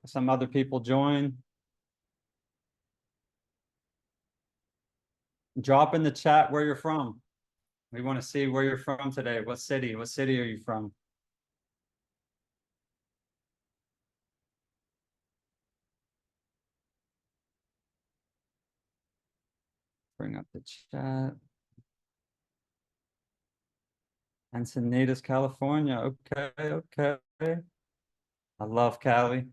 some other people join. Drop in the chat where you're from. We want to see where you're from today. What city? What city are you from? Bring up the chat. Encinitas, California. Okay, okay. I love Cali.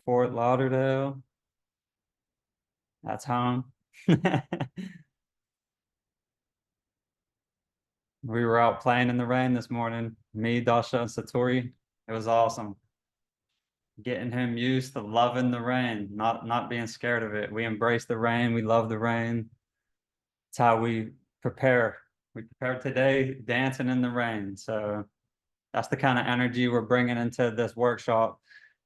Fort Lauderdale. That's home. We were out playing in the rain this morning. Me, Dasha, and Satori. It was awesome. Getting him used to loving the rain, not being scared of it. We embrace the rain. We love the rain. It's how we prepare. We prepare today dancing in the rain. So that's the kind of energy we're bringing into this workshop.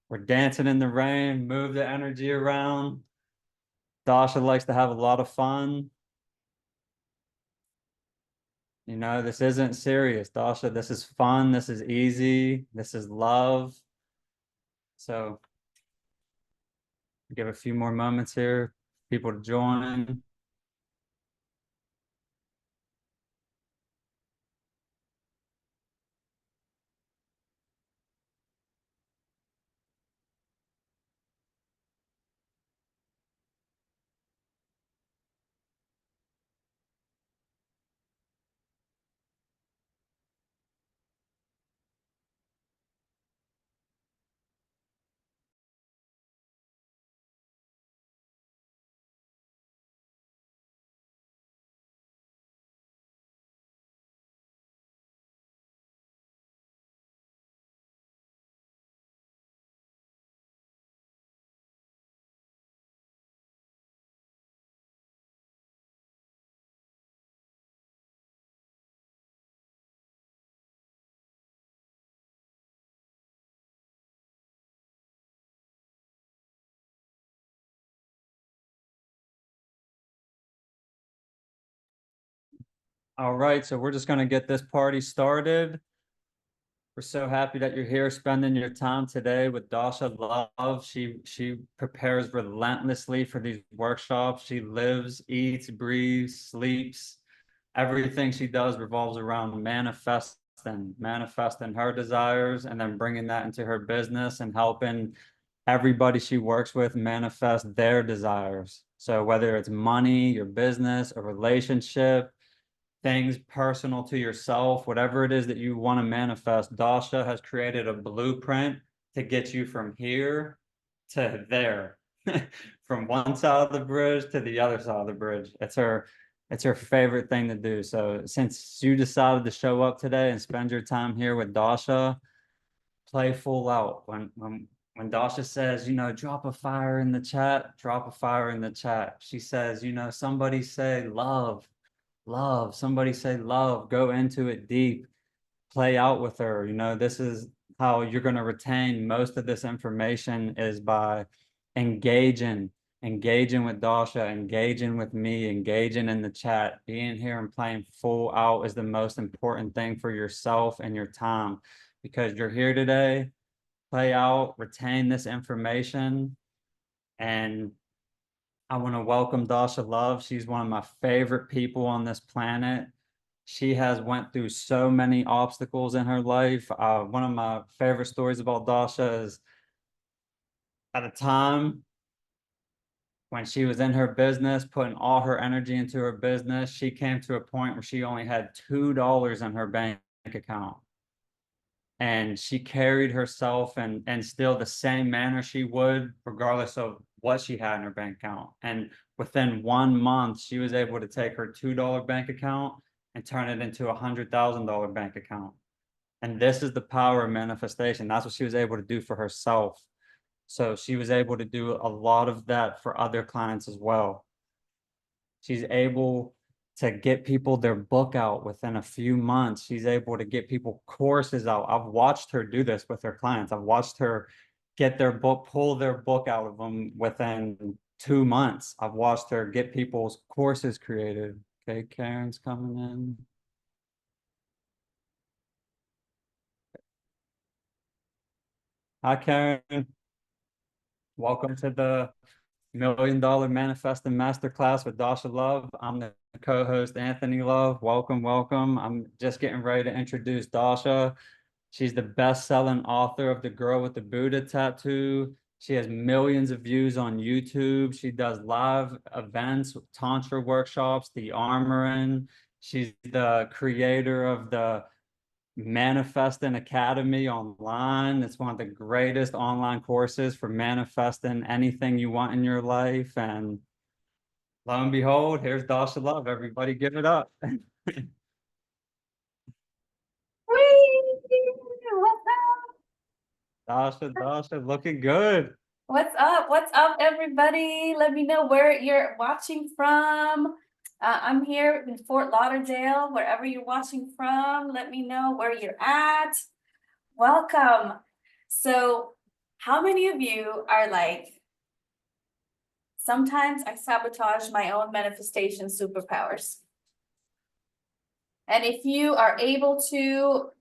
We're dancing in the rain, move the energy around. Dasha likes to have a lot of fun. You know, this isn't serious, Dasha. This is fun. This is easy. This is love. So give a few more moments here, people to join. All right, so we're just going to get this party started. We're so happy that you're here spending your time today with Dasha Love. She prepares relentlessly for these workshops. She lives, eats, breathes, sleeps. Everything she does revolves around manifesting her desires and then bringing that into her business and helping everybody she works with manifest their desires. So whether it's money, your business, a relationship, things personal to yourself, whatever it is that you want to manifest, Dasha has created a blueprint to get you from here to there, from one side of the bridge to the other side of the bridge. It's her favorite thing to do. So since you decided to show up today and spend your time here with Dasha, play full out. When Dasha says, drop a fire in the chat, drop a fire in the chat. She says, somebody say love, love, somebody say love, go into it deep, play out with her. This is how you're going to retain most of this information is by engaging with Dasha, engaging with me, engaging in the chat. Being here and playing full out is the most important thing for yourself and your time, because you're here today. Play out, retain this information, and I want to welcome Dasha Love. She's one of my favorite people on this planet. She has went through so many obstacles in her life. One of my favorite stories about Dasha is at a time when she was in her business, putting all her energy into her business, she came to a point where she only had $2 in her bank account. And she carried herself and still the same manner she would, regardless of what she had in her bank account. And within 1 month, she was able to take her $2 bank account and turn it into $100,000 bank account. And this is the power of manifestation. That's what she was able to do for herself. So she was able to do a lot of that for other clients as well. She's able to get people their book out within a few months. She's able to get people courses out. I've watched her do this with her clients. I've watched her get their book, pull their book out of them within 2 months. I've watched her get people's courses created. Okay, Karen's coming in. Hi, Karen. Welcome to the $1 Million Manifesting Masterclass with Dasha Love. I'm the co-host, Anthony Love. Welcome, welcome. I'm just getting ready to introduce Dasha. She's the best-selling author of The Girl with the Buddha Tattoo. She has millions of views on YouTube. She does live events, Tantra workshops, Dearmoring. She's the creator of the Manifesting Academy online. It's one of the greatest online courses for manifesting anything you want in your life. And lo and behold, here's Dasha Love. Everybody give it up. Whee! What's Dasha, looking good. What's up? What's up, everybody? Let me know where you're watching from. I'm here in Fort Lauderdale, wherever you're watching from. Let me know where you're at. Welcome. So, how many of you are like, sometimes I sabotage my own manifestation superpowers? And if you are able to,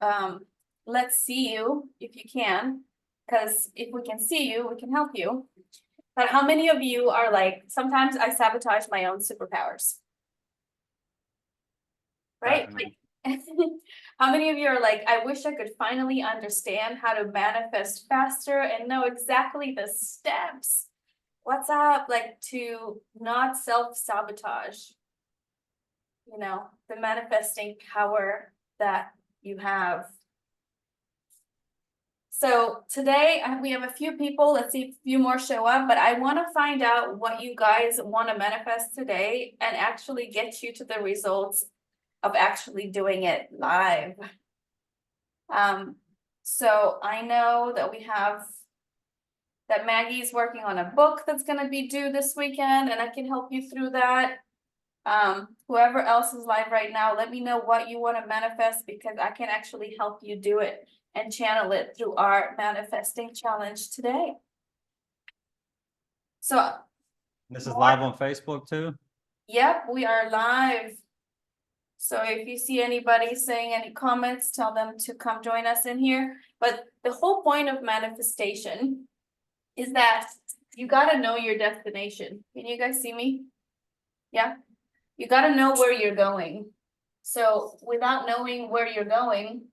let's see you if you can, because if we can see you, we can help you. But how many of you are like, sometimes I sabotage my own superpowers? Right? Definitely. Like, how many of you are like, I wish I could finally understand how to manifest faster and know exactly the steps. What's up? Like to not self-sabotage, you know, the manifesting power that you have. So today we have a few people. Let's see if a few more show up, but I want to find out what you guys want to manifest today and actually get you to the results of actually doing it live. So I know that we have that Maggie's working on a book that's going to be due this weekend, and I can help you through that. Whoever else is live right now, let me know what you want to manifest because I can actually help you do it and channel it through our manifesting challenge today. So This is live on Facebook too? Yep, we are live. So if you see anybody saying any comments, tell them to come join us in here. But the whole point of manifestation is that you got to know your destination. Can you guys see me? Yeah. You got to know where you're going. So without knowing where you're going,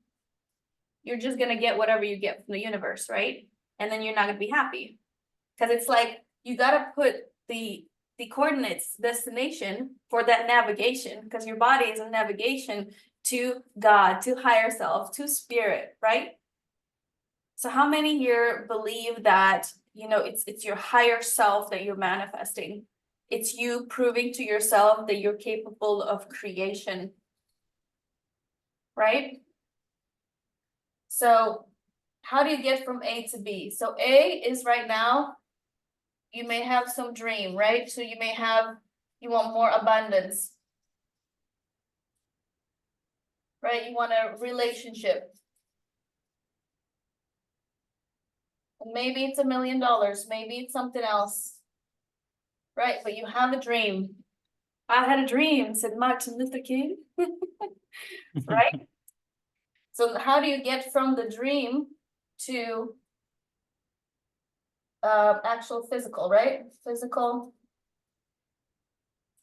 you're just going to get whatever you get from the universe, right? And then you're not going to be happy. Because it's like, you got to put the coordinates, destination for that navigation, because your body is a navigation to God, to higher self, to spirit, right? So how many here believe that, you know, it's your higher self that you're manifesting? It's you proving to yourself that you're capable of creation, right? So how do you get from A to B? So A is right now, you may have some dream, right? So you may have, you want more abundance, right? You want a relationship. Maybe it's $1 million, maybe it's something else, right? But you have a dream. I had a dream, said Martin Luther King, right? So how do you get from the dream to actual physical, right? Physical,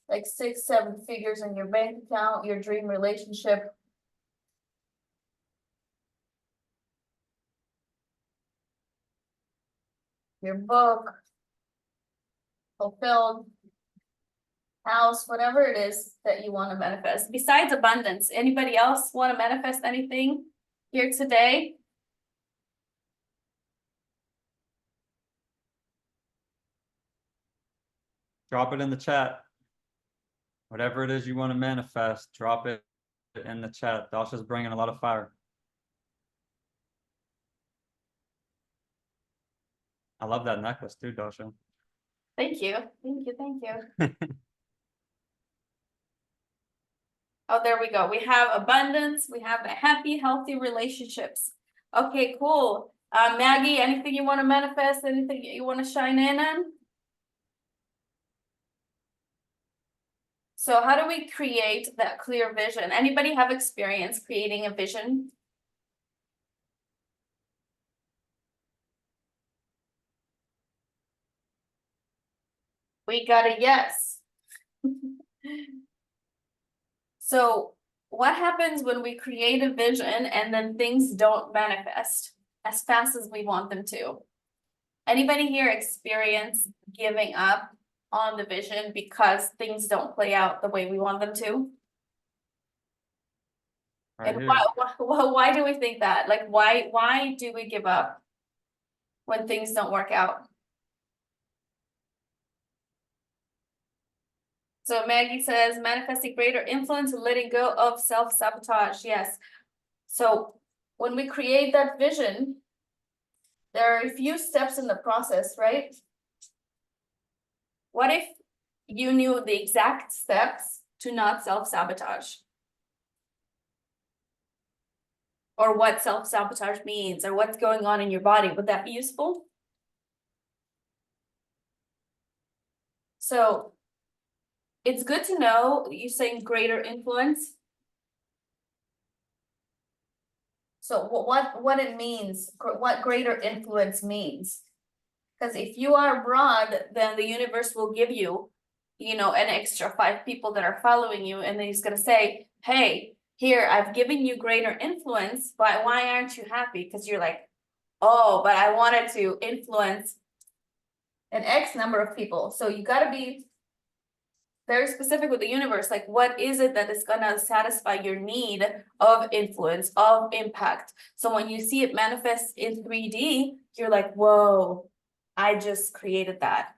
like 6, 7 figures in your bank account, your dream relationship. Your book, fulfilled, house, whatever it is that you want to manifest. Besides abundance, anybody else want to manifest anything here today? Drop it in the chat. Whatever it is you want to manifest, drop it in the chat. Dasha's bringing a lot of fire. I love that necklace too, Dasha. Thank you. Thank you. Thank you. Oh, there we go. We have abundance. We have happy, healthy relationships. Okay, cool. Maggie, anything you want to manifest? Anything you want to shine in on? So how do we create that clear vision? Anybody have experience creating a vision? We got a yes. So what happens when we create a vision and then things don't manifest as fast as we want them to? Anybody here experience giving up on the vision because things don't play out the way we want them to? Right And here. why do we think that? Like, why do we give up when things don't work out? So Maggie says, manifesting greater influence, letting go of self-sabotage. Yes. So when we create that vision, there are a few steps in the process, right? What if you knew the exact steps to not self-sabotage? Or what self-sabotage means, or what's going on in your body? Would that be useful? So it's good to know you're saying greater influence. So what it means, what greater influence means. Because if you are broad, then the universe will give you, an extra 5 people that are following you, and then he's gonna say, hey, here, I've given you greater influence, but why aren't you happy? Because you're like, oh, but I wanted to influence an X number of people. So you gotta be very specific with the universe, like what is it that is gonna satisfy your need of influence, of impact? So when you see it manifest in 3D, you're like, whoa, I just created that.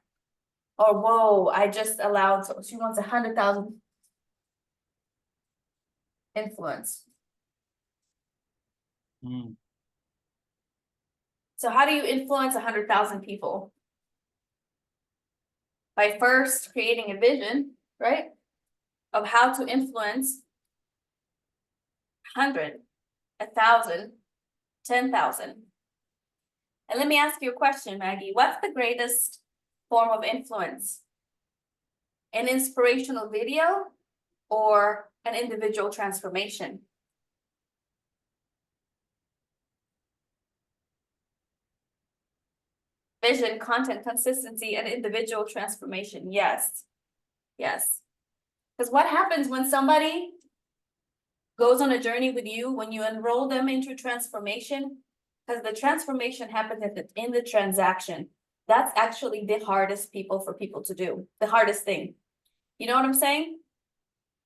Or whoa, I just allowed, so she wants 100,000 influence. Mm. So how do you influence 100,000 people? By first creating a vision, right? Of how to influence 100, 1,000, 10,000. And let me ask you a question, Maggie. What's the greatest form of influence? An inspirational video or an individual transformation? Vision, content, consistency, and individual transformation. Yes. Yes. Because what happens when somebody goes on a journey with you, when you enroll them into transformation? Because the transformation happens in the transaction. That's actually the hardest for people to do, the hardest thing. You know what I'm saying?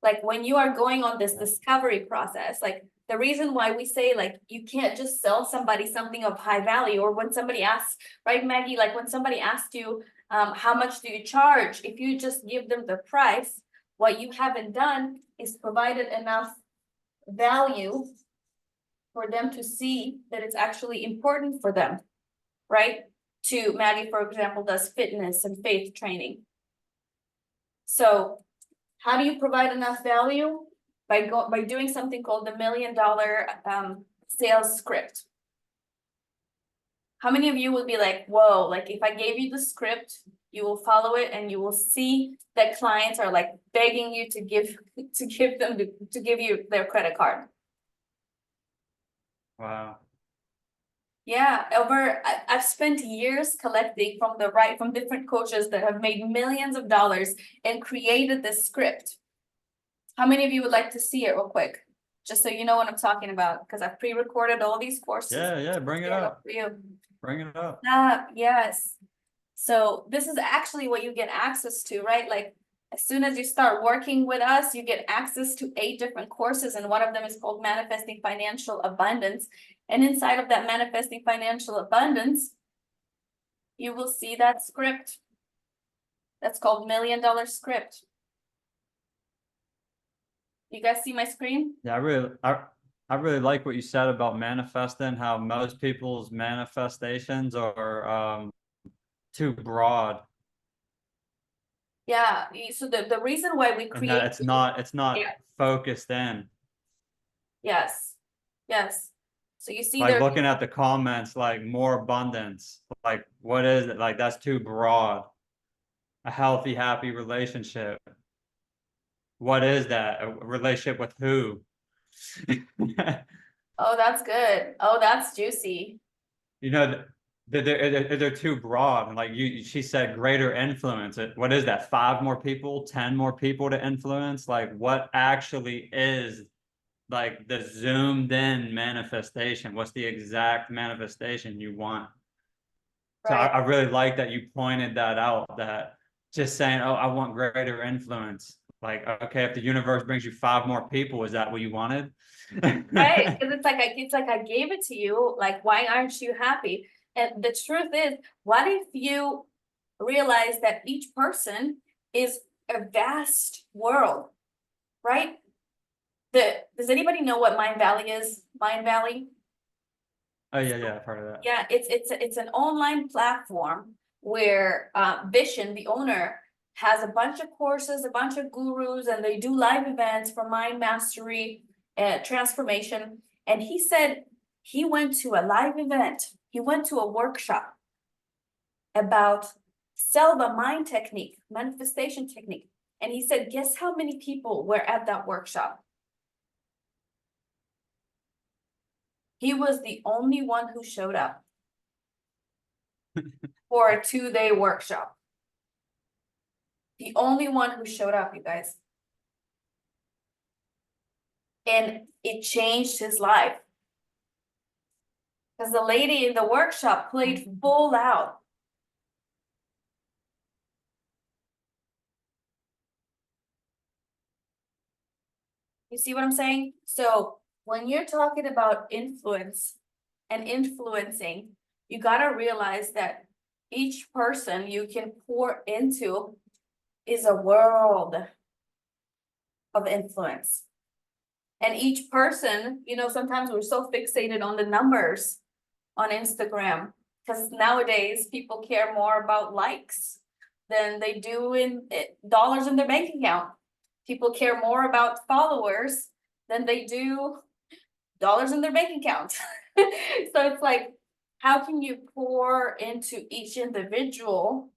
Like when you are going on this discovery process, like the reason why we say like you can't just sell somebody something of high value, or when somebody asks, right, Maggie, like when somebody asks you, how much do you charge? If you just give them the price, what you haven't done is provided enough value for them to see that it's actually important for them, right? To Maggie, for example, does fitness and faith training. So how do you provide enough value? By doing something called the $1 million sales script. How many of you would be like, whoa, like if I gave you the script, you will follow it and you will see that clients are like begging you to give you their credit card. Wow. Yeah, I've spent years collecting from different coaches that have made millions of dollars and created this script. How many of you would like to see it real quick? Just so you know what I'm talking about, because I've pre-recorded all these courses. Yeah, bring it up. For you. Bring it up. Yes. So this is actually what you get access to, right? Like as soon as you start working with us, you get access to 8 different courses, and one of them is called Manifesting Financial Abundance. And inside of that Manifesting Financial Abundance, you will see that script. That's called $1 Million Script. You guys see my screen? Yeah, I really like what you said about manifesting, how most people's manifestations are too broad, Yeah, so the reason why we and that create. it's not Yeah. focused in. Yes, yes. So you see Like there, looking at the comments, like more abundance, like what is it? Like that's too broad. A healthy, happy relationship. What is that? A relationship with who? oh, that's good. Oh, that's juicy. You know, they're too broad. And like she said, greater influence. What is that? 5 more people, 10 more people to influence? Like what actually is like the zoomed in manifestation? What's the exact manifestation you want? So Right. I really like that you pointed that out, that just saying, oh, I want greater influence. Like, okay, if the universe brings you 5 more people, is that what you wanted? Right, because it's like I gave it to you, like why aren't you happy? And the truth is, what if you realize that each person is a vast world, right? Does anybody know what Mind Valley is? Mind Valley? Oh yeah, yeah, I've heard of that. Yeah, it's an online platform where Vishen, the owner, has a bunch of courses, a bunch of gurus, and they do live events for mind mastery and transformation. And he said he went to a live event, he went to a workshop about Selva mind technique, manifestation technique. And he said, guess how many people were at that workshop? He was the only one who showed up for a 2-day workshop. The only one who showed up, you guys. And it changed his life. Because the lady in the workshop played full out. You see what I'm saying? So when you're talking about influence and influencing, you got to realize that each person you can pour into is a world of influence. And each person, you know, sometimes we're so fixated on the numbers on Instagram, because nowadays people care more about likes than they do in dollars in their bank account. People care more about followers than they do dollars in their bank account. So it's like, how can you pour into each individual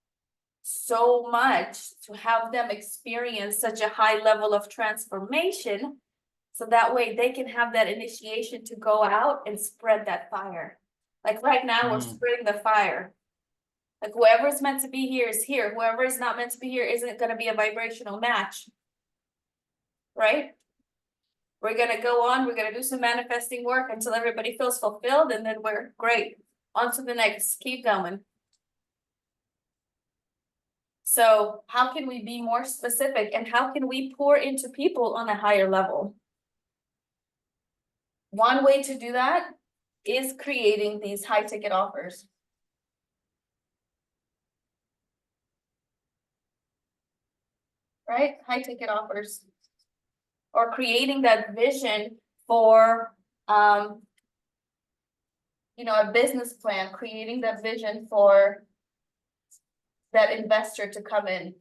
so much to have them experience such a high level of transformation, so that way they can have that initiation to go out and spread that fire. Like right now, we're spreading the fire. Like whoever is meant to be here is here. Whoever is not meant to be here isn't going to be a vibrational match. Right? We're going to go on. We're going to do some manifesting work until everybody feels fulfilled. And then we're great. On to the next. Keep going. So how can we be more specific? And how can we pour into people on a higher level? One way to do that is creating these high ticket offers. Right? High ticket offers. Or creating that vision for, a business plan, creating that vision for that investor to come in.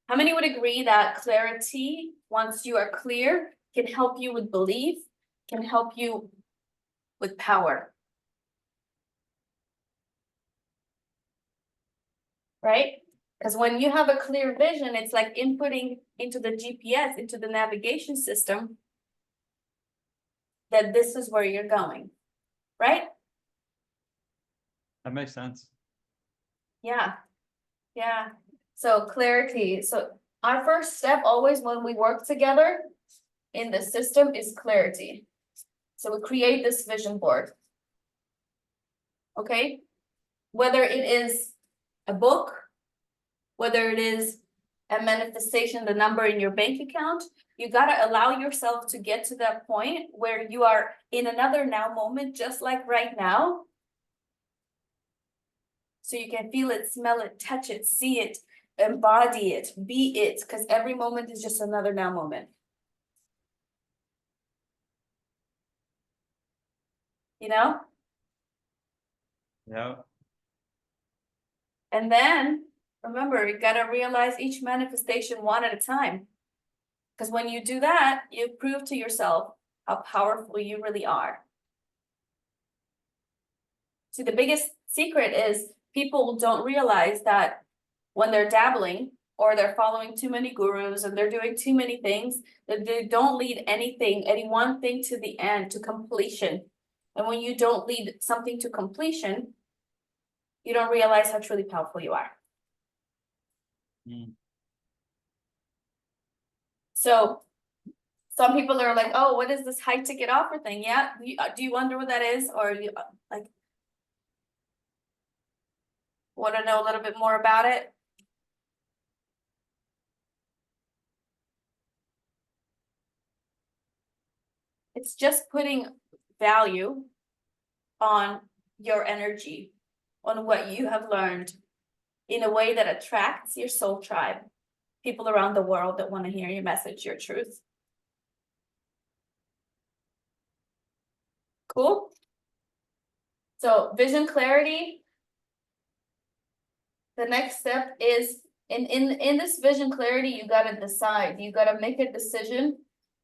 How many would agree that clarity, once you are clear, can help you with belief, can help you with power? Right? Because when you have a clear vision, it's like inputting into the GPS, into the navigation system, that this is where you're going, right? That makes sense. Yeah. Yeah. So clarity. So our first step always when we work together in the system is clarity. So we create this vision board. Okay? Whether it is a book, whether it is a manifestation, the number in your bank account, you got to allow yourself to get to that point where you are in another now moment, just like right now. So you can feel it, smell it, touch it, see it, embody it, be it, because every moment is just another now moment. You know? Yeah. And then remember, you got to realize each manifestation one at a time. Because when you do that, you prove to yourself how powerful you really are. See, the biggest secret is people don't realize that when they're dabbling or they're following too many gurus and they're doing too many things, that they don't lead any one thing to the end, to completion. And when you don't lead something to completion, you don't realize how truly powerful you are. Mm. So some people are like, oh, what is this high ticket offer thing? Yeah, do you wonder what that is? Or you like want to know a little bit more about it? It's just putting value on your energy, on what you have learned in a way that attracts your soul tribe, people around the world that want to hear your message, your truth. Cool. So vision clarity. The next step is in this vision clarity, you got to decide, you got to make a decision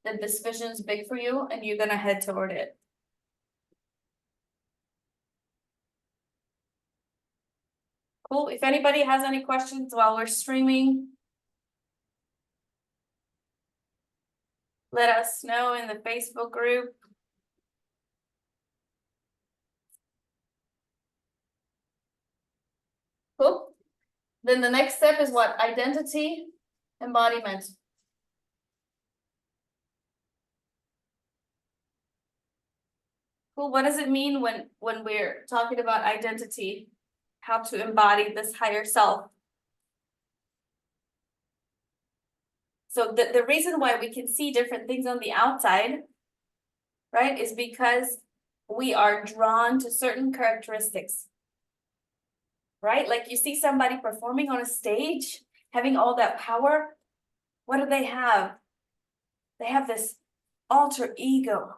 that this vision is big for you and you're going to head toward it. Cool. If anybody has any questions while we're streaming, let us know in the Facebook group. Cool. Then the next step is what? Identity, embodiment. Cool. What does it mean when we're talking about identity? How to embody this higher self? So the reason why we can see different things on the outside, right, is because we are drawn to certain characteristics, right? Like you see somebody performing on a stage, having all that power. What do they have? They have this alter ego,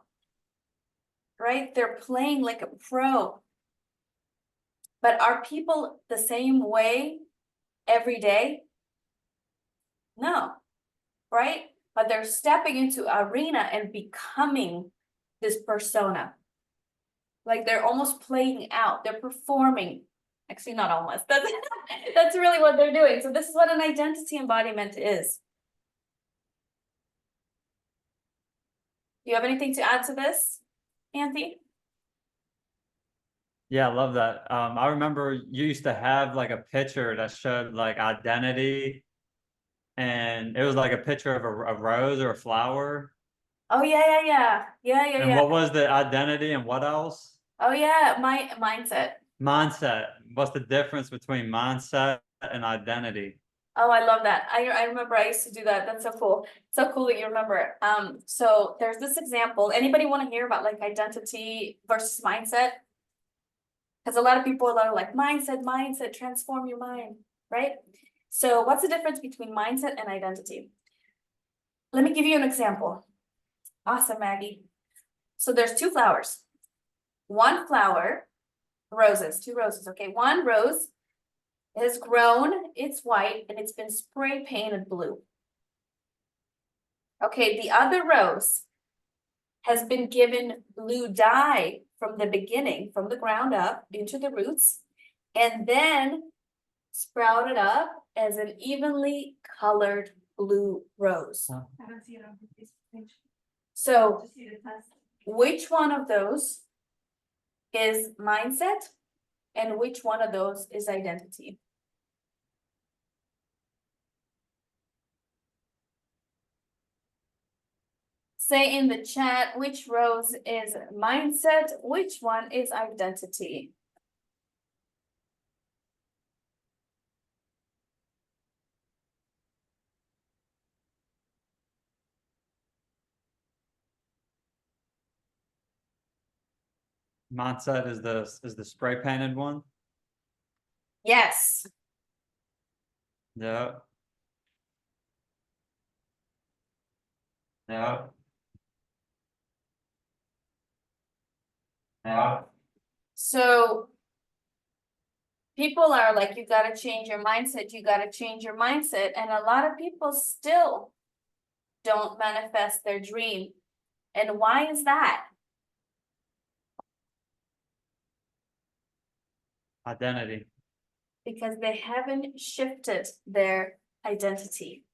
right? They're playing like a pro. But are people the same way every day? No, right? But they're stepping into arena and becoming this persona. Like they're almost playing out, they're performing. Actually, not almost. That's really what they're doing. So this is what an identity embodiment is. Do you have anything to add to this, Anthony? Yeah, I love that. I remember you used to have like a picture that showed like identity, and it was like a picture of a rose or a flower. Oh yeah. And what was the identity and what else? Oh yeah, my mindset. Mindset. What's the difference between mindset and identity? Oh, I love that. I remember I used to do that. That's so cool. So cool that you remember. So there's this example. Anybody want to hear about like identity versus mindset? Because a lot of people are like mindset, transform your mind, right? So what's the difference between mindset and identity? Let me give you an example. Awesome, Maggie. So there's two flowers. One flower, roses, two roses, okay? One rose has grown, it's white, and it's been spray painted blue. Okay, the other rose has been given blue dye from the beginning, from the ground up into the roots, and then sprouted up as an evenly colored blue rose. I don't see it on this page. So Just see the test. which one of those is mindset and which one of those is identity? Say in the chat which rose is mindset, which one is identity. Mindset is the spray painted one. Yes. Yeah. Yeah. Yeah. So people are like, you got to change your mindset, you got to change your mindset. And a lot of people still don't manifest their dream. And why is that? Identity. Because they haven't shifted their identity.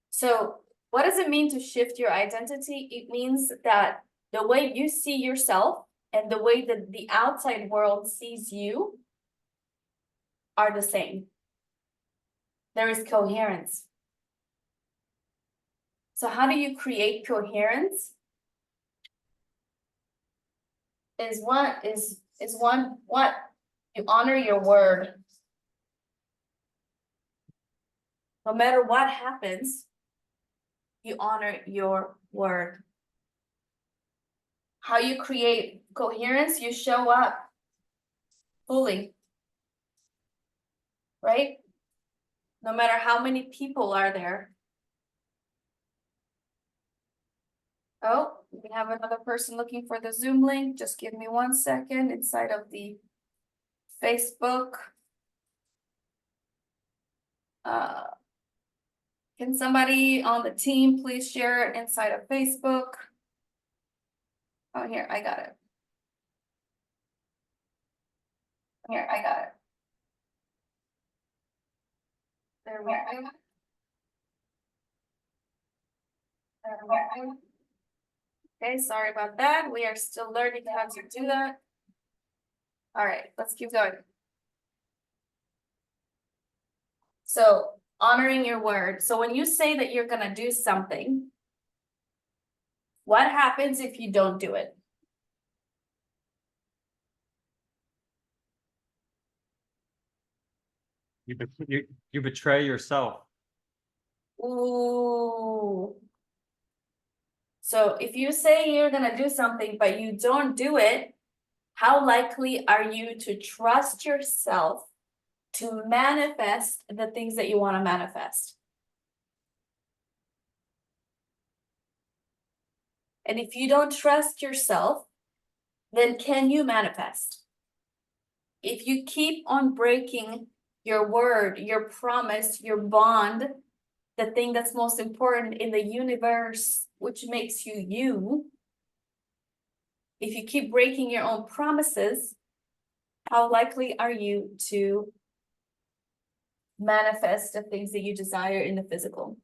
So what does it mean to shift your identity? It means that the way you see yourself and the way that the outside world sees you are the same. There is coherence. So how do you create coherence? Is what you honor your word. No matter what happens, you honor your word. How you create coherence, you show up fully. Right? No matter how many people are there. Oh, we have another person looking for the Zoom link. Just give me 1 second inside of the Facebook. Can somebody on the team please share it inside of Facebook? Oh, here, I got it. Here, I got it. There we go. There we go. Okay, sorry about that. We are still learning how to do that. All right, let's keep going. So honoring your word. So when you say that you're gonna do something, what happens if you don't do it? You betray yourself. Ooh. So if you say you're gonna do something, but you don't do it, how likely are you to trust yourself to manifest the things that you want to manifest? And if you don't trust yourself, then can you manifest? If you keep on breaking your word, your promise, your bond, the thing that's most important in the universe, which makes you you, if you keep breaking your own promises, how likely are you to manifest the things that you desire in the physical?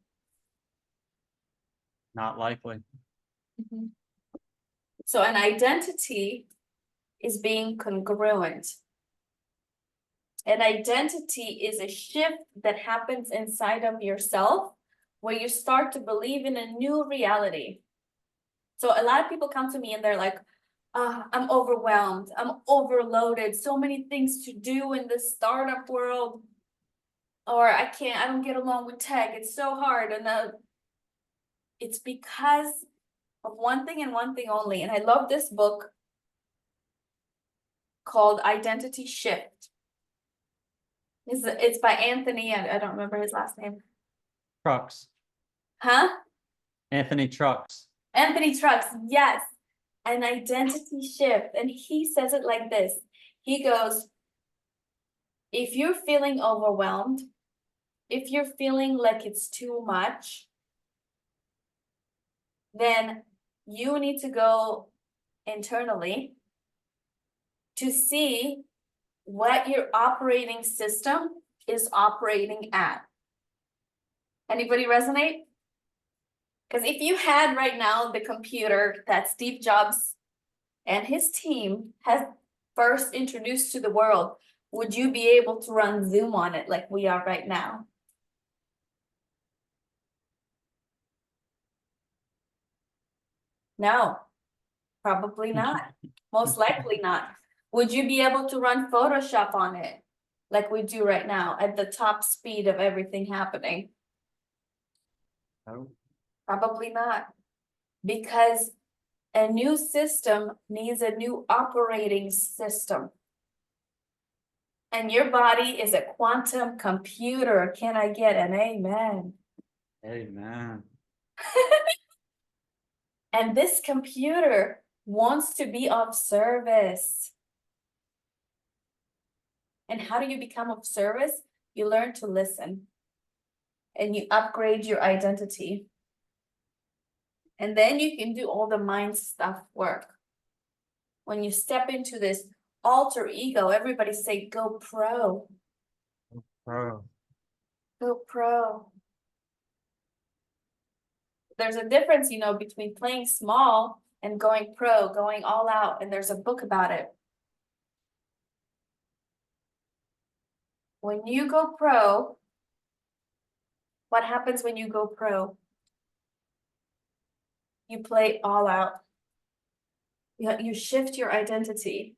Not likely. So an identity is being congruent. An identity is a shift that happens inside of yourself where you start to believe in a new reality. So a lot of people come to me and they're like, I'm overwhelmed, I'm overloaded, so many things to do in the startup world, or I don't get along with tech, it's so hard. And it's because of one thing and one thing only. And I love this book called Identity Shift. It's by Anthony, I don't remember his last name. Trucks. Huh? Anthony Trucks. Anthony Trucks, yes. An identity shift. And he says it like this. He goes, if you're feeling overwhelmed, if you're feeling like it's too much, then you need to go internally to see what your operating system is operating at. Anybody resonate? Because if you had right now the computer that Steve Jobs and his team has first introduced to the world, would you be able to run Zoom on it like we are right now? No, probably not. Most likely not. Would you be able to run Photoshop on it like we do right now at the top speed of everything happening? No. Probably not. Because a new system needs a new operating system. And your body is a quantum computer. Can I get an amen? Amen. And this computer wants to be of service. And how do you become of service? You learn to listen. And you upgrade your identity. And then you can do all the mind stuff work. When you step into this alter ego, everybody say, go pro. Bro. Go pro. There's a difference, between playing small and going pro, going all out, and there's a book about it. When you go pro, what happens when you go pro? You play all out. You shift your identity.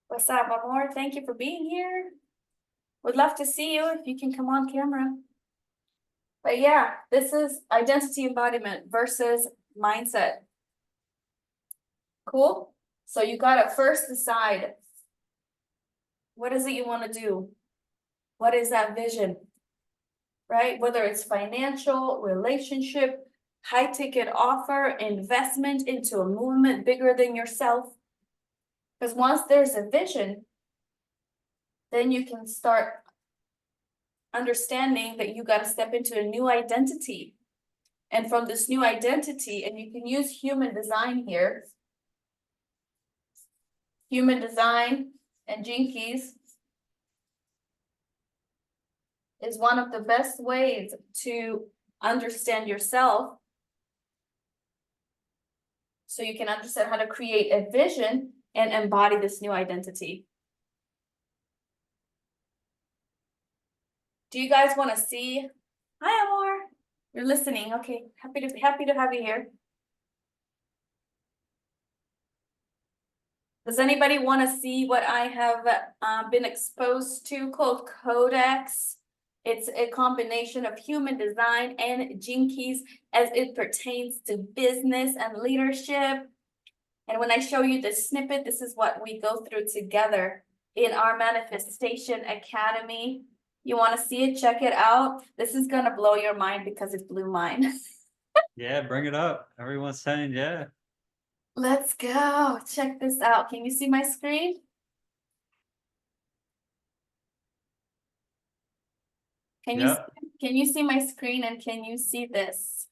What's up, amor? Thank you for being here. Would love to see you if you can come on camera. But yeah, this is identity embodiment versus mindset. Cool? So you gotta first decide, what is it you want to do? What is that vision? Right? Whether it's financial, relationship, high ticket offer, investment into a movement bigger than yourself. Because once there's a vision, then you can start understanding that you got to step into a new identity. And from this new identity, and you can use human design here. Human design and Gene Keys is one of the best ways to understand yourself. So you can understand how to create a vision and embody this new identity. Do you guys want to see? Hi, Amor. You're listening. Okay, happy to have you here. Does anybody want to see what I have been exposed to called Codex? It's a combination of human design and Gene Keys as it pertains to business and leadership. And when I show you this snippet, this is what we go through together in our Manifestation Academy. You want to see it? Check it out. This is going to blow your mind because it blew mine. Yeah, bring it up. Everyone's saying, yeah. Let's go. Check this out. Can you see my screen? Can you see my screen and can you see this?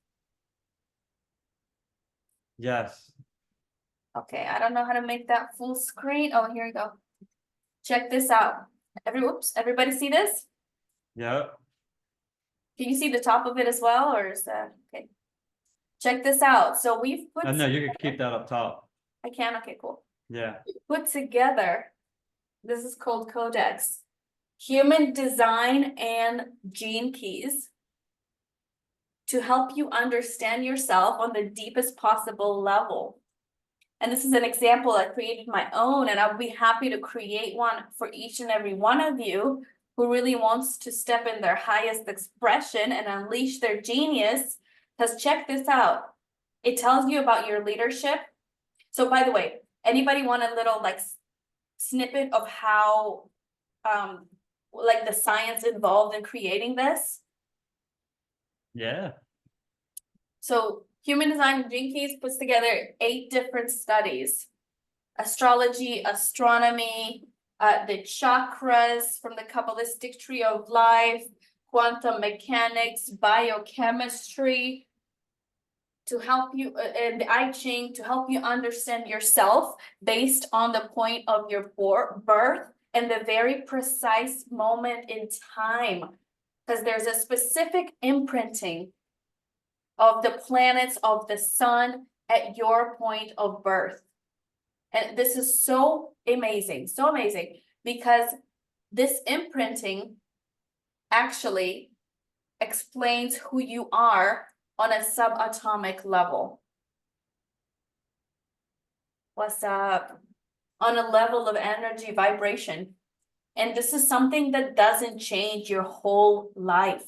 Yes. Okay, I don't know how to make that full screen. Oh, here we go. Check this out. Everybody see this? Yep. Can you see the top of it as well, or is that okay? Check this out. So we've put. No, you can keep that up top. I can. Okay, cool. Yeah. Put together. This is called Codex. Human design and Gene Keys to help you understand yourself on the deepest possible level. And this is an example. I created my own, and I'll be happy to create one for each and every one of you who really wants to step in their highest expression and unleash their genius. Because check this out. It tells you about your leadership. So by the way, anybody want a little like snippet of how like the science involved in creating this? Yeah. So Human Design and Gene Keys puts together 8 different studies: astrology, astronomy, the chakras from the Kabbalistic tree of life, quantum mechanics, biochemistry, to help you, and the I Ching to help you understand yourself based on the point of your birth and the very precise moment in time, because there's a specific imprinting of the planets of the sun at your point of birth. And this is so amazing, because this imprinting actually explains who you are on a subatomic level. What's up? On a level of energy vibration. And this is something that doesn't change your whole life.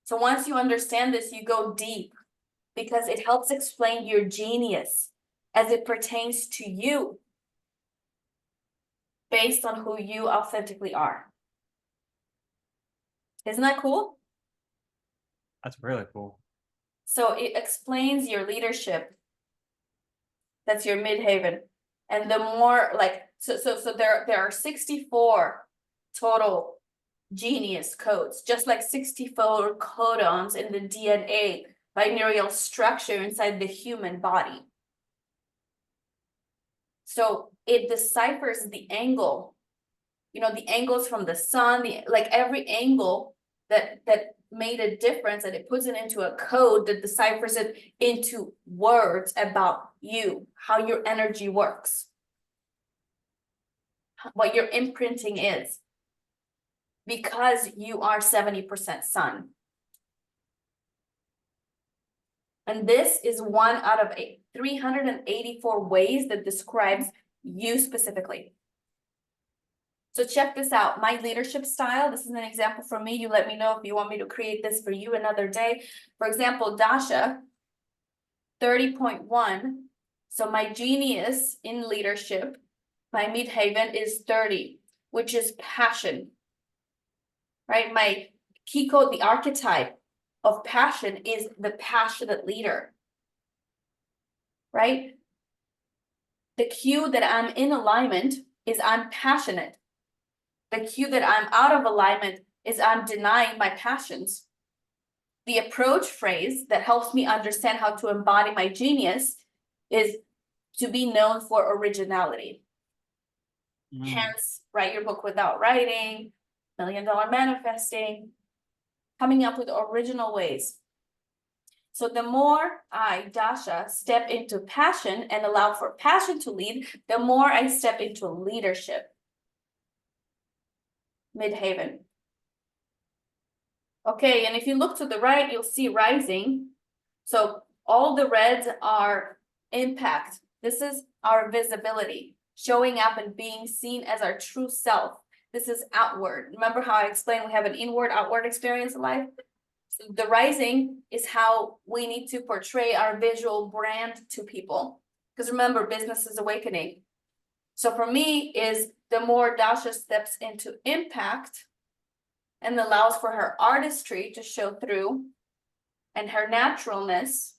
So once you understand this, you go deep, because it helps explain your genius as it pertains to you based on who you authentically are. Isn't that cool? That's really cool. So it explains your leadership. That's your midhaven. And the more like, so there are 64 total genius codes, just like 64 codons in the DNA binary structure inside the human body. So it deciphers the angle, the angles from the sun, like every angle that made a difference and it puts it into a code that deciphers it into words about you, how your energy works, what your imprinting is, because you are 70% sun. And this is one out of 384 ways that describes you specifically. So check this out, my leadership style. This is an example for me. You let me know if you want me to create this for you another day. For example, Dasha, 30.1. So my genius in leadership, my midhaven is 30, which is passion, right? My key code, the archetype of passion is the passionate leader, right? The cue that I'm in alignment is I'm passionate. The cue that I'm out of alignment is I'm denying my passions. The approach phrase that helps me understand how to embody my genius is to be known for originality. Hence, write your book without writing, $1 Million Manifesting, coming up with original ways. So the more I, Dasha, step into passion and allow for passion to lead, the more I step into leadership. Midhaven. Okay, and if you look to the right, you'll see rising. So all the reds are impact. This is our visibility, showing up and being seen as our true self. This is outward. Remember how I explained we have an inward, outward experience in life? So the rising is how we need to portray our visual brand to people. Because remember, business is awakening. So for me is the more Dasha steps into impact and allows for her artistry to show through and her naturalness,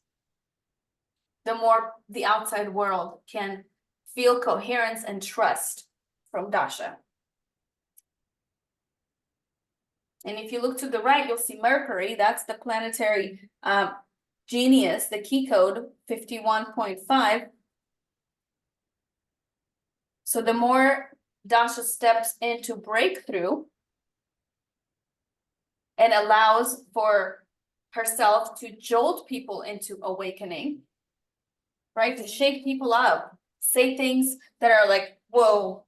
the more the outside world can feel coherence and trust from Dasha. And if you look to the right, you'll see Mercury. That's the planetary genius, the key code 51.5. So the more Dasha steps into breakthrough and allows for herself to jolt people into awakening, right? To shake people up, say things that are like, whoa.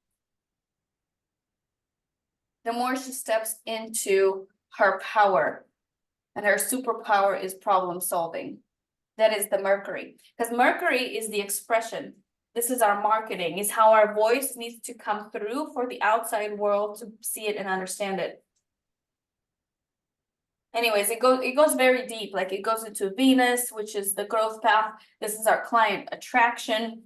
The more she steps into her power, and her superpower is problem solving. That is the Mercury, because Mercury is the expression. This is our marketing, is how our voice needs to come through for the outside world to see it and understand it. Anyways, it goes very deep, like it goes into Venus, which is the growth path. This is our client attraction.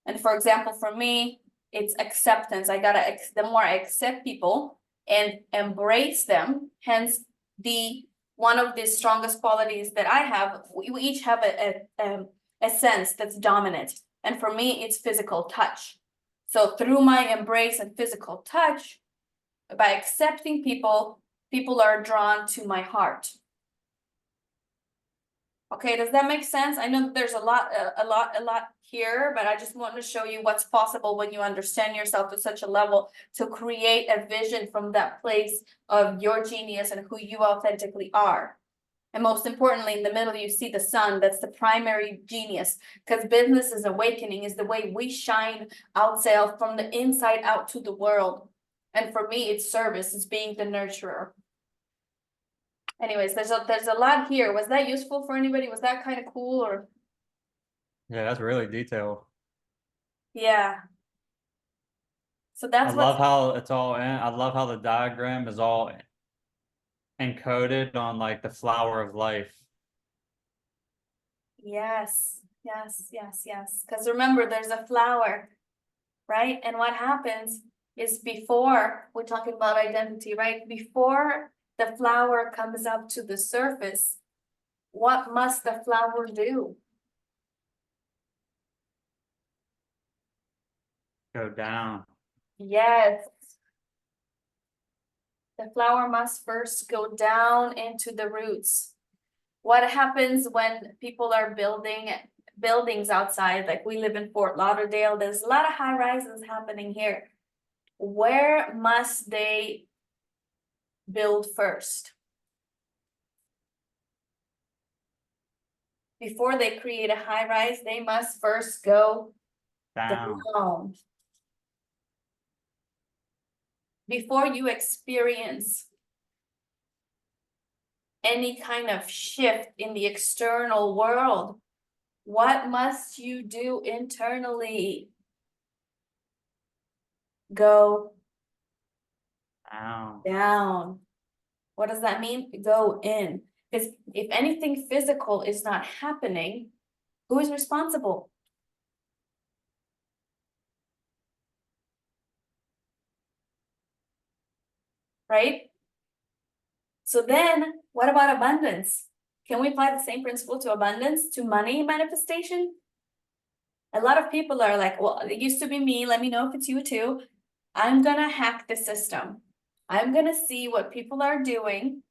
And for example, for me, it's acceptance. The more I accept people and embrace them, hence one of the strongest qualities that I have, we each have a sense that's dominant. And for me, it's physical touch. So through my embrace and physical touch, by accepting people, people are drawn to my heart. Okay, does that make sense? I know that there's a lot here, but I just want to show you what's possible when you understand yourself to such a level to create a vision from that place of your genius and who you authentically are. And most importantly, in the middle, you see the sun. That's the primary genius, because business is awakening, is the way we shine outside from the inside out to the world. And for me, it's service, it's being the nurturer. Anyways, there's a lot here. Was that useful for anybody? Was that kind of cool or? Yeah, that's really detailed. Yeah. So that's I love how it's all in. I love how the diagram is all encoded on like the flower of life. Yes. Because remember, there's a flower, right? And what happens is before we're talking about identity, right? Before the flower comes up to the surface, what must the flower do? Go down. Yes. The flower must first go down into the roots. What happens when people are building buildings outside? Like we live in Fort Lauderdale, there's a lot of high rises happening here. Where must they build first? before they create a high rise, they must first go Down. down. Before you experience any kind of shift in the external world, what must you do internally? Go Down. down. What does that mean? Go in. Because if anything physical is not happening, who is responsible? Right? So then, what about abundance? Can we apply the same principle to abundance, to money manifestation? A lot of people are like, well, it used to be me. Let me know if it's you too. I'm gonna hack the system. I'm gonna see what people are doing.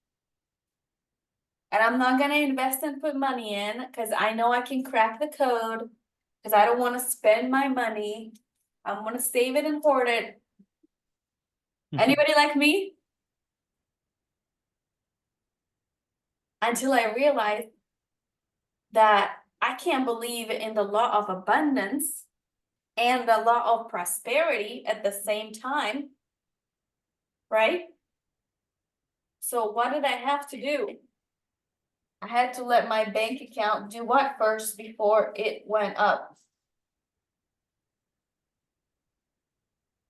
And I'm not gonna invest and put money in because I know I can crack the code. Because I don't want to spend my money. I want to save it and hoard it. Anybody like me? Until I realized that I can't believe in the law of abundance and the law of prosperity at the same time. Right? So what did I have to do? I had to let my bank account do what first before it went up?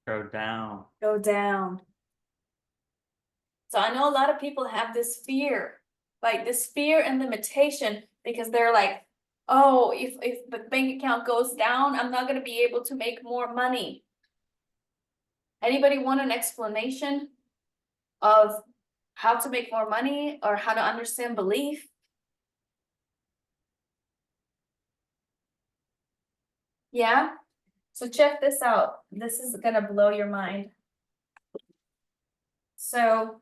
Go down. Go down. So I know a lot of people have this fear, like this fear and limitation, because they're like, oh, if the bank account goes down, I'm not gonna be able to make more money. Anybody want an explanation of how to make more money or how to understand belief? Yeah? So check this out. This is gonna blow your mind. So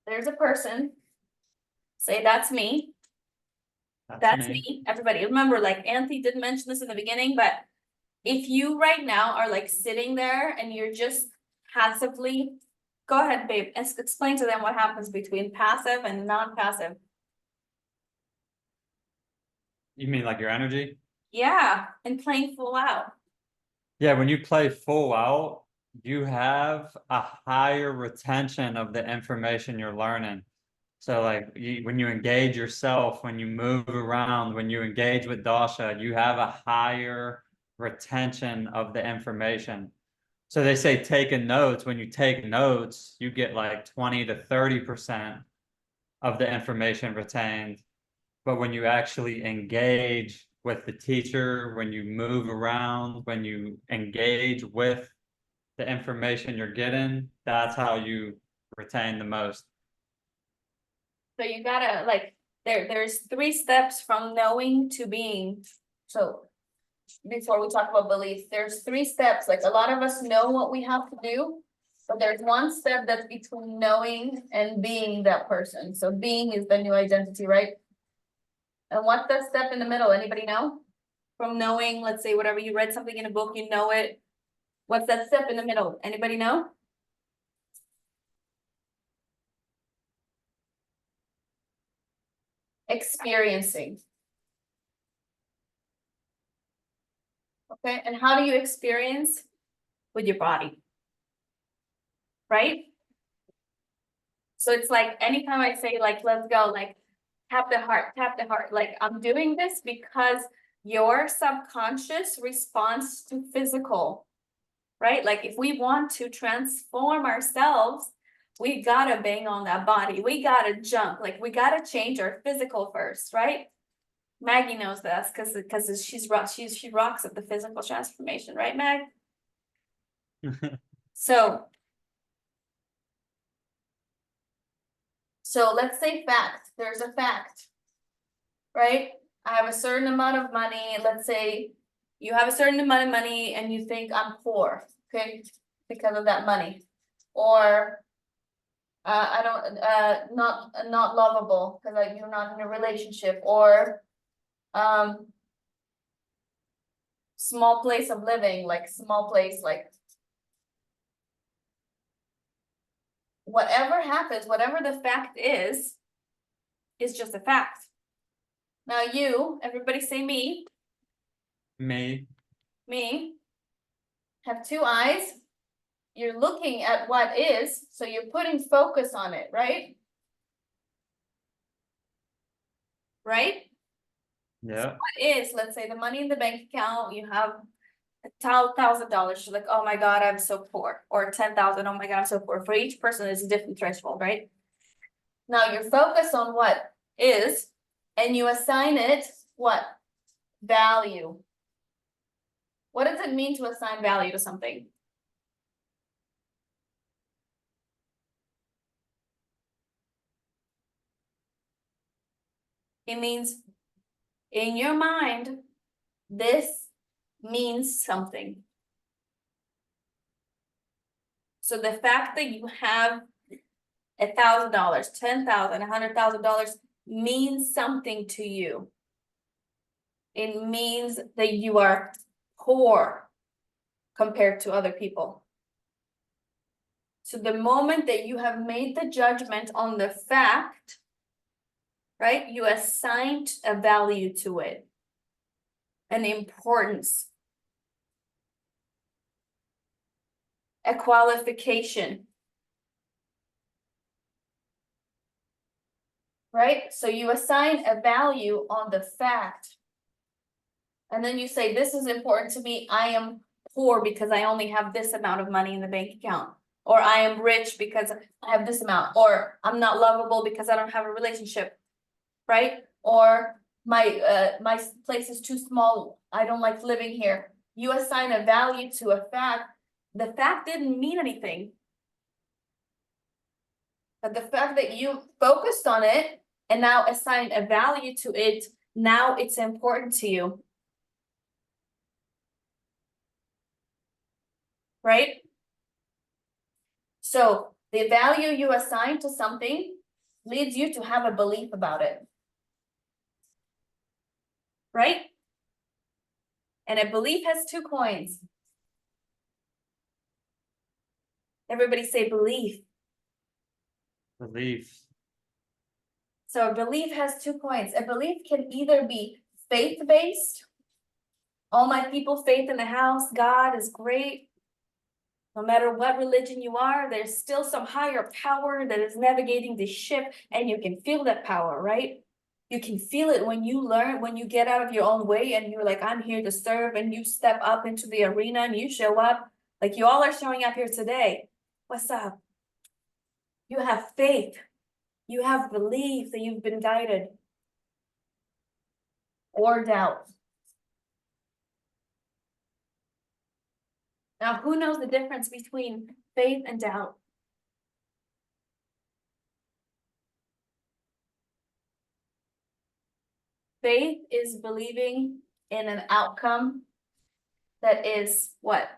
there's a person. Say that's me. That's me. Everybody, remember, like Anthony did mention this in the beginning, but if you right now are like sitting there and you're just passively, go ahead, babe, and explain to them what happens between passive and non-passive. You mean like your energy? Yeah, and playing full out. Yeah, when you play full out, you have a higher retention of the information you're learning. So like when you engage yourself, when you move around, when you engage with Dasha, you have a higher retention of the information. So they say taking notes, when you take notes, you get like 20 to 30% of the information retained. But when you actually engage with the teacher, when you move around, when you engage with the information you're getting, that's how you retain the most. So you gotta like, there's 3 steps from knowing to being. So before we talk about belief, there's 3 steps. Like a lot of us know what we have to do, but there's 1 step that's between knowing and being that person. So being is the new identity, right? And what's that step in the middle? Anybody know? From knowing, let's say whatever, you read something in a book, you know it. What's that step in the middle? Anybody know? Experiencing. Okay, and how do you experience? With your body. Right? So it's like anytime I say like, let's go, like tap the heart, like I'm doing this because your subconscious responds to physical, right? Like if we want to transform ourselves, we gotta bang on that body. We gotta jump, like we gotta change our physical first, right? Maggie knows this because she rocks at the physical transformation, right, Mag? So let's say fact, there's a fact, right? I have a certain amount of money. Let's say you have a certain amount of money and you think I'm poor, okay, because of that money. Or I don't not lovable because like you're not in a relationship, or small place of living, like small place, like whatever happens, whatever the fact is just a fact. Now you, everybody say me, Me, have two eyes. You're looking at what is, so you're putting focus on it, right? Right? yeah, What is, let's say the money in the bank account, you have $1,000, you're like, oh my God, I'm so poor, or 10,000, oh my God, I'm so poor. For each person, it's a different threshold, right? Now you're focused on what is, and you assign it what? Value. What does it mean to assign value to something? It means in your mind, this means something. So the fact that you have $1,000, $10,000, $100,000 means something to you. It means that you are poor compared to other people. So the moment that you have made the judgment on the fact, right, you assigned a value to it, an importance, a qualification. Right? So you assign a value on the fact. And then you say, this is important to me. I am poor because I only have this amount of money in the bank account. Or I am rich because I have this amount. Or I'm not lovable because I don't have a relationship. Right? Or my place is too small. I don't like living here. You assign a value to a fact. The fact didn't mean anything. But the fact that you focused on it and now assigned a value to it, now it's important to you. Right? So the value you assign to something leads you to have a belief about it. Right? And a belief has two coins. Everybody say belief. belief, So a belief has two coins. A belief can either be faith-based. All my people, faith in the house, God is great. No matter what religion you are, there's still some higher power that is navigating the ship, and you can feel that power, right? You can feel it when you learn, when you get out of your own way and you're like, I'm here to serve, and you step up into the arena and you show up, like you all are showing up here today. What's up? You have faith. You have belief that you've been guided. Or doubt. Now, who knows the difference between faith and doubt? Faith is believing in an outcome that is what?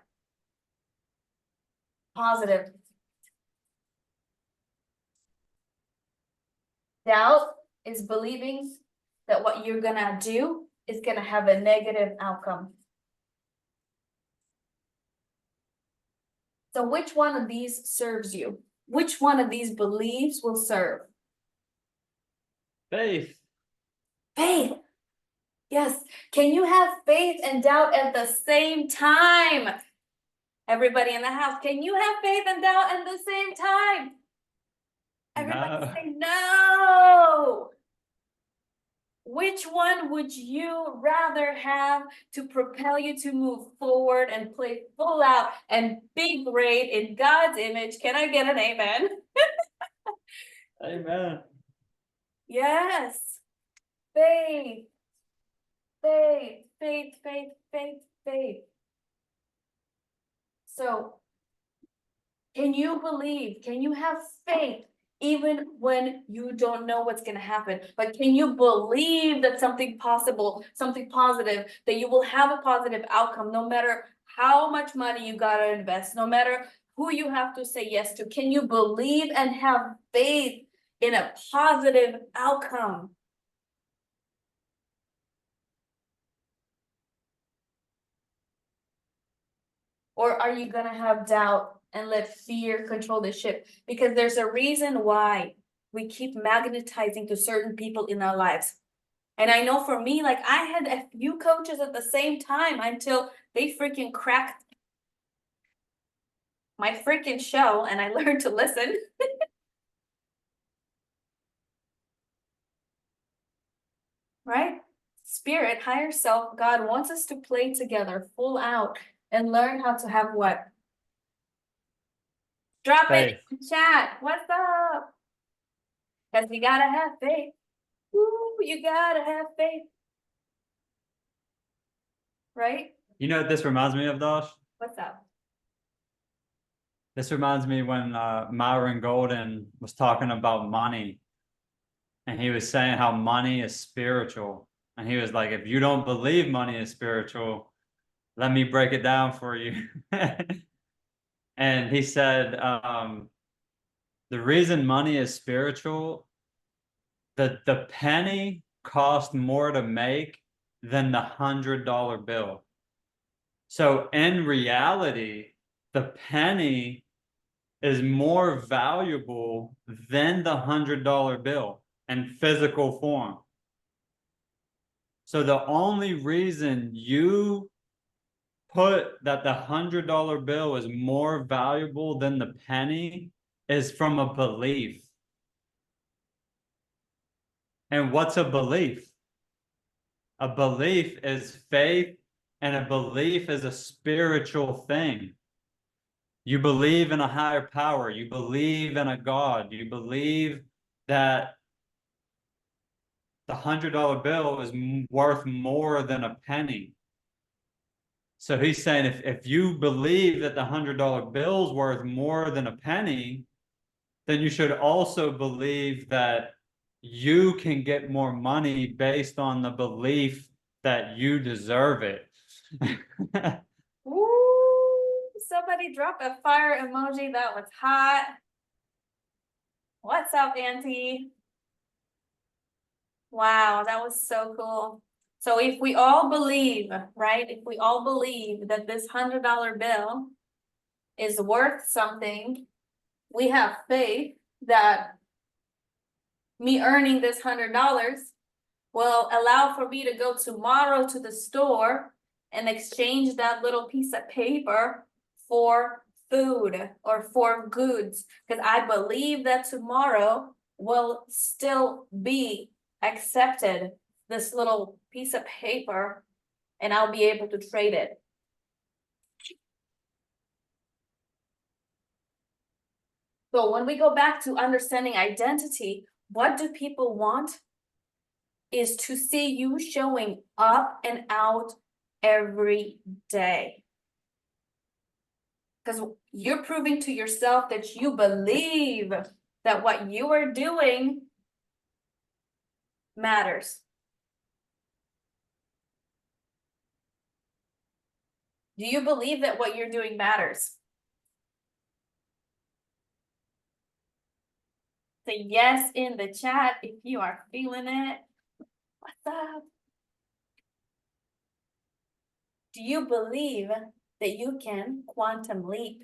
Positive. Doubt is believing that what you're gonna do is gonna have a negative outcome. So which one of these serves you? Which one of these beliefs will serve? faith, Faith. Yes. Can you have faith and doubt at the same time? Everybody in the house, can you have faith and doubt at the same time? Everybody no, say no. Which one would you rather have to propel you to move forward and play full out and be great in God's image? Can I get an amen? amen, Yes. Faith. Faith, faith, faith, faith, faith. So, can you believe? Can you have faith even when you don't know what's going to happen? But can you believe that something possible, something positive, that you will have a positive outcome no matter how much money you got to invest, no matter who you have to say yes to? Can you believe and have faith in a positive outcome? Or are you going to have doubt and let fear control the ship, because there's a reason why we keep magnetizing to certain people in our lives. And I know for me, like I had a few coaches at the same time until they freaking cracked my freaking show and I learned to listen. Right? Spirit, higher self, God wants us to play together full out and learn how to have what? Drop it in chat. What's up? Because we gotta have faith. Ooh, you gotta have faith. Right? You know what this reminds me of, Dosh? What's up? This reminds me when Myron Golden was talking about money. And he was saying how money is spiritual. And he was like, if you don't believe money is spiritual, let me break it down for you. And he said, the reason money is spiritual, the penny cost more to make than the $100 bill. So in reality, the penny is more valuable than the $100 bill in physical form. So the only reason you put that the $100 bill is more valuable than the penny is from a belief. And what's a belief? A belief is faith, and a belief is a spiritual thing. You believe in a higher power. You believe in a God. You believe that the $100 bill is worth more than a penny. So he's saying if you believe that the $100 bill is worth more than a penny, then you should also believe that you can get more money based on the belief that you deserve it. Ooh, somebody drop a fire emoji. That was hot. What's up, Auntie? Wow, that was so cool. So if we all believe, right? If we all believe that this $100 bill is worth something, we have faith that me earning this $100 will allow for me to go tomorrow to the store and exchange that little piece of paper for food or for goods, because I believe that tomorrow will still be accepted, this little piece of paper, and I'll be able to trade it. So when we go back to understanding identity, what do people want? Is to see you showing up and out every day. Because you're proving to yourself that you believe that what you are doing matters. Do you believe that what you're doing matters? Say yes in the chat if you are feeling it. What's up? Do you believe that you can quantum leap?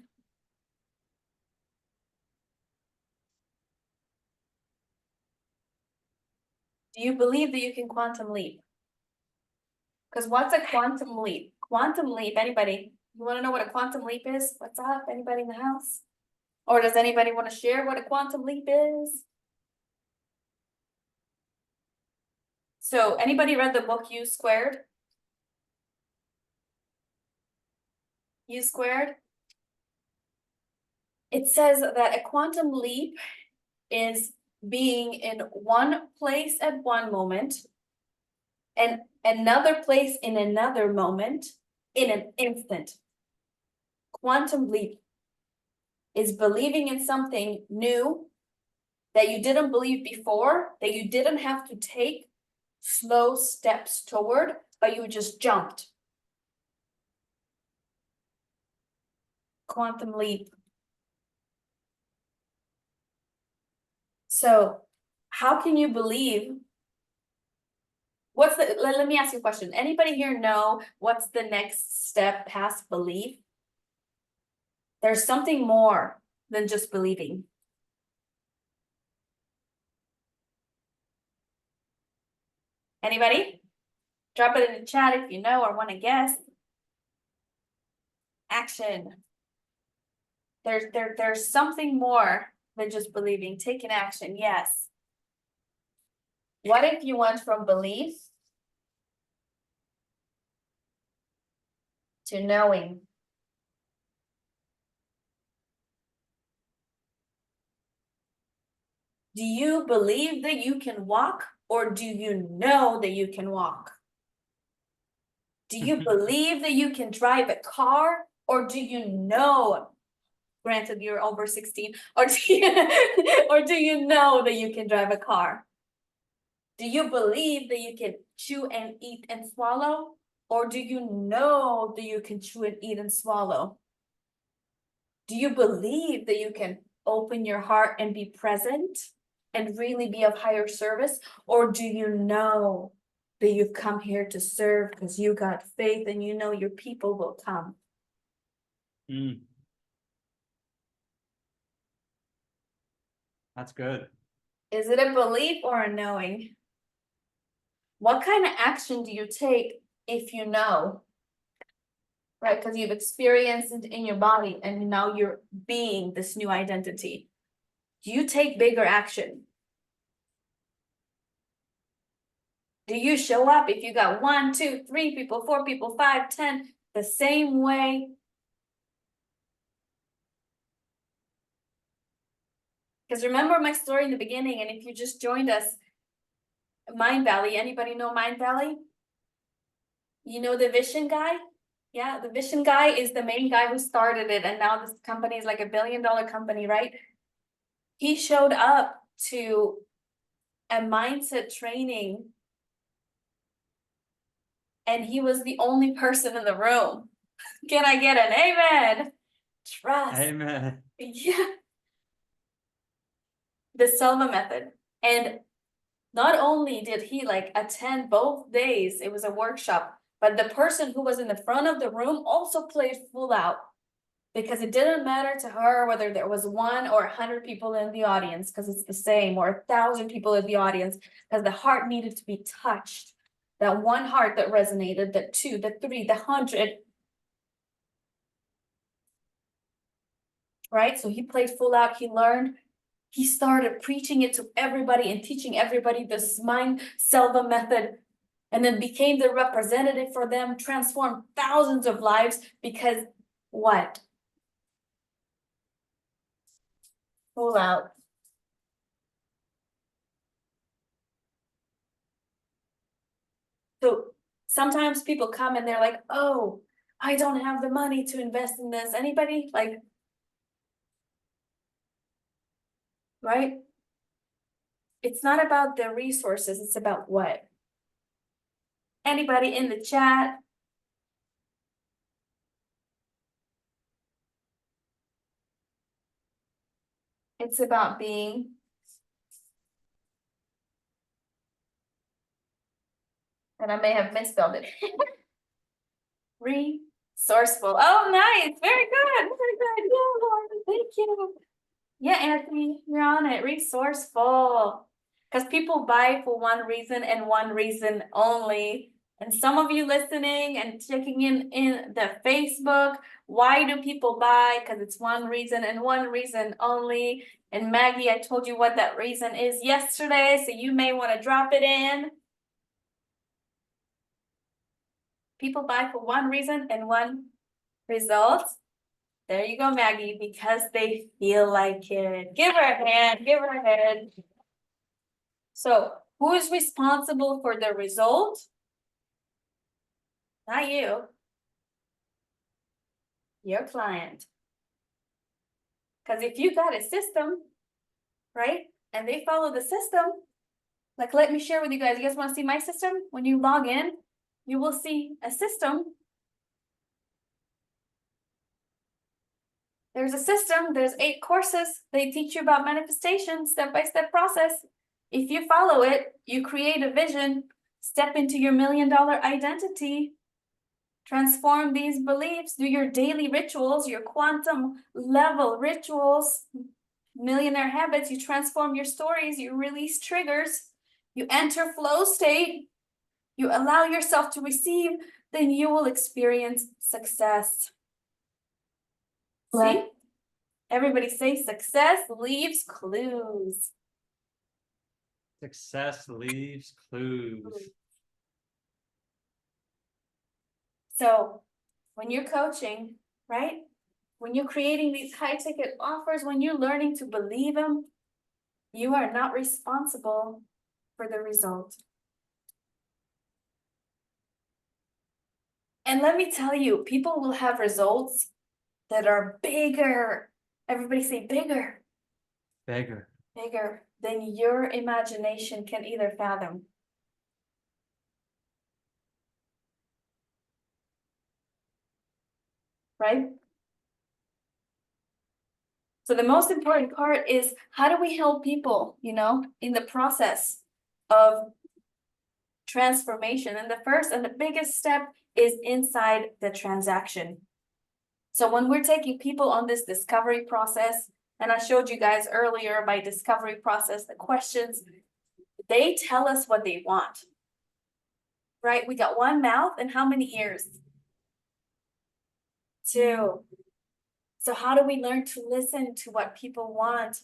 Do you believe that you can quantum leap? Because what's a quantum leap? Quantum leap, anybody? You want to know what a quantum leap is? What's up? Anybody in the house? Or does anybody want to share what a quantum leap is? So anybody read the book U Squared? U Squared? It says that a quantum leap is being in one place at one moment and another place in another moment in an instant. Quantum leap is believing in something new that you didn't believe before, that you didn't have to take slow steps toward, but you just jumped. Quantum leap. So how can you believe? Let me ask you a question. Anybody here know what's the next step past belief? There's something more than just believing. Anybody? Drop it in the chat if you know or want to guess. Action. There's something more than just believing. Taking action, yes. What if you went from belief to knowing? Do you believe that you can walk, or do you know that you can walk? Do you believe that you can drive a car, or do you know, granted you're over 16, or do you know that you can drive a car? Do you believe that you can chew and eat and swallow, or do you know that you can chew and eat and swallow? Do you believe that you can open your heart and be present and really be of higher service, or do you know that you've come here to serve because you got faith and you know your people will come? That's good. Is it a belief or a knowing? What kind of action do you take if you know? Right, because you've experienced it in your body and now you're being this new identity. Do you take bigger action? Do you show up if you got 1, 2, 3 people, 4 people, 5, 10, the same way? Because remember my story in the beginning, and if you just joined us, Mind Valley, anybody know Mind Valley? You know the Vision guy? Yeah, the Vision guy is the main guy who started it, and now this company is like $1 billion company, right? He showed up to a mindset training, and he was the only person in the room. Can I get an amen? Trust. Amen. Yeah. The Selva method. And not only did he like attend both days, it was a workshop, but the person who was in the front of the room also played full out, because it didn't matter to her whether there was 1 or 100 people in the audience, because it's the same, or 1,000 people in the audience, because the heart needed to be touched. That one heart that resonated, the 2, the 3, the 100. Right? So he played full out, he learned, he started preaching it to everybody and teaching everybody this Mind Selva method, and then became the representative for them, transformed thousands of lives, because what? Full out. So sometimes people come and they're like, oh, I don't have the money to invest in this. Anybody? Like, right? It's not about the resources, it's about what? Anybody in the chat? It's about being. And I may have misspelled it. Resourceful. Oh, nice. Very good. Very good. Yeah, Lord. Thank you. Yeah, Anthony, you're on it. Resourceful. Because people buy for one reason and one reason only. And some of you listening and checking in the Facebook, why do people buy? Because it's one reason and one reason only. And Maggie, I told you what that reason is yesterday, so you may want to drop it in. People buy for one reason and one result. There you go, Maggie, because they feel like it. Give her a hand, give her a hand. So who is responsible for the result? Not you. Your client. Because if you got a system, right, and they follow the system, like let me share with you guys. You guys want to see my system? When you log in, you will see a system. There's a system, there's 8 courses. They teach you about manifestation, step-by-step process. If you follow it, you create a vision, step into your $1 million identity. Transform these beliefs, do your daily rituals, your quantum level rituals, millionaire habits. You transform your stories, you release triggers, you enter flow state, you allow yourself to receive, then you will experience success. See? Everybody say success leaves clues. Success leaves clues. So when you're coaching, right? When you're creating these high ticket offers, when you're learning to believe them, you are not responsible for the result. And let me tell you, people will have results that are bigger. Everybody say bigger. Bigger. Bigger than your imagination can either fathom. Right? So the most important part is, how do we help people, in the process of transformation? And the first and the biggest step is inside the transaction. So when we're taking people on this discovery process, and I showed you guys earlier my discovery process, the questions, they tell us what they want. Right? We got one mouth and how many ears? Two. So how do we learn to listen to what people want?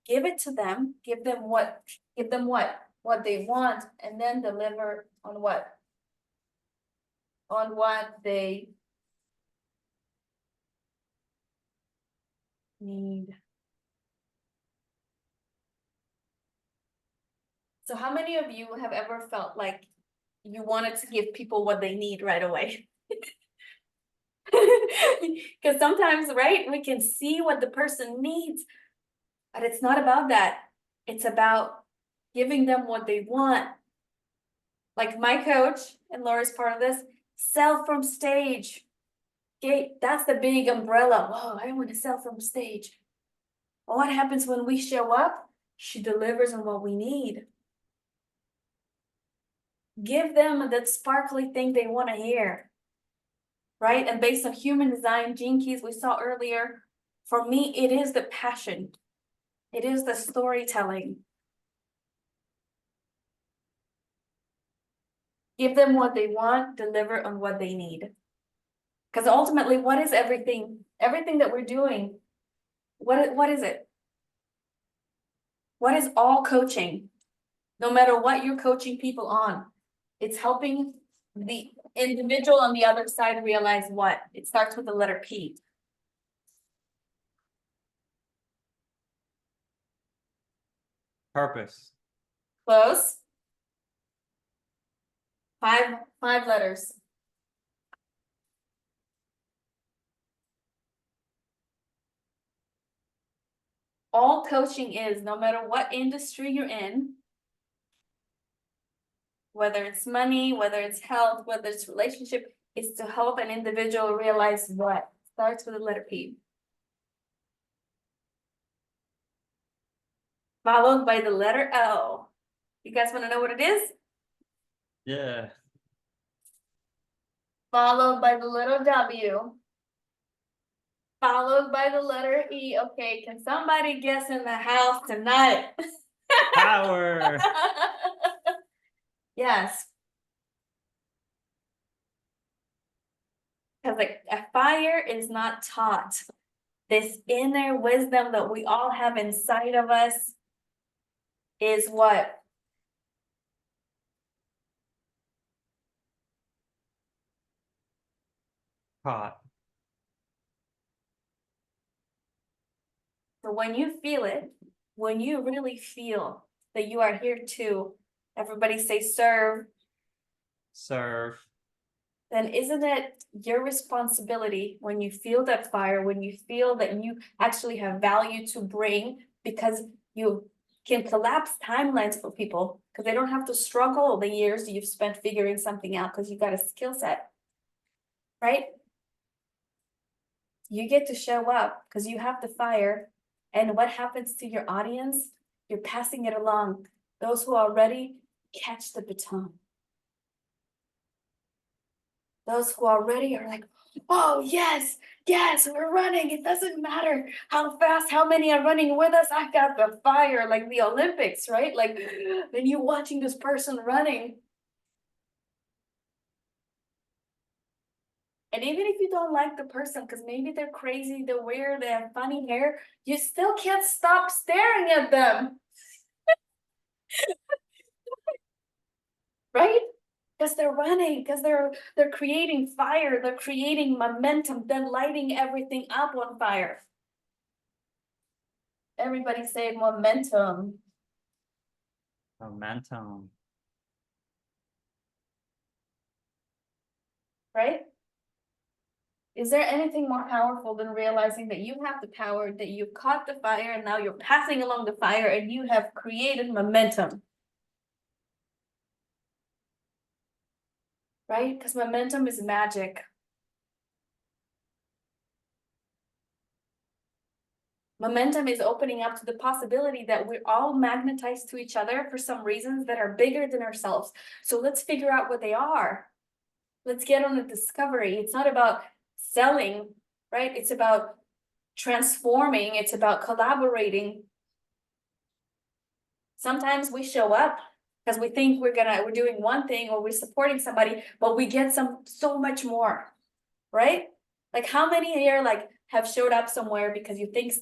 Give it to them, give them what they want, and then deliver on what? On what they need. So how many of you have ever felt like you wanted to give people what they need right away? Because sometimes, right, we can see what the person needs, but it's not about that. It's about giving them what they want. Like my coach, and Laura's part of this, sell from stage. Okay, that's the big umbrella. Whoa, I want to sell from stage. Well, what happens when we show up? She delivers on what we need. Give them that sparkly thing they want to hear. Right? And based on human design, gene keys we saw earlier, for me, it is the passion. It is the storytelling. Give them what they want, deliver on what they need. Because ultimately, what is everything? Everything that we're doing, what is it? What is all coaching? No matter what you're coaching people on, it's helping the individual on the other side realize what? It starts with the letter P. Purpose. Close. Five letters. All coaching is, no matter what industry you're in, whether it's money, whether it's health, whether it's relationship, is to help an individual realize what? Starts with the letter P. Followed by the letter O. You guys want to know what it is? Yeah. Followed by the little W. Followed by the letter E. Okay, can somebody guess in the house tonight? Power. Yes. Because like a fire is not taught. This inner wisdom that we all have inside of us is what? Hot. So when you feel it, when you really feel that you are here to, everybody say serve, Serve. then isn't it your responsibility when you feel that fire, when you feel that you actually have value to bring, because you can collapse timelines for people because they don't have to struggle the years you've spent figuring something out because you've got a skill set, right? You get to show up because you have the fire, and what happens to your audience? You're passing it along. Those who are ready, catch the baton. Those who are ready are like, oh, yes, yes, we're running. It doesn't matter how fast, how many are running with us. I got the fire, like the Olympics, right? Like, then you watching this person running. And even if you don't like the person, because maybe they're crazy, they're weird, they have funny hair, you still can't stop staring at them. Right? Because they're running, because they're creating fire, they're creating momentum, they're lighting everything up on fire. Everybody say momentum. Momentum. Right? Is there anything more powerful than realizing that you have the power, that you've caught the fire and now you're passing along the fire and you have created momentum? Right? Because momentum is magic. Momentum is opening up to the possibility that we're all magnetized to each other for some reasons that are bigger than ourselves. So let's figure out what they are. Let's get on a discovery. It's not about selling, right? It's about transforming. It's about collaborating. Sometimes we show up because we think we're doing one thing or we're supporting somebody, but we get so much more, right? Like how many here like have showed up somewhere because you think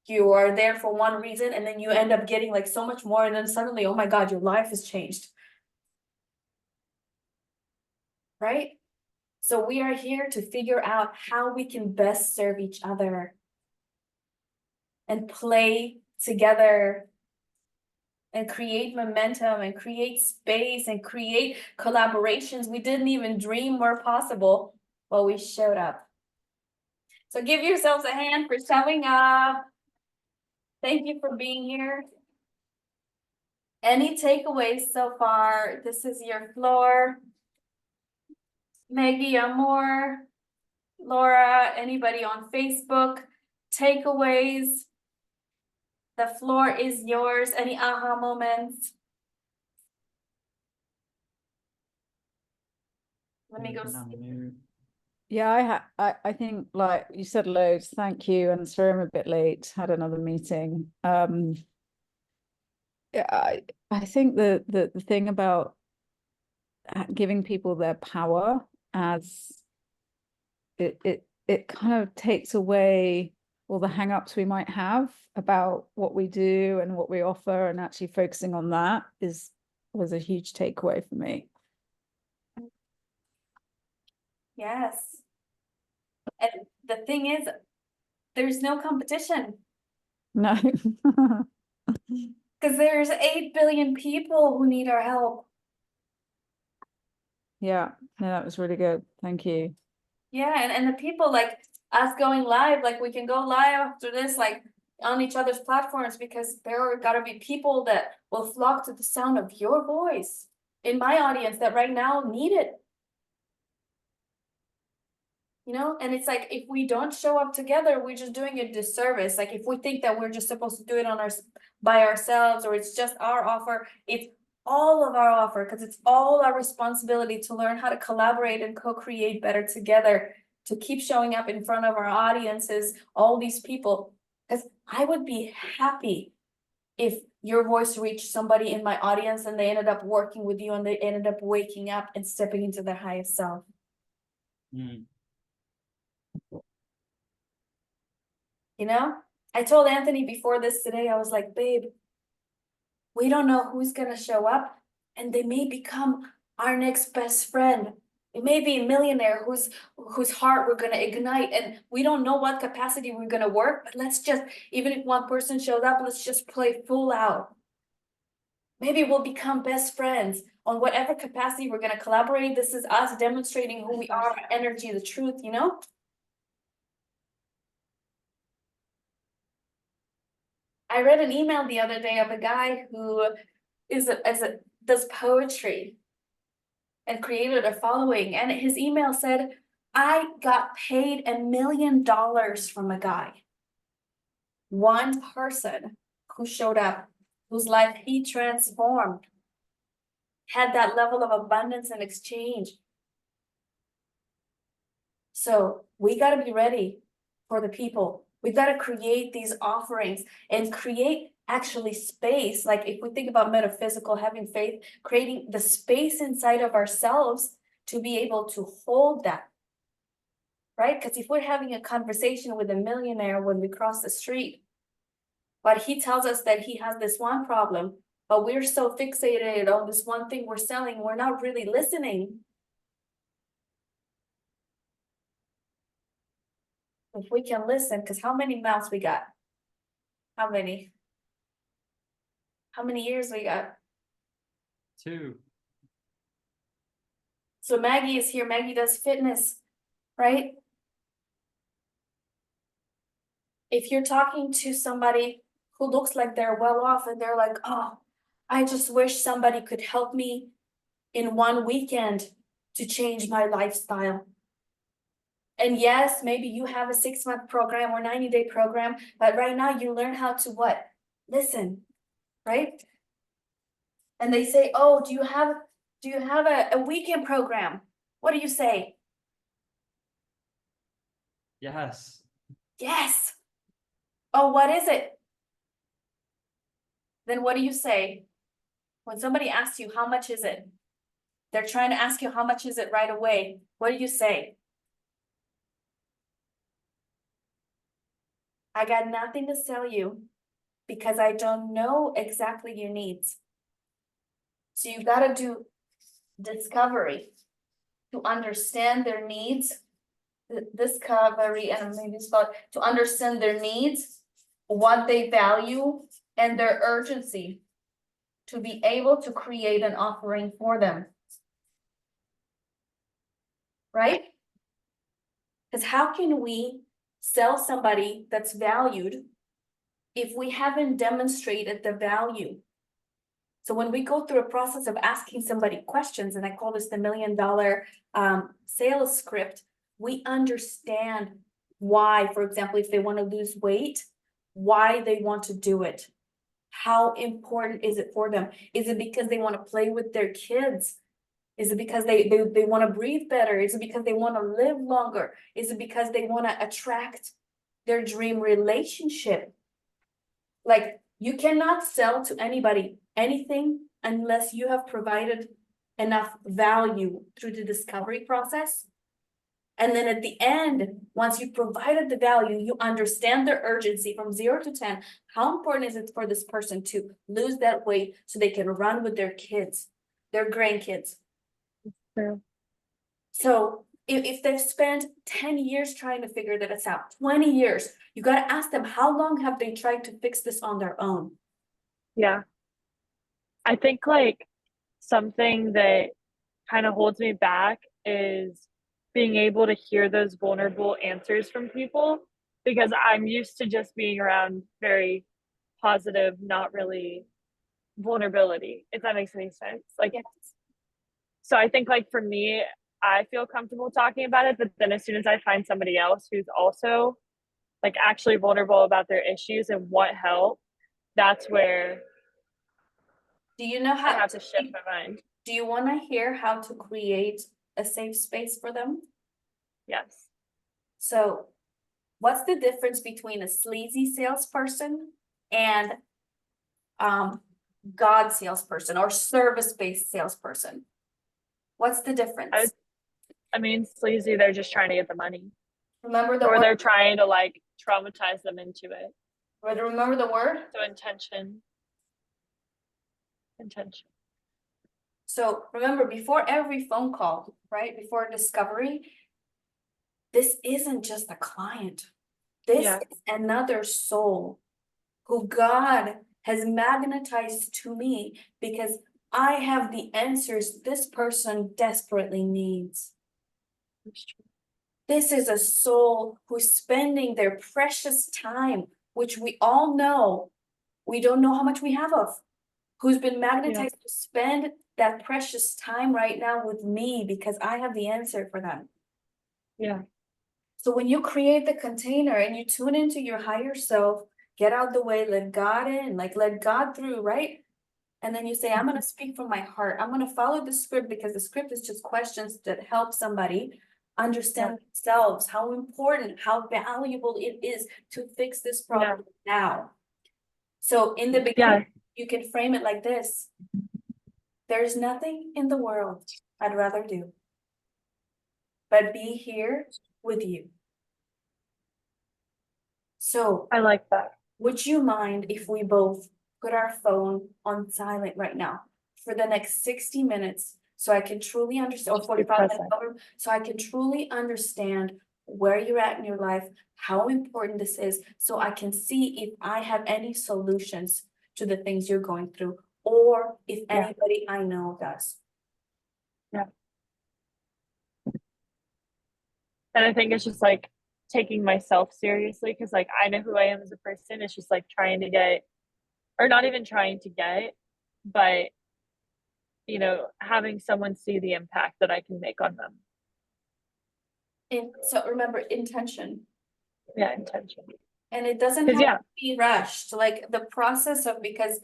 you are there for one reason and then you end up getting like so much more and then suddenly, oh my God, your life has changed. Right? So we are here to figure out how we can best serve each other and play together and create momentum and create space and create collaborations we didn't even dream were possible while we showed up. So give yourselves a hand for showing up. Thank you for being here. Any takeaways so far? This is your floor. Maggie, Amor, Laura, anybody on Facebook, takeaways. The floor is yours. Any aha moments? Let me go see. Yeah, I think like you said loads. Thank you. And sorry I'm a bit late. Had another meeting. Yeah, I think the thing about giving people their power as it kind of takes away all the hang-ups we might have about what we do and what we offer, and actually focusing on that was a huge takeaway for me. Yes. And the thing is, there's no competition. No. Because there's 8 billion people who need our help. Yeah, no, that was really good. Thank you. Yeah, and the people like us going live, like we can go live after this, like on each other's platforms, because there are gotta be people that will flock to the sound of your voice in my audience that right now need it. You know, and it's like if we don't show up together, we're just doing a disservice. Like if we think that we're just supposed to do it on by ourselves, or it's just our offer, it's all of our offer, because it's all our responsibility to learn how to collaborate and co-create better together, to keep showing up in front of our audiences, all these people. Because I would be happy if your voice reached somebody in my audience and they ended up working with you and they ended up waking up and stepping into their highest self. You know, I told Anthony before this today, I was like, babe, we don't know who's going to show up and they may become our next best friend. It may be a millionaire whose heart we're going to ignite, and we don't know what capacity we're going to work, but let's just, even if one person shows up, let's just play full out. Maybe we'll become best friends on whatever capacity we're going to collaborate. This is us demonstrating who we are, our energy, the truth, you know? I read an email the other day of a guy who does poetry and created a following, and his email said, I got paid $1 million from a guy. One person who showed up, whose life he transformed, had that level of abundance and exchange. So we gotta be ready for the people. We gotta create these offerings and create actually space. Like if we think about metaphysical, having faith, creating the space inside of ourselves to be able to hold that. Right? Because if we're having a conversation with a millionaire when we cross the street, but he tells us that he has this one problem, but we're so fixated on this one thing we're selling, we're not really listening. If we can listen, because how many mouths we got? How many? How many ears we got? 2. So Maggie is here. Maggie does fitness, right? If you're talking to somebody who looks like they're well off and they're like, oh, I just wish somebody could help me in one weekend to change my lifestyle. And yes, maybe you have a 6-month program or 90-day program, but right now you learn how to what? Listen, right? And they say, oh, do you have a weekend program? What do you say? Yes. Yes. Oh, what is it? Then what do you say? When somebody asks you, how much is it? They're trying to ask you, how much is it right away? What do you say? I got nothing to sell you because I don't know exactly your needs. So you got to do discovery to understand their needs. Discovery, and maybe it's called to understand their needs, what they value, and their urgency to be able to create an offering for them. Right? Because how can we sell somebody that's valued if we haven't demonstrated the value? So when we go through a process of asking somebody questions, and I call this the $1 million sales script, we understand why, for example, if they want to lose weight, why they want to do it. How important is it for them? Is it because they want to play with their kids? Is it because they want to breathe better? Is it because they want to live longer? Is it because they want to attract their dream relationship? Like, you cannot sell to anybody anything unless you have provided enough value through the discovery process. And then at the end, once you provided the value, you understand their urgency from 0 to 10. How important is it for this person to lose that weight so they can run with their kids, their grandkids? True. So if they've spent 10 years trying to figure that out, 20 years, you got to ask them, how long have they tried to fix this on their own? Yeah. I think like something that kind of holds me back is being able to hear those vulnerable answers from people, because I'm used to just being around very positive, not really vulnerability, if that makes any sense. Like, Yes. so I think like for me, I feel comfortable talking about it, but then as soon as I find somebody else who's also like actually vulnerable about their issues and want help, that's where Do you know I how have to shift my mind. do you want to hear how to create a safe space for them? Yes. So what's the difference between a sleazy salesperson and God salesperson or service-based salesperson? What's the difference? I mean, sleazy, they're just trying to get the money, Remember the or word? they're trying to like traumatize them into it. Remember the word? So intention. So remember, before every phone call, right? Before discovery, this isn't just a client. This Yeah. is another soul who God has magnetized to me because I have the answers this person desperately needs. That's true. This is a soul who's spending their precious time, which we all know, we don't know how much we have of, who's been magnetized to spend that precious time right now with me because I have the answer for them. Yeah. So when you create the container and you tune into your higher self, get out the way, let God in, like let God through, right? And then you say, I'm going to speak from my heart. I'm going to follow the script because the script is just questions that help somebody understand themselves, how important, how valuable it is to fix this problem now. So in the beginning, you can frame it like this. There's nothing in the world I'd rather do but be here with you. So I like that. would you mind if we both put our phone on silent right now for the next 60 minutes so I can truly understand, or 45 minutes, so I can truly understand where you're at in your life, how important this is, so I can see if I have any solutions to the things you're going through, or if anybody I know does. And I think it's just like taking myself seriously, because like I know who I am as a person. It's just like trying to get, or not even trying to get, but you know, having someone see the impact that I can make on them. And so remember, intention. Yeah, intention. And it doesn't 'Cause, have to be rushed, like the process of, because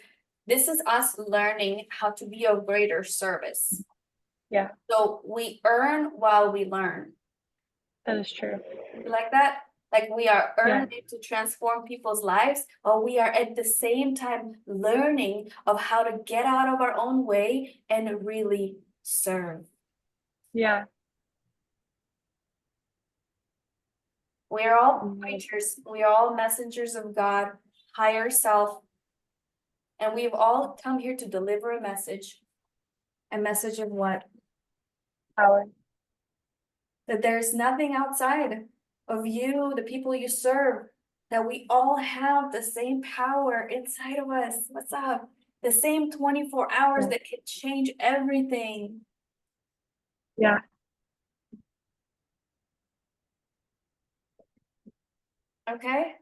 this is us learning how to be of greater service. Yeah. So we earn while we learn. That is true. You like that? Like we are earning to transform people's lives, but we are at the same time learning of how to get out of our own way and really serve. Yeah. We are all preachers. We are all messengers of God, higher self. And we've all come here to deliver a message. A message of what? Power. That there's nothing outside of you, the people you serve, that we all have the same power inside of us. What's up? The same 24 hours that can change everything. Yeah. Okay?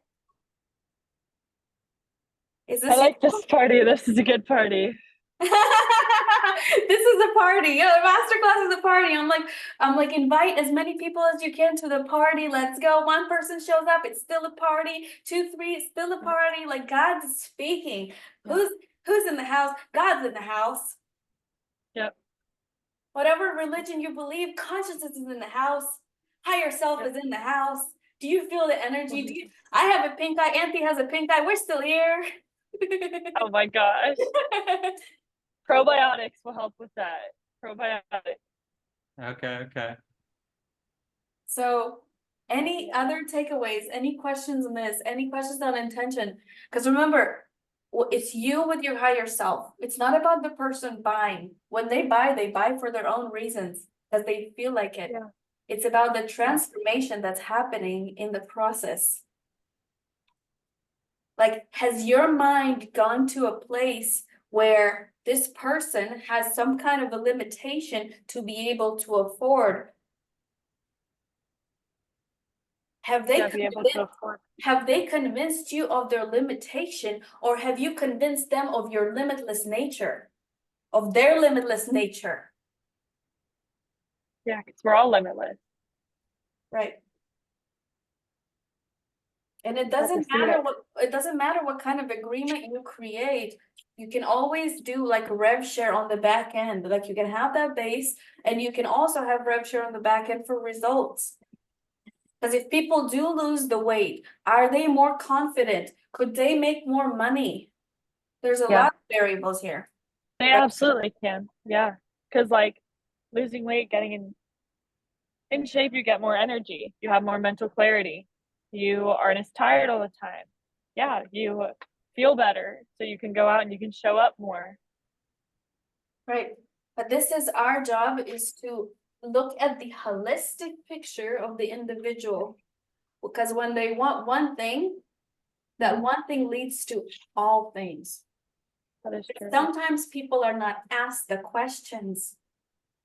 Is I this like this party. This is a good party. This is a party. Yeah, the masterclass is a party. I'm like, invite as many people as you can to the party. Let's go. One person shows up, it's still a party. 2, 3, it's still a party. Like God's speaking. Who's in the house? God's in the house. Yep. Whatever religion you believe, consciousness is in the house. Higher self is in the house. Do you feel the energy? I have a pink eye. Anthony has a pink eye. We're still here. Oh my gosh. Probiotics will help with that. Probiotics. Okay. So any other takeaways, any questions on this, any questions on intention? Because remember, it's you with your higher self. It's not about the person buying. When they buy for their own reasons, because they feel like it. Yeah. It's about the transformation that's happening in the process. Like, has your mind gone to a place where this person has some kind of a limitation to be able to afford? Have they convinced you of their limitation, or have you convinced them of your limitless nature, of their limitless nature? Yeah, because we're all limitless. Right. And it doesn't matter what kind of agreement you create. You can always do like a rev share on the back end. Like you can have that base, and you can also have rev share on the back end for results. Because if people do lose the weight, are they more confident? Could they make more money? There's a lot of variables here. They absolutely can. Yeah. Because like losing weight, getting in shape, you get more energy. You have more mental clarity. You aren't as tired all the time. Yeah, you feel better. So you can go out and you can show up more. Right. But this is our job, is to look at the holistic picture of the individual. Because when they want one thing, that one thing leads to all things. That is true. Sometimes people are not asked the questions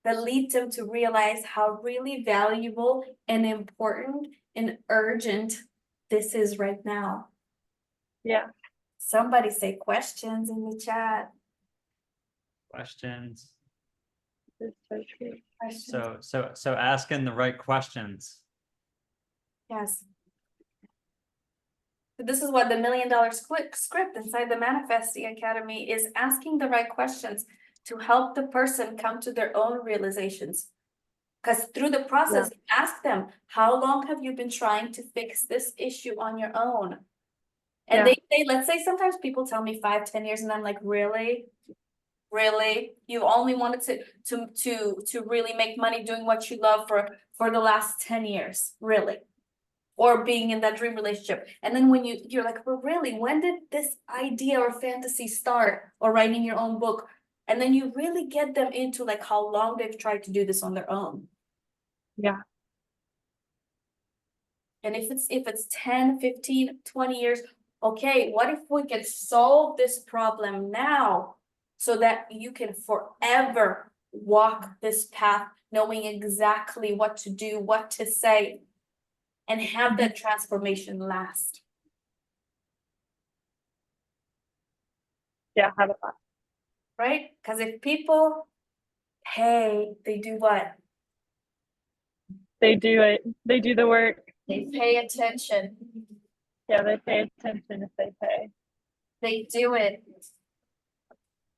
that lead them to realize how really valuable and important and urgent this is right now. Yeah. Somebody say questions in the chat. Questions. It's so true. Questions. So asking the right questions. Yes. This is what the $1 Million Script inside the Manifesting Academy is, asking the right questions to help the person come to their own realizations. Because through the process, ask them, how long have you been trying to fix this issue on your own? And they say, let's say sometimes people tell me 5-10 years, and I'm like, really? Really? You only wanted to really make money doing what you love for the last 10 years, really? Or being in that dream relationship. And then when you're like, well, really, when did this idea or fantasy start, or writing your own book? And then you really get them into like how long they've tried to do this on their own. Yeah. And if it's 10, 15, 20 years, okay, what if we can solve this problem now so that you can forever walk this path, knowing exactly what to do, what to say, and have that transformation last? Yeah, have it last. Right? Because if people pay, they do what? They do it. They do the work. They pay attention. Yeah, they pay attention if they pay. They do it.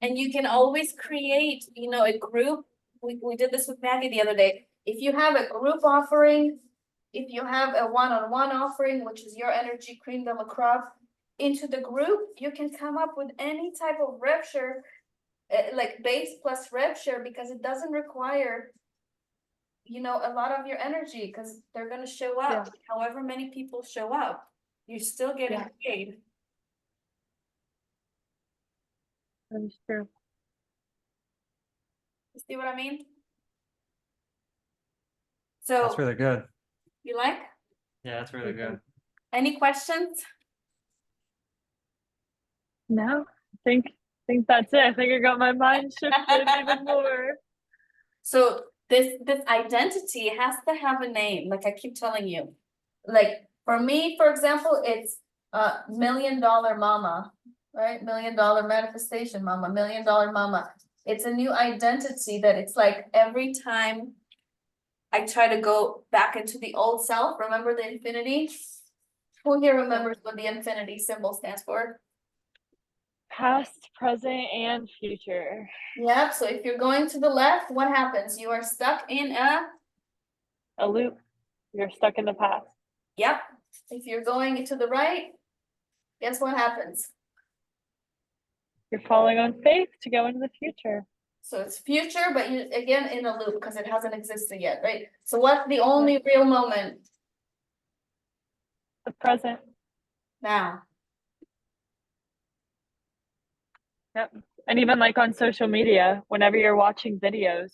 And you can always create, a group. We did this with Maggie the other day. If you have a group offering, if you have a one-on-one offering, which is your energy cream de la croix, into the group, you can come up with any type of rev share, like base plus rev share, because it doesn't require, a lot of your energy, because they're going to show up. Yeah. However many people show up, you're still getting Yeah. paid. That is true. You see what I mean? That's So really good. you like? Yeah, that's really good. Any questions? No, I think that's it. I think I got my mind shifted even more. So this identity has to have a name, like I keep telling you. Like for me, for example, it's $1 million mama, right? $1 million manifestation mama, $1 million mama. It's a new identity that it's like every time I try to go back into the old self, remember the infinity? Who here remembers what the infinity symbol stands for? Past, present, and future. Yeah, so if you're going to the left, what happens? You are stuck in A loop. You're stuck in the past. yep. If you're going to the right, guess what happens? You're falling on faith to go into the future. So it's future, but you again in a loop because it hasn't existed yet, right? So what's the only real moment The present. now? Yep. And even like on social media, whenever you're watching videos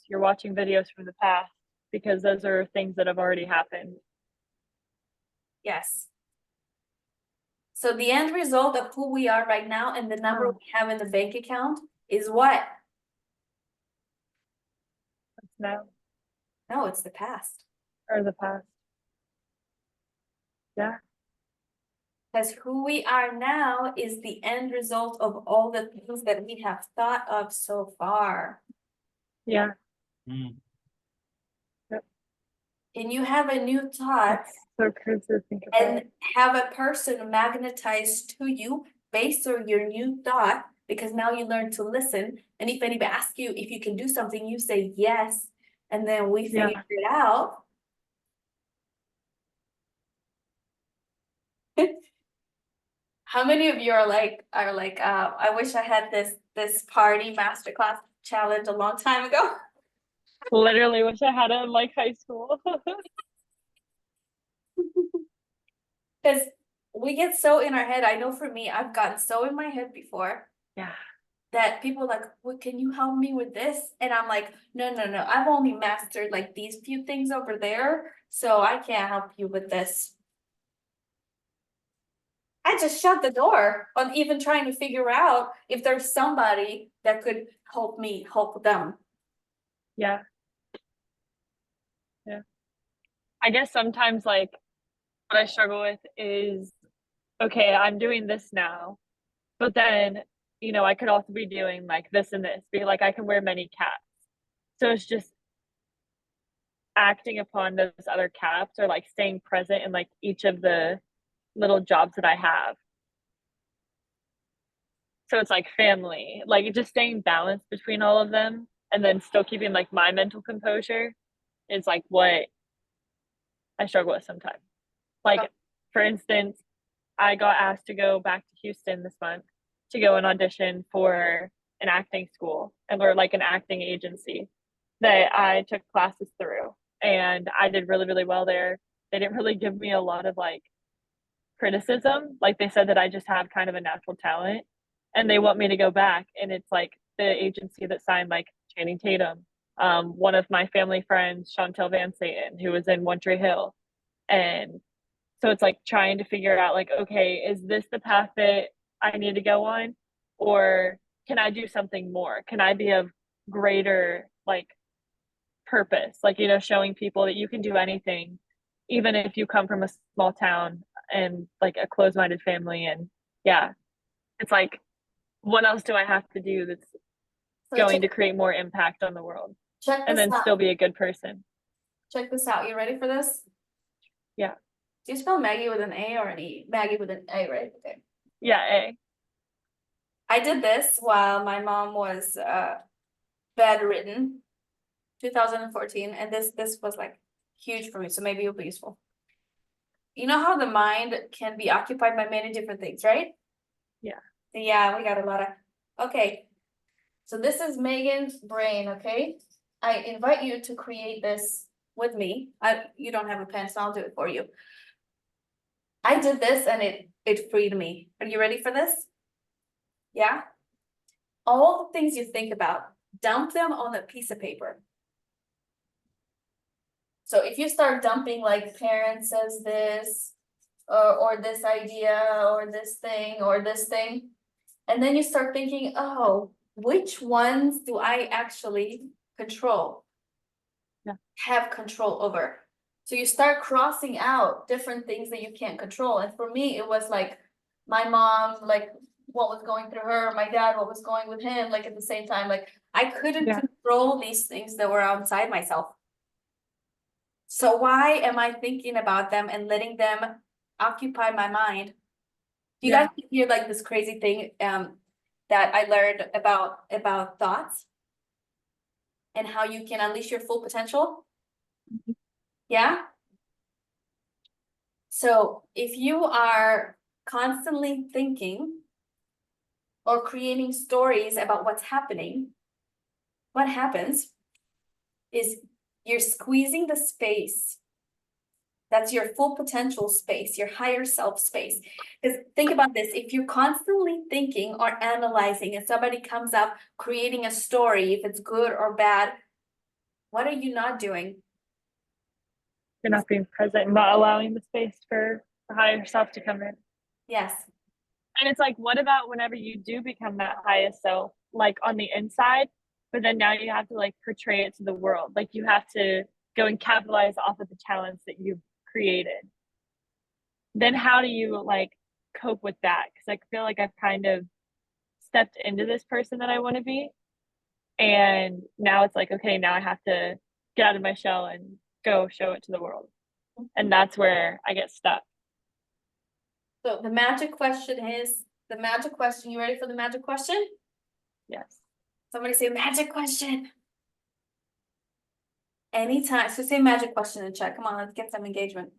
from the past, because those are things that have already happened. Yes. So the end result of who we are right now and the number we have in the bank account is what? It's now No, it's the past. or the past. Yeah. Because who we are now is the end result of all the things that we have thought of so far. Yeah. Mm. And you have a new thought So crazy to think about. and have a person magnetized to you based on your new thought, because now you learn to listen. And if anybody asks you if you can do something, you say yes. And then we Yeah. figure it out. How many of you are like, I wish I had this party masterclass challenge a long time ago? Literally wish I had it in like high school. Because we get so in our head. I know for me, I've gotten so in my head before Yeah. that people are like, well, can you help me with this? And I'm like, no, I've only mastered like these few things over there, so I can't help you with this. I just shut the door on even trying to figure out if there's somebody that could help me help them. Yeah. Yeah. I guess sometimes like what I struggle with is, okay, I'm doing this now, but then, I could also be doing like this and this, be like, I can wear many caps. So it's just acting upon those other caps, or like staying present in like each of the little jobs that I have. So it's like family, like just staying balanced between all of them, and then still keeping like my mental composure. is like what I struggle with sometimes. Like, Okay. for instance, I got asked to go back to Houston this month to go and audition for an acting school or like an acting agency that I took classes through. And I did really, really well there. They didn't really give me a lot of like criticism. Like they said that I just have kind of a natural talent and they want me to go back. And it's like the agency that signed like Channing Tatum, one of my family friends, Chantel Van Saten, who was in One Tree Hill. And so it's like trying to figure out like, okay, is this the path that I need to go on? Or can I do something more? Can I be of greater like purpose? Like, you know, showing people that you can do anything, even if you come from a small town and like a closed-minded family. And yeah, it's like, what else do I have to do that's So going to create more impact on the world check and this then out. still be a good person? Check this out. You ready for this? Yeah. Do you spell Maggie with an A or an E? Maggie with an A, right? Okay. Yeah, A. I did this while my mom was bedridden, 2014, and this was like huge for me, so maybe it'll be useful. You know how the mind can be occupied by many different things, right? Yeah. Yeah, we got a lot of, okay. So this is Megan's brain, okay? I invite you to create this with me. You don't have a pen, so I'll do it for you. I did this and it freed me. Are you ready for this? Yeah? All the things you think about, dump them on a piece of paper. So if you start dumping like parent says this, or this idea, or this thing, and then you start thinking, oh, which ones do I actually control? Yeah. Have control over. So you start crossing out different things that you can't control. And for me, it was like my mom, like what was going through her, my dad, what was going with him, like at the same time, like I couldn't Yeah. control these things that were outside myself. So why am I thinking about them and letting them occupy my mind? Do you Yeah. guys hear like this crazy thing that I learned about thoughts and how you can unleash your full potential? Mhm. Yeah. So if you are constantly thinking or creating stories about what's happening, what happens is you're squeezing the space. That's your full potential space, your higher self space. Because think about this, if you're constantly thinking or analyzing and somebody comes up creating a story, if it's good or bad, what are you not doing? You're not being present, not allowing the space for the higher self to come in. Yes. And it's like, what about whenever you do become that highest self, like on the inside, but then now you have to like portray it to the world. Like you have to go and capitalize off of the talents that you've created. Then how do you like cope with that? Because I feel like I've kind of stepped into this person that I want to be. And now it's like, okay, now I have to get out of my shell and go show it to the world. And that's where I get stuck. So the magic question, you ready for the magic question? Yes. Somebody say magic question. Anytime, so say magic question in chat. Come on, let's get some engagement.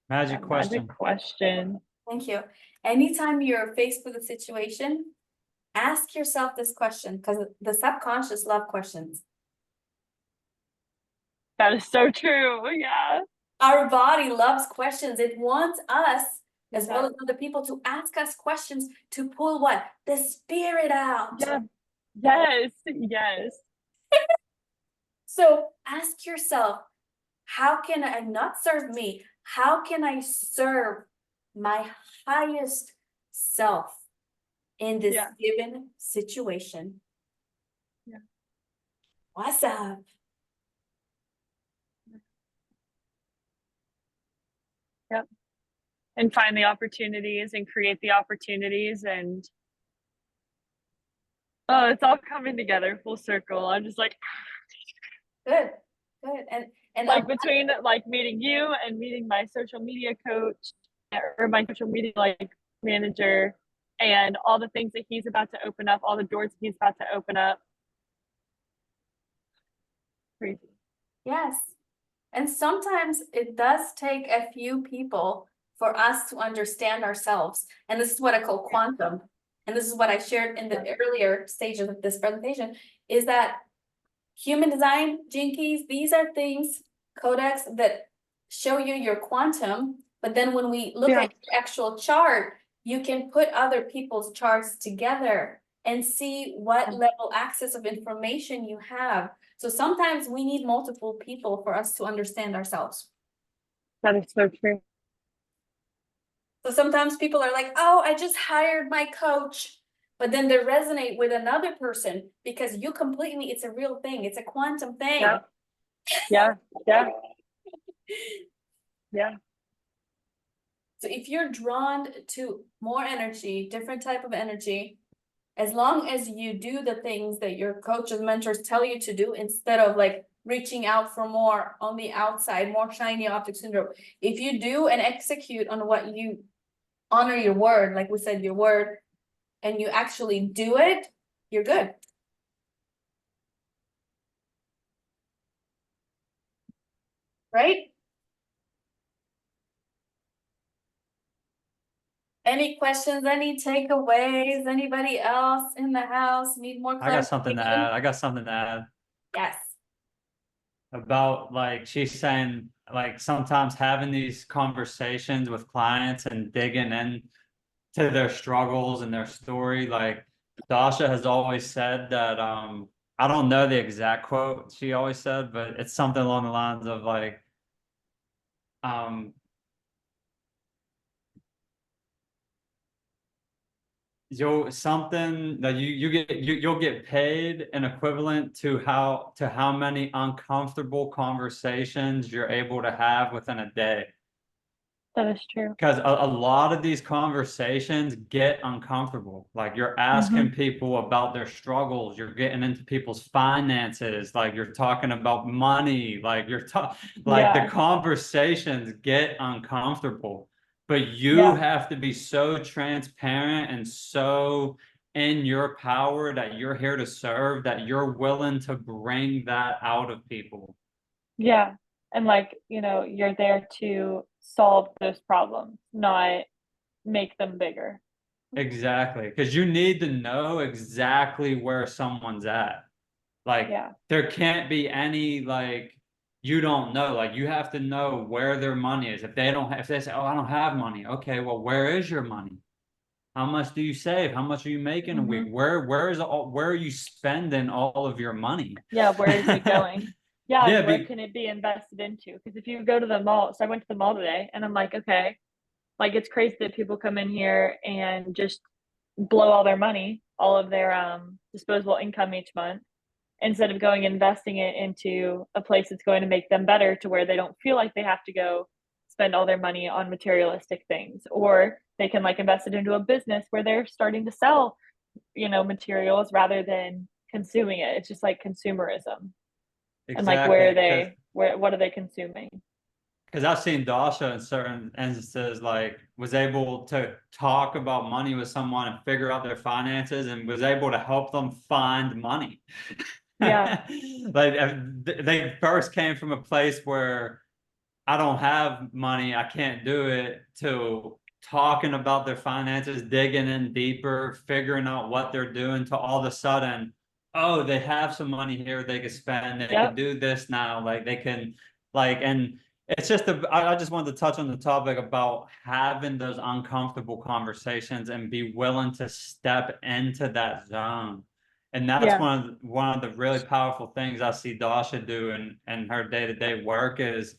Magic question. Magic question. Thank you. Anytime you're faced with a situation, ask yourself this question because the subconscious love questions. That is so true. Yeah. Our body loves questions. It wants us, as well Yeah. as other people, to ask us questions to pull what? The spirit out. Yeah. Yes. Yes. So ask yourself, how can I not serve me? How can I serve my highest self in this Yeah. given situation? Yeah. What's up? Yep. And find the opportunities and create the opportunities and oh, it's all coming together full circle. I'm just like Good, good. And like between like meeting you and meeting my social media coach or my social media like manager and all the things that he's about to open up, all the doors he's about to open up. Crazy. yes. And sometimes it does take a few people for us to understand ourselves. And this is what I call quantum. And this is what I shared in the earlier stages of this presentation, is that human design, Gene Keys, these are things, codex, that show you your quantum. But then when we look at your actual chart, you can put other people's charts together and see what level access of information you have. So sometimes we need multiple people for us to understand ourselves. That is so true. So sometimes people are like, oh, I just hired my coach, but then they resonate with another person because you completely, it's a real thing. It's a quantum thing. Yeah. Yeah. Yeah. Yeah. So if you're drawn to more energy, different type of energy, as long as you do the things that your coaches, mentors tell you to do, instead of like reaching out for more on the outside, more shiny object syndrome. If you do and execute on what you honor your word, like we said, your word, and you actually do it, you're good. Right? Any questions, any takeaways? Anybody else in the house need more I got something to clarification? add. I got something to add Yes. about, like, she's saying, like, sometimes having these conversations with clients and digging in to their struggles and their story. Like, Dasha has always said that, I don't know the exact quote she always said, but it's something along the lines of like, something that you'll get paid an equivalent to how many uncomfortable conversations you're able to have within a day. That is true. Because a lot of these conversations get uncomfortable. Like, you're asking people about their struggles, you're getting into people's finances, like you're talking about money, like the conversations get uncomfortable. But you have to be so transparent and so in your power that you're here to serve, that you're willing to bring that out of people. Yeah. And like, you're there to solve those problems, not make them bigger. Exactly. Because you need to know exactly where someone's at. Like, there can't be any, like, you don't know. Like, you have to know where their money is. If they say, oh, I don't have money. Okay, well, where is your money? How much do you save? How much are you making a week? Where are you spending all of your money? Yeah, where is it going? Yeah, Yeah, and where can it be invested into? Because if you go to the mall, so I went to the mall today and I'm like, okay, like, it's crazy that people come in here and just blow all their money, all of their disposable income each month, instead of going and investing it into a place that's going to make them better, to where they don't feel like they have to go spend all their money on materialistic things, or they can like invest it into a business where they're starting to sell, materials rather than consuming it. It's just like consumerism. And like, exactly. what are they consuming? Because I've seen Dasha in certain instances, like, was able to talk about money with someone and figure out their finances and was able to help them find money. Yeah. Like, they first came from a place where I don't have money, I can't do it, to talking about their finances, digging in deeper, figuring out what they're doing, to all of a sudden, oh, they have some money here they could spend, they can do this now, like they can, like, and it's just I just wanted to touch on the topic about having those uncomfortable conversations and be willing to step into that zone. And that's one of the really powerful things I see Dasha do in her day-to-day work, is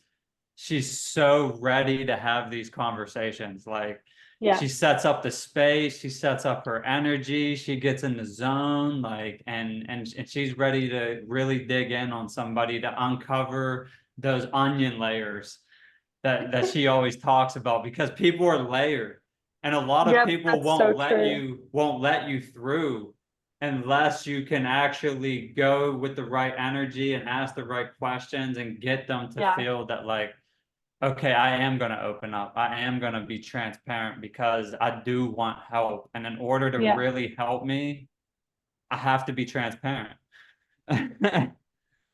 she's so ready to have these conversations. Like, she sets up the space, she sets up her energy, she gets in the zone, like, and she's ready to really dig in on somebody to uncover those onion layers that she always talks about, because people are layered, and a lot of people won't let you through unless you can actually go with the right energy and ask the right questions and get them to feel that, like, okay, I am going to open up. I am going to be transparent because I do want help. And in order to really help me, I have to be transparent.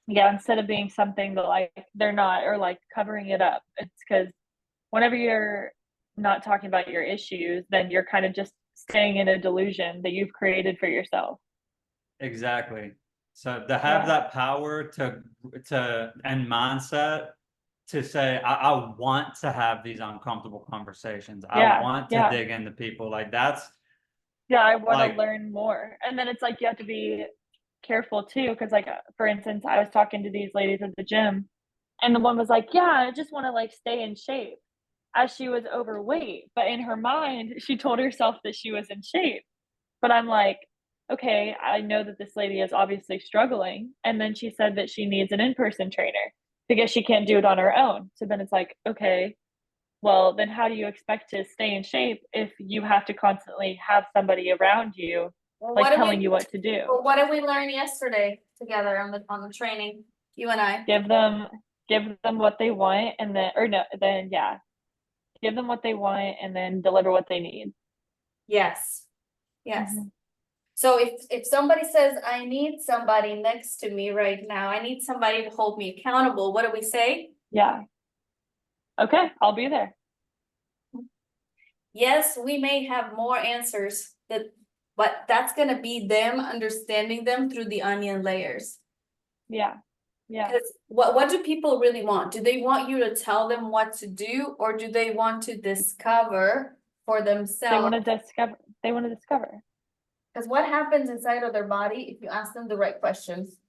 yeah, instead of being something that like they're not, or like covering it up. It's because whenever you're not talking about your issues, then you're kind of just staying in a delusion that you've created for yourself. Exactly. So to have Yeah. that power to and mindset to say, I want to have these uncomfortable conversations. I Yeah, want to yeah. dig into people. Like that's Yeah, I want to like learn more. And then it's like you have to be careful too, because like for instance, I was talking to these ladies at the gym, and the one was like, "Yeah, I just want to like stay in shape," as she was overweight. But in her mind, she told herself that she was in shape. But I'm like, okay, I know that this lady is obviously struggling. And then she said that she needs an in-person trainer because she can't do it on her own. So then it's like, okay, well, then how do you expect to stay in shape if you have to constantly have somebody around you, Well, like what did telling we, you what to do? well, what did we learn yesterday together on the training? You and I. Give them what they want, and then, or no, then yeah, give them what they want and then deliver what they need. Yes. Yes. Mhm. So if somebody says, I need somebody next to me right now, I need somebody to hold me accountable, what do we say? Yeah. Okay, I'll be there. Yes, we may have more answers but that's gonna be them understanding them through the onion layers. Yeah. Yeah. Because what do people really want? Do they want you to tell them what to do, or do they want to discover for They themselves? want to discover. They want to discover. Because what happens inside of their body if you ask them the right questions?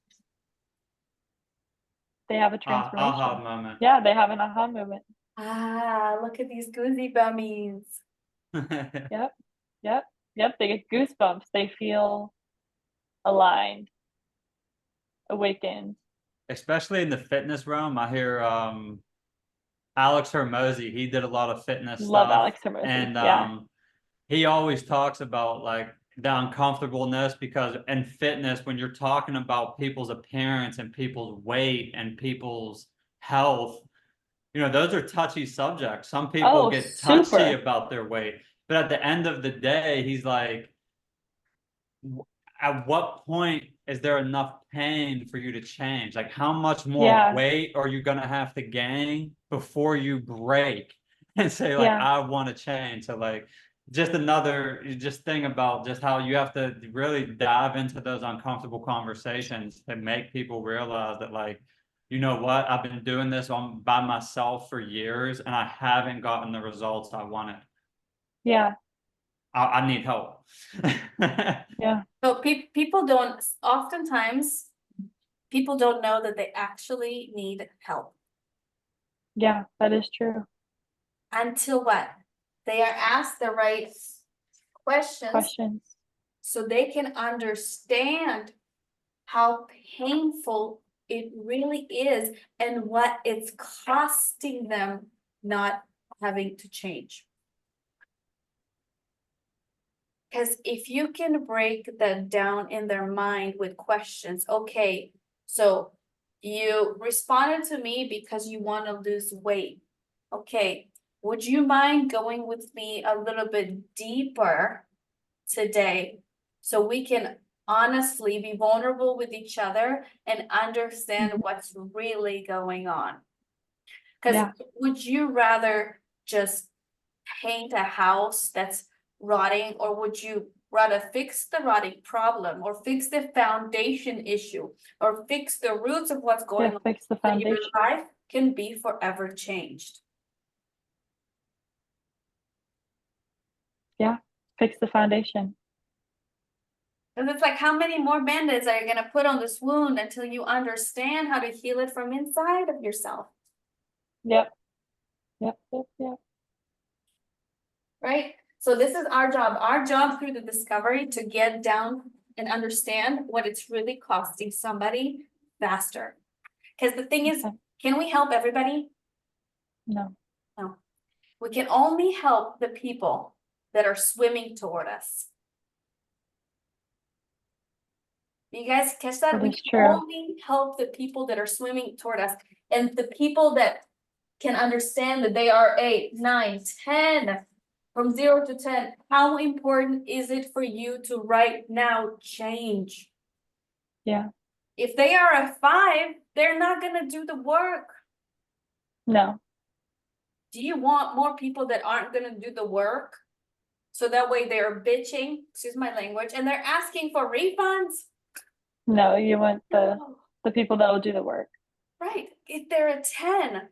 They have a aha transformation. moment. Yeah, they have an aha moment. Ah, look at these goosey bummies. Yep. Yep. Yep. They get goosebumps. They feel aligned, awakened. Especially in the fitness realm, I hear Alex Hermosi, he did a lot of fitness Love stuff, Alex Hermosi. and Yeah. he always talks about like the uncomfortableness because in fitness, when you're talking about people's appearance and people's weight and people's health, you know, those are touchy subjects. Some people Oh, get touchy super. about their weight, but at the end of the day, he's like, at what point is there enough pain for you to change? Like, how much more Yeah. weight are you going to have to gain before you break and say, like, Yeah. I want to change? So, like, just another just thing about just how you have to really dive into those uncomfortable conversations to make people realize that, like, you know what, I've been doing this on by myself for years and I haven't gotten the results I wanted. Yeah. I need help. Yeah. So people don't, oftentimes, people don't know that they actually need help. Yeah. That is true. Until what? They are asked the right questions so they can understand how painful it really is and what it's costing them not having to change. Because if you can break that down in their mind with questions, okay, so you responded to me because you want to lose weight. Okay, would you mind going with me a little bit deeper today so we can honestly be vulnerable with each other and understand Mhm. what's really going on? Because Yeah. would you rather just paint a house that's rotting, or would you rather fix the rotting problem, or fix the foundation issue, or fix the roots of what's going Yeah. on Fix the so your foundation. life can be forever changed? Yeah. Fix the foundation. Because it's like, how many more band-aids are you gonna put on this wound until you understand how to heal it from inside of yourself, Yep. Yep. Yep. Yep. right? So this is our job through the discovery to get down and understand what it's really costing somebody faster. Because the thing is, Okay. can we help everybody? No. No. We can only help the people that are swimming toward us. You guys catch that? That We is can true. only help the people that are swimming toward us, and the people that can understand that they are 8, 9, 10, from 0 to 10. How important is it for you to right now change? Yeah. If they are a 5 they're not gonna do the work. No. Do you want more people that aren't gonna do the work? So that way they're bitching, excuse my language, and they're asking for refunds? No, you want No. the people that will do the work. Right, if they're a 10.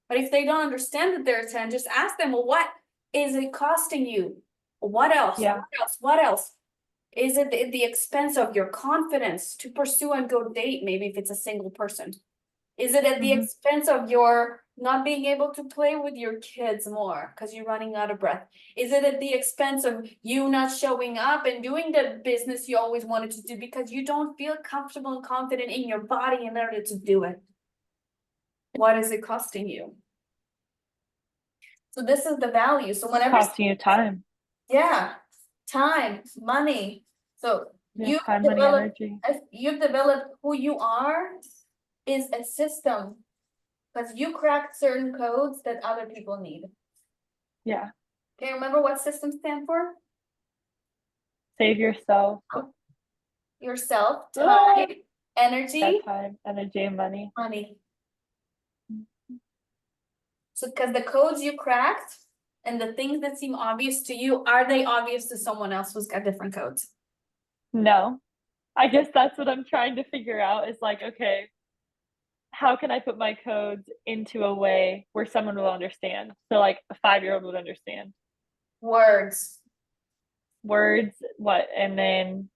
But if they don't understand that they're a 10, just ask them, well, what is it costing you? What else? Yeah. What else? What else? Is it at the expense of your confidence to pursue and go date, maybe if it's a single person? Is it at the Mhm. expense of your not being able to play with your kids more because you're running out of breath? Is it at the expense of you not showing up and doing the business you always wanted to do because you don't feel comfortable and confident in your body in order to do it? What is it costing you? So this is the value. So whenever, Costing you time. yeah, time, money. So Yeah, you time, money, develop, energy. as you've developed who you are is a system. Because you cracked certain codes that other people need. Yeah. Okay, remember what systems stand for? Save yourself. Yourself, Ah. time, energy, That time, energy, and money. money. So because the codes you cracked and the things that seem obvious to you, are they obvious to someone else who's got different codes? No. I guess that's what I'm trying to figure out is like, okay, how can I put my codes into a way where someone will understand? So like a 5-year-old would understand. Words, Words, what, and then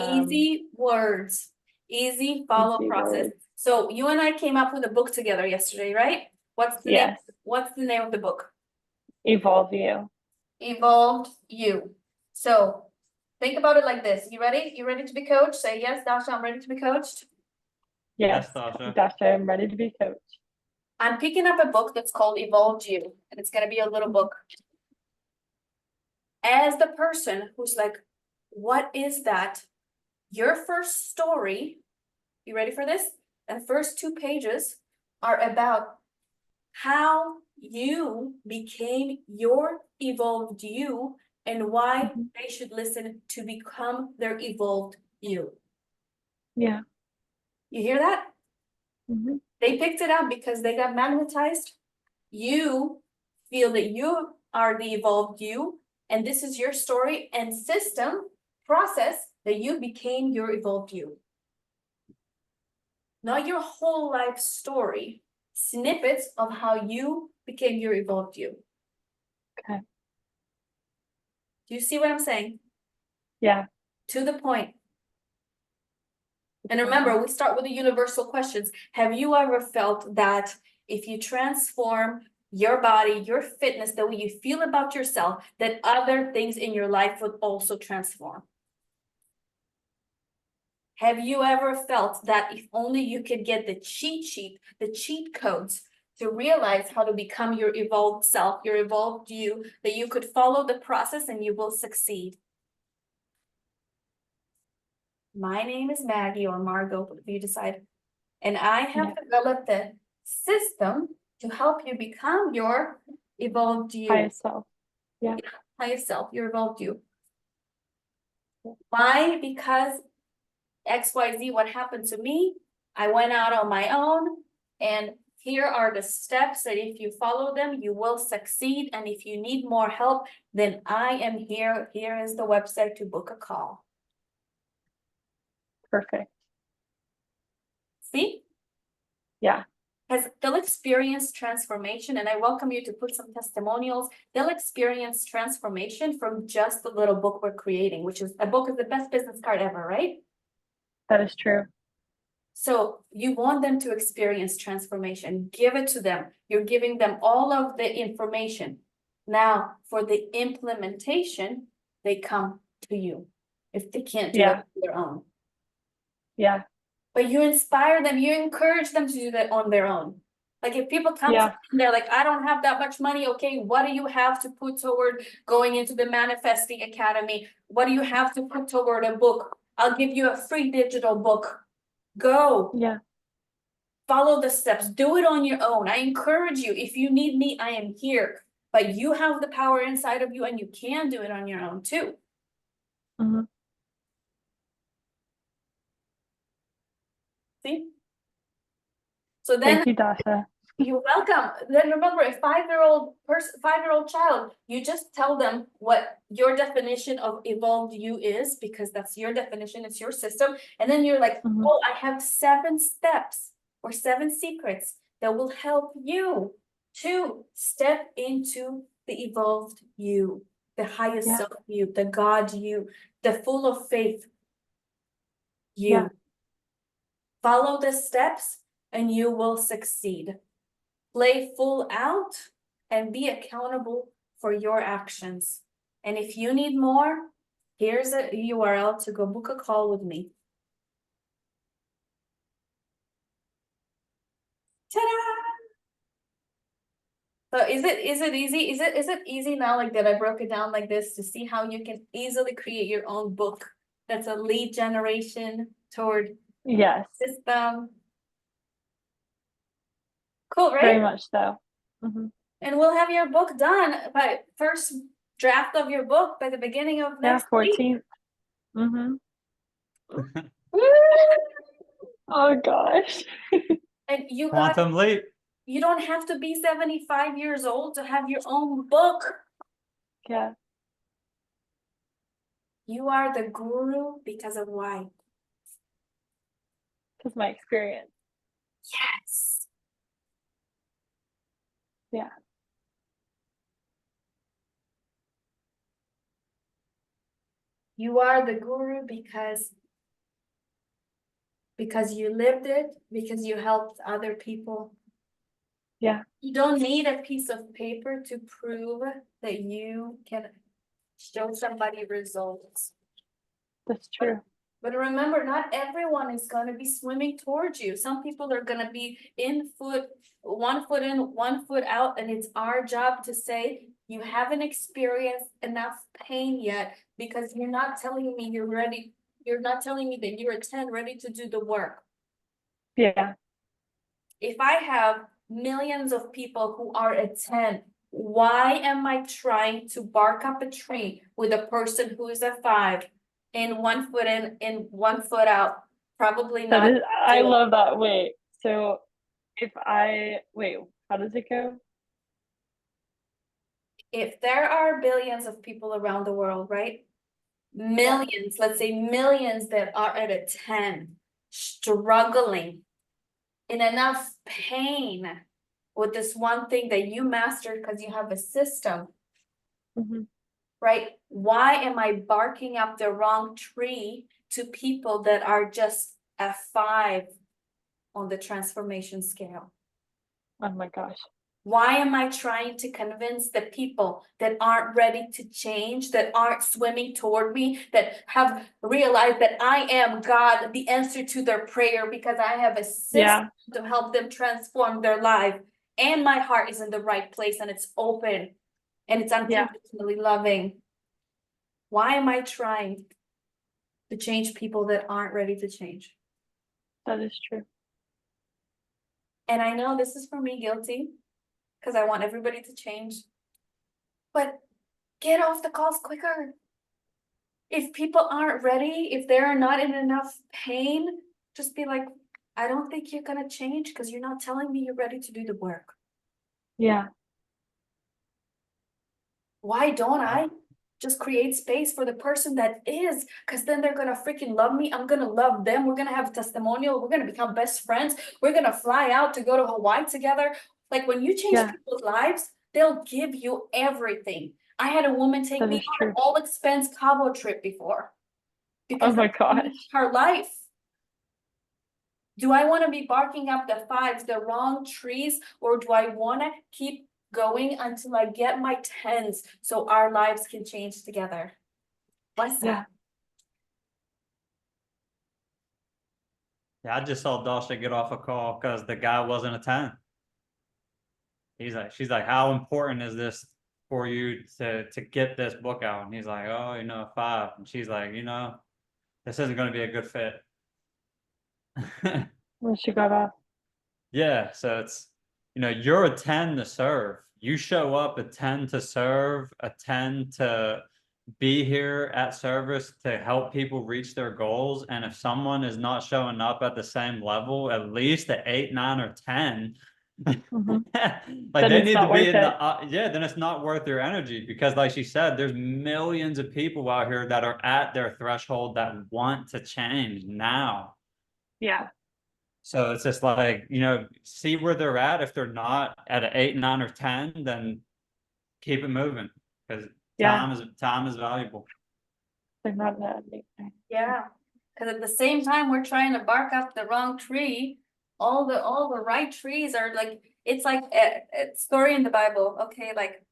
easy words, easy follow easy process. words. So you and I came up with a book together yesterday, right? What's the Yes. what's the name of the book? Evolve you. Evolved you. So think about it like this. You ready? You ready to be coached? Say yes, Dasha, I'm ready to be coached. Yes, Dasha. Dasha, I'm ready to be coached. I'm picking up a book that's called Evolved You, and it's gonna be a little book. As the person who's like, what is that? Your first story, you ready for this? The first 2 pages are about how you became your evolved you and why Mhm. they should listen to become their evolved you. Yeah. You hear that? Mhm. They picked it up because they got magnetized. You feel that you are the evolved you, and this is your story and system process that you became your evolved you. Not your whole life story, snippets of how you became your evolved you. Okay. Do you see what I'm saying? Yeah. To the point. And remember, we start with the universal questions. Have you ever felt that if you transform your body, your fitness, the way you feel about yourself, that other things in your life would also transform? Have you ever felt that if only you could get the cheat sheet, the cheat codes to realize how to become your evolved self, your evolved you, that you could follow the process and you will succeed? My name is Maggie or Margot, if you decide. And I have developed a system to help you become your evolved you. Highest self. Yeah. Highest self, your evolved you. Yeah. Why? Because XYZ, what happened to me, I went out on my own, and here are the steps that if you follow them, you will succeed. And if you need more help, then I am here. Here is the website to book a call. Perfect. See? Yeah. Because they'll experience transformation, and I welcome you to put some testimonials. They'll experience transformation from just the little book we're creating, which is a book is the best business card ever, right? That is true. So you want them to experience transformation, give it to them. You're giving them all of the information. Now, for the implementation, they come to you if they can't do it on their own. Yeah. But you inspire them, you encourage them to do that on their own. Like if people come to me and they're like, I don't have that much money. Okay, what do you have to put toward going into the Manifesting Academy? What do you have to put toward a book? I'll give you a free digital book. Go. Yeah. Follow the steps. Do it on your own. I encourage you. If you need me, I am here. But you have the power inside of you and you can do it on your own too. Mhm. See? So then Thank you, Dasha. you're welcome. Then remember, a 5-year-old child, you just tell them what your definition of evolved you is, because that's your definition, it's your system. And then you're like, Mhm. oh, I have 7 steps or 7 secrets that will help you to step into the evolved you, the highest Yeah. self you, the God you, the full of faith you. Yeah. Follow the steps and you will succeed. Play full out and be accountable for your actions. And if you need more, here's a URL to go book a call with me. Ta-da! So is it easy? Is it easy now, like that I broke it down like this, to see how you can easily create your own book that's a lead generation toward Yes, system? Cool, very right? much so. Mhm. And we'll have your book done by first draft of your book by the beginning of Yeah, next week. 14th. Mm-hmm. Woo! Oh gosh. And you Quantum leap. you don't have to be 75 years old to have your own book. Yeah, You are the guru because of why. because my experience. Yes. Yeah. You are the guru because you lived it, because you helped other people. Yeah. You don't need a piece of paper to prove that you can show somebody results. That's true. But remember, not everyone is going to be swimming towards you. Some people are going to be one foot in, one foot out, and it's our job to say, you haven't experienced enough pain yet because you're not telling me you're ready. You're not telling me that you're a 10 ready to do the work. Yeah. If I have millions of people who are a 10, why am I trying to bark up a tree with a person who is a 5 and 1 foot in, 1 foot out? Probably That not. is, I do it. love that. Wait, so wait, how does it go? If there are billions of people around the world, right? Millions, let's say millions that are at a 10, struggling in enough pain with this one thing that you mastered because you have a system. Mhm. Right? Why am I barking up the wrong tree to people that are just a 5 on the transformation scale? Oh my gosh. Why am I trying to convince the people that aren't ready to change, that aren't swimming toward me, that have realized that I am God, the answer to their prayer, because I have a system Yeah. to help them transform their life, and my heart is in the right place and it's open and it's unconditionally loving? Why am I trying to change people that aren't ready to change? That is true. And I know this is for me guilty, because I want everybody to change. But get off the calls quicker. If people aren't ready, if they're not in enough pain, just be like, I don't think you're gonna change because you're not telling me you're ready to do the work. Yeah. Why don't I just create space for the person that is? Because then they're gonna freaking love me. I'm gonna love them. We're gonna have a testimonial. We're gonna become best friends. We're gonna fly out to go to Hawaii together. Like when you change Yeah. people's lives, they'll give you everything. I had a woman take That me is on an true. all-expense Cabo trip before Oh because my that gosh. changed her life. Do I want to be barking up the 5s, the wrong trees, or do I want to keep going until I get my 10s so our lives can change together? What's that? Yeah. Yeah, I just saw Dasha get off a call because the guy wasn't a 10. She's like, how important is this for you to get this book out? And he's like, oh, 5. And she's like, this isn't going to be a good fit. When she got off. Yeah, so it's, you're a 10 to serve. You show up a 10 to serve, a 10 to be here at service to help people reach their goals. And if someone is not showing up at the same level, at least at 8, 9, or 10, Mhm. like Then they it's need not to be worth in the it. yeah, then it's not worth your energy, because like she said, there's millions of people out here that are at their threshold that want to change now. Yeah. So it's just like, see where they're at. If they're not at an 8, 9, or 10, then keep it moving, because Yeah. time is valuable. They're not that big. Yeah, because at the same time, we're trying to bark up the wrong tree. All the right trees are like, it's like a story in the Bible, okay, like.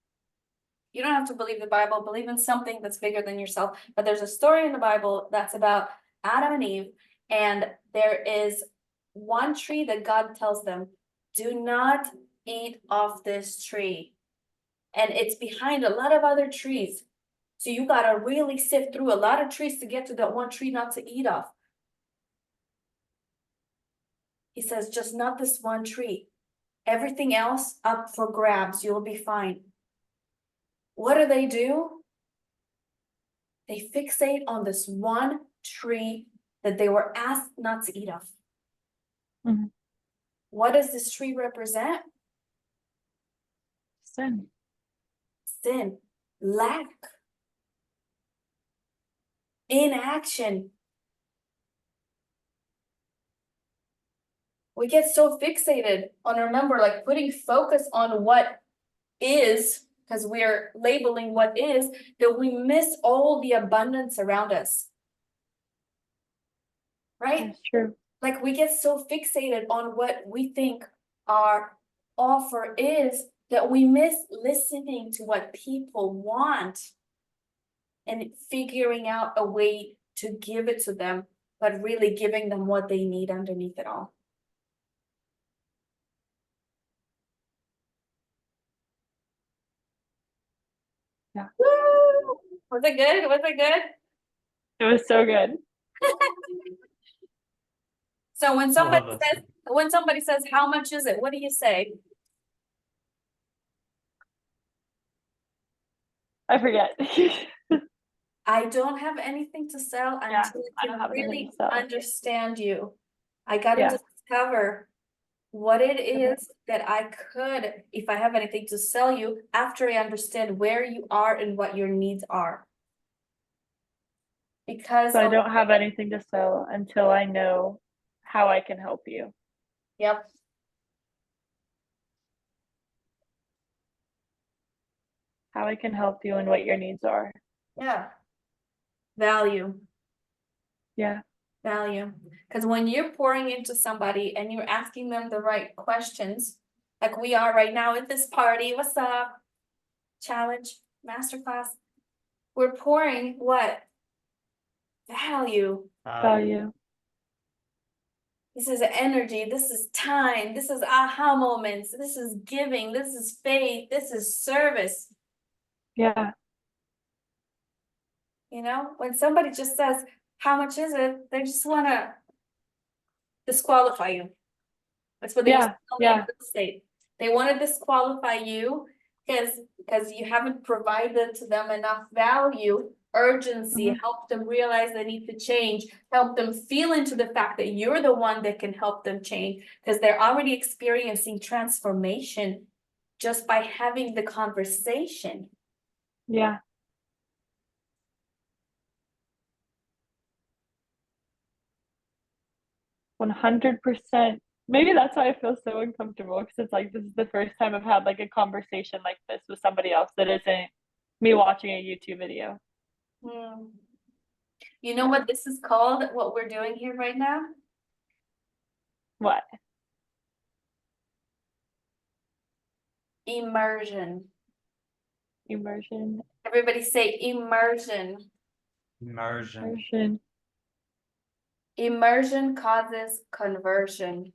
You don't have to believe the Bible, believe in something that's bigger than yourself, but there's a story in the Bible that's about Adam and Eve, and there is one tree that God tells them, do not eat off this tree. And it's behind a lot of other trees. So you gotta really sift through a lot of trees to get to that one tree not to eat off. He says, just not this one tree. Everything else up for grabs, you'll be fine. What do? They fixate on this one tree that they were asked not to eat of. Mhm. What does this tree represent? Sin. Sin, lack, inaction. We get so fixated on, remember, like putting focus on what is, because we're labeling what is, that we miss all the abundance around us. Right? That's true. Like we get so fixated on what we think our offer is that we miss listening to what people want and figuring out a way to give it to them, but really giving them what they need underneath it all. Yeah. Woo! Was it good? Was it good? It was so good. So when love this. somebody says, how much is it? What do you say? I forget. I don't have anything to sell Yeah, until I I don't can have anything really to sell. understand you. I gotta Yeah. discover what it is that I could, if I have anything to sell you, after I understand where you are and what your needs are. Because So I don't have anything to sell until I know how I can help you. Yep. How I can help you and what your needs are. Yeah. Value. Yeah. Value. Because when you're pouring into somebody and you're asking them the right questions, like we are right now at this party, what's up? Challenge, masterclass. We're pouring what? Value. Value. This is energy, this is time, this is aha moments, this is giving, this is faith, this is service. Yeah. When somebody just says, how much is it? They just want to disqualify you. That's what they used to tell me in real estate. They want to disqualify you because you haven't provided to them enough value, urgency, help them realize they need to change, help them feel into the fact that you're the one that can help them change, because they're already experiencing transformation just by having the conversation. Yeah. %. Maybe that's why I feel so uncomfortable, because it's like this is the first time I've had like a conversation like this with somebody else that isn't me watching a YouTube video. You know what this is called, what we're doing here right now? What? Immersion. Immersion. Everybody say immersion. Immersion. Immersion causes conversion.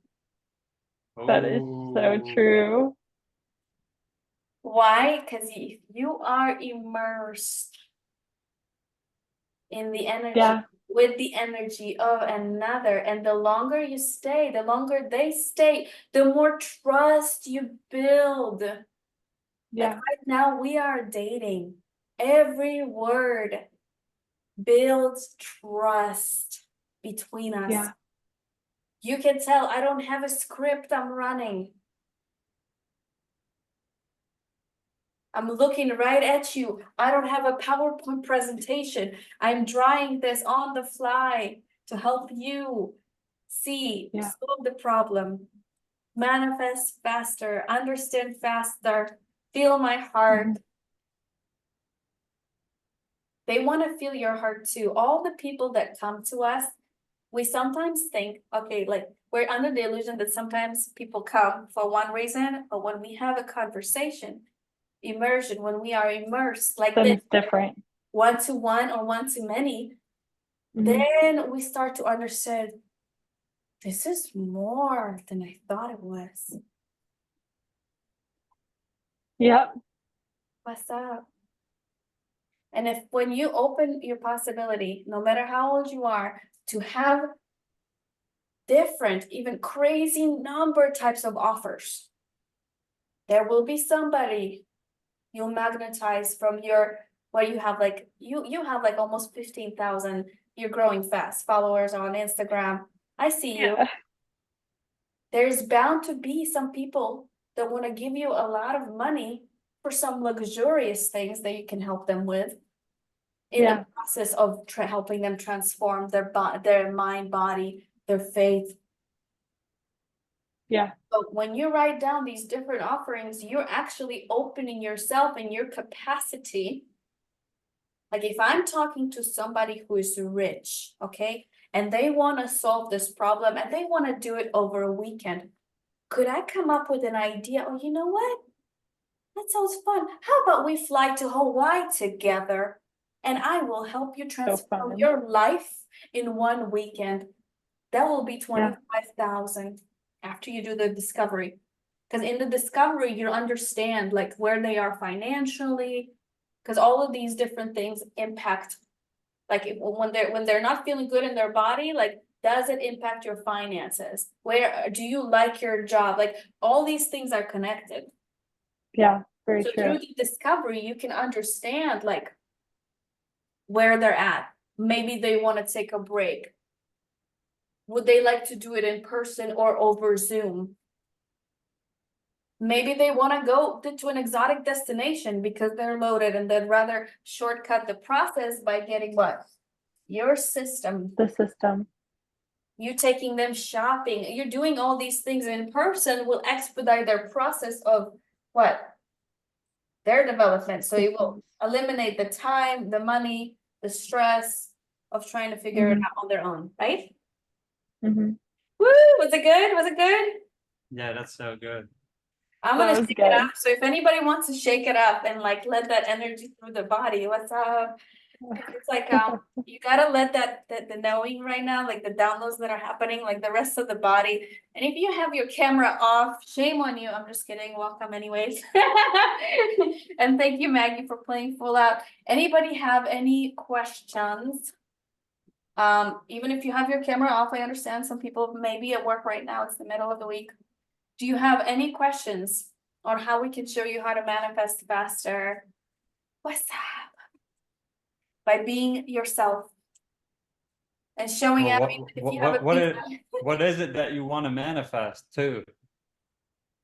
That is so true. Why? Because if you are immersed in the energy, with the energy of another, and the longer you stay, the longer they stay, the more trust you build. Yeah. Like right now we are dating. Every word builds trust between us. Yeah. You can tell I don't have a script I'm running. I'm looking right at you. I don't have a PowerPoint presentation. I'm drawing this on the fly to help you see, Yeah. solve the problem, manifest faster, understand faster, feel my heart. They want to feel your heart too. All the people that come to us, we sometimes think, okay, like we're under the illusion that sometimes people come for one reason, but when we have a conversation, immersion, when we are immersed like Then this, it's different. one to one or one to many, Mhm. then we start to understand this is more than I thought it was. Yep. What's up? And if when you open your possibility, no matter how old you are, to have different, even crazy number types of offers, there will be somebody you'll magnetize from your, what you have, like you have like almost 15,000, you're growing fast, followers on Instagram. I see you. Yeah. There's bound to be some people that want to give you a lot of money for some luxurious things that you can help them with in Yeah. the process of helping them transform their mind, body, their faith. Yeah. But when you write down these different offerings, you're actually opening yourself and your capacity. Like if I'm talking to somebody who is rich, okay, and they want to solve this problem and they want to do it over a weekend, could I come up with an idea? Oh, you know what? That sounds fun. How about we fly to Hawaii together and I will help you transform fun. your life in one weekend. That will be 25,000 after you do the discovery. Because in the discovery, you understand like where they are financially, because all of these different things impact, like when they're not feeling good in their body, like does it impact your finances? Where do you like your job? Like all these things are connected. Yeah. Very So true. through the discovery, you can understand like where they're at. Maybe they want to take a break. Would they like to do it in person or over Zoom? Maybe they want to go to an exotic destination because they're loaded and they'd rather shortcut the process by getting what? Your system. The system. You taking them shopping. You're doing all these things in person will expedite their process of what? Their development. So it will eliminate the time, the money, the stress of trying to figure it out on their own, right? Mm-hmm. Woo! Was it good? Was it good? Yeah, that's so good. I'm That gonna was shake it good. up. So if anybody wants to shake it up and like let that energy through the body, what's up? It's like you gotta let the knowing right now, like the downloads that are happening, like the rest of the body. And if you have your camera off, shame on you. I'm just kidding. Welcome anyways. And thank you, Maggie, for playing full out. Anybody have any questions? Even if you have your camera off, I understand some people may be at work right now. It's the middle of the week. Do you have any questions on how we can show you how to manifest faster? What's up? By being yourself and showing Well, up. If you have a what is it that you want to manifest too?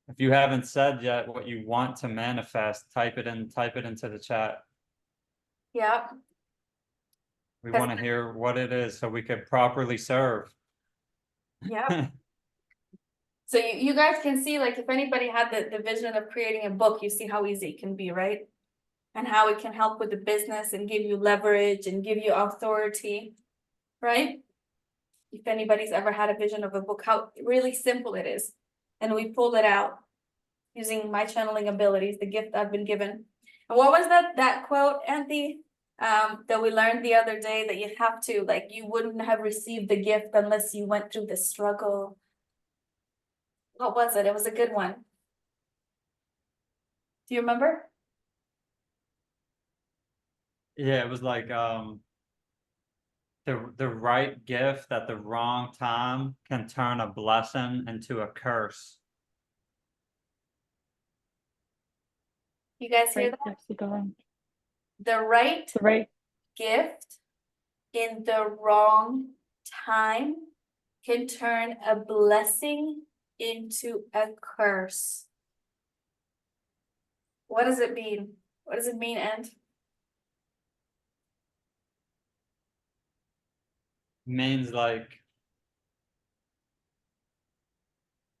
If you haven't said yet what you want to manifest, type it into the chat. Yeah. We 'Cause- want to hear what it is so we could properly serve. Yeah. So you guys can see, like, if anybody had the vision of creating a book, you see how easy it can be, right? And how it can help with the business and give you leverage and give you authority, right? If anybody's ever had a vision of a book, how really simple it is. And we pull it out using my channeling abilities, the gift I've been given. And what was that quote, Anthony, that we learned the other day, that you have to, like, you wouldn't have received the gift unless you went through the struggle. What was it? It was a good one. Do you remember? Yeah, it was like the right gift at the wrong time can turn a blessing into a curse. You guys hear Right. that? Keeps it going. The right Right. gift in the wrong time can turn a blessing into a curse. What does it mean? What does it mean, Ant? Means like,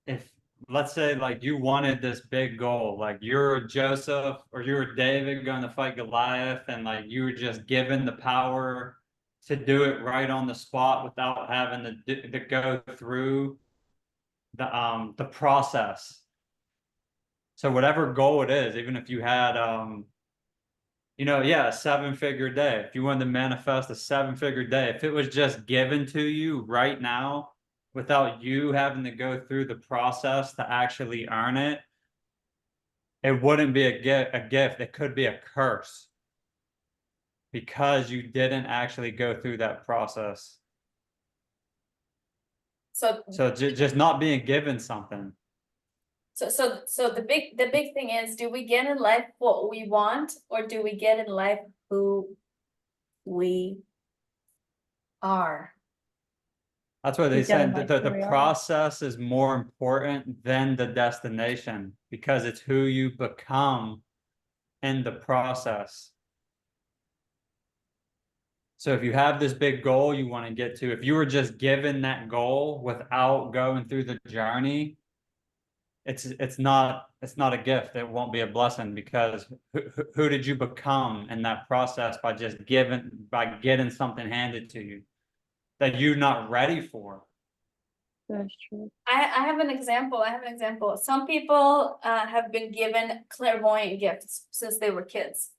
if let's say like you wanted this big goal, like you're Joseph or you're David going to fight Goliath, and like you were just given the power to do it right on the spot without having to go through the process. So whatever goal it is, even if you had yeah, a 7-figure day, if you wanted to manifest a 7-figure day, if it was just given to you right now without you having to go through the process to actually earn it, it wouldn't be a gift. It could be a curse because you didn't actually go through that process. So So just not being given something. So the big thing is, do we get in life what we want, or do we get in life who we are? That's why they We get said in that life the who we are. process is more important than the destination, because it's who you become in the process. So if you have this big goal you want to get to, if you were just given that goal without going through the journey, it's not a gift. It won't be a blessing, because who did you become in that process by getting something handed to you that you're not ready for? That's true. I have an example. Some people have been given clairvoyant gifts since they were kids,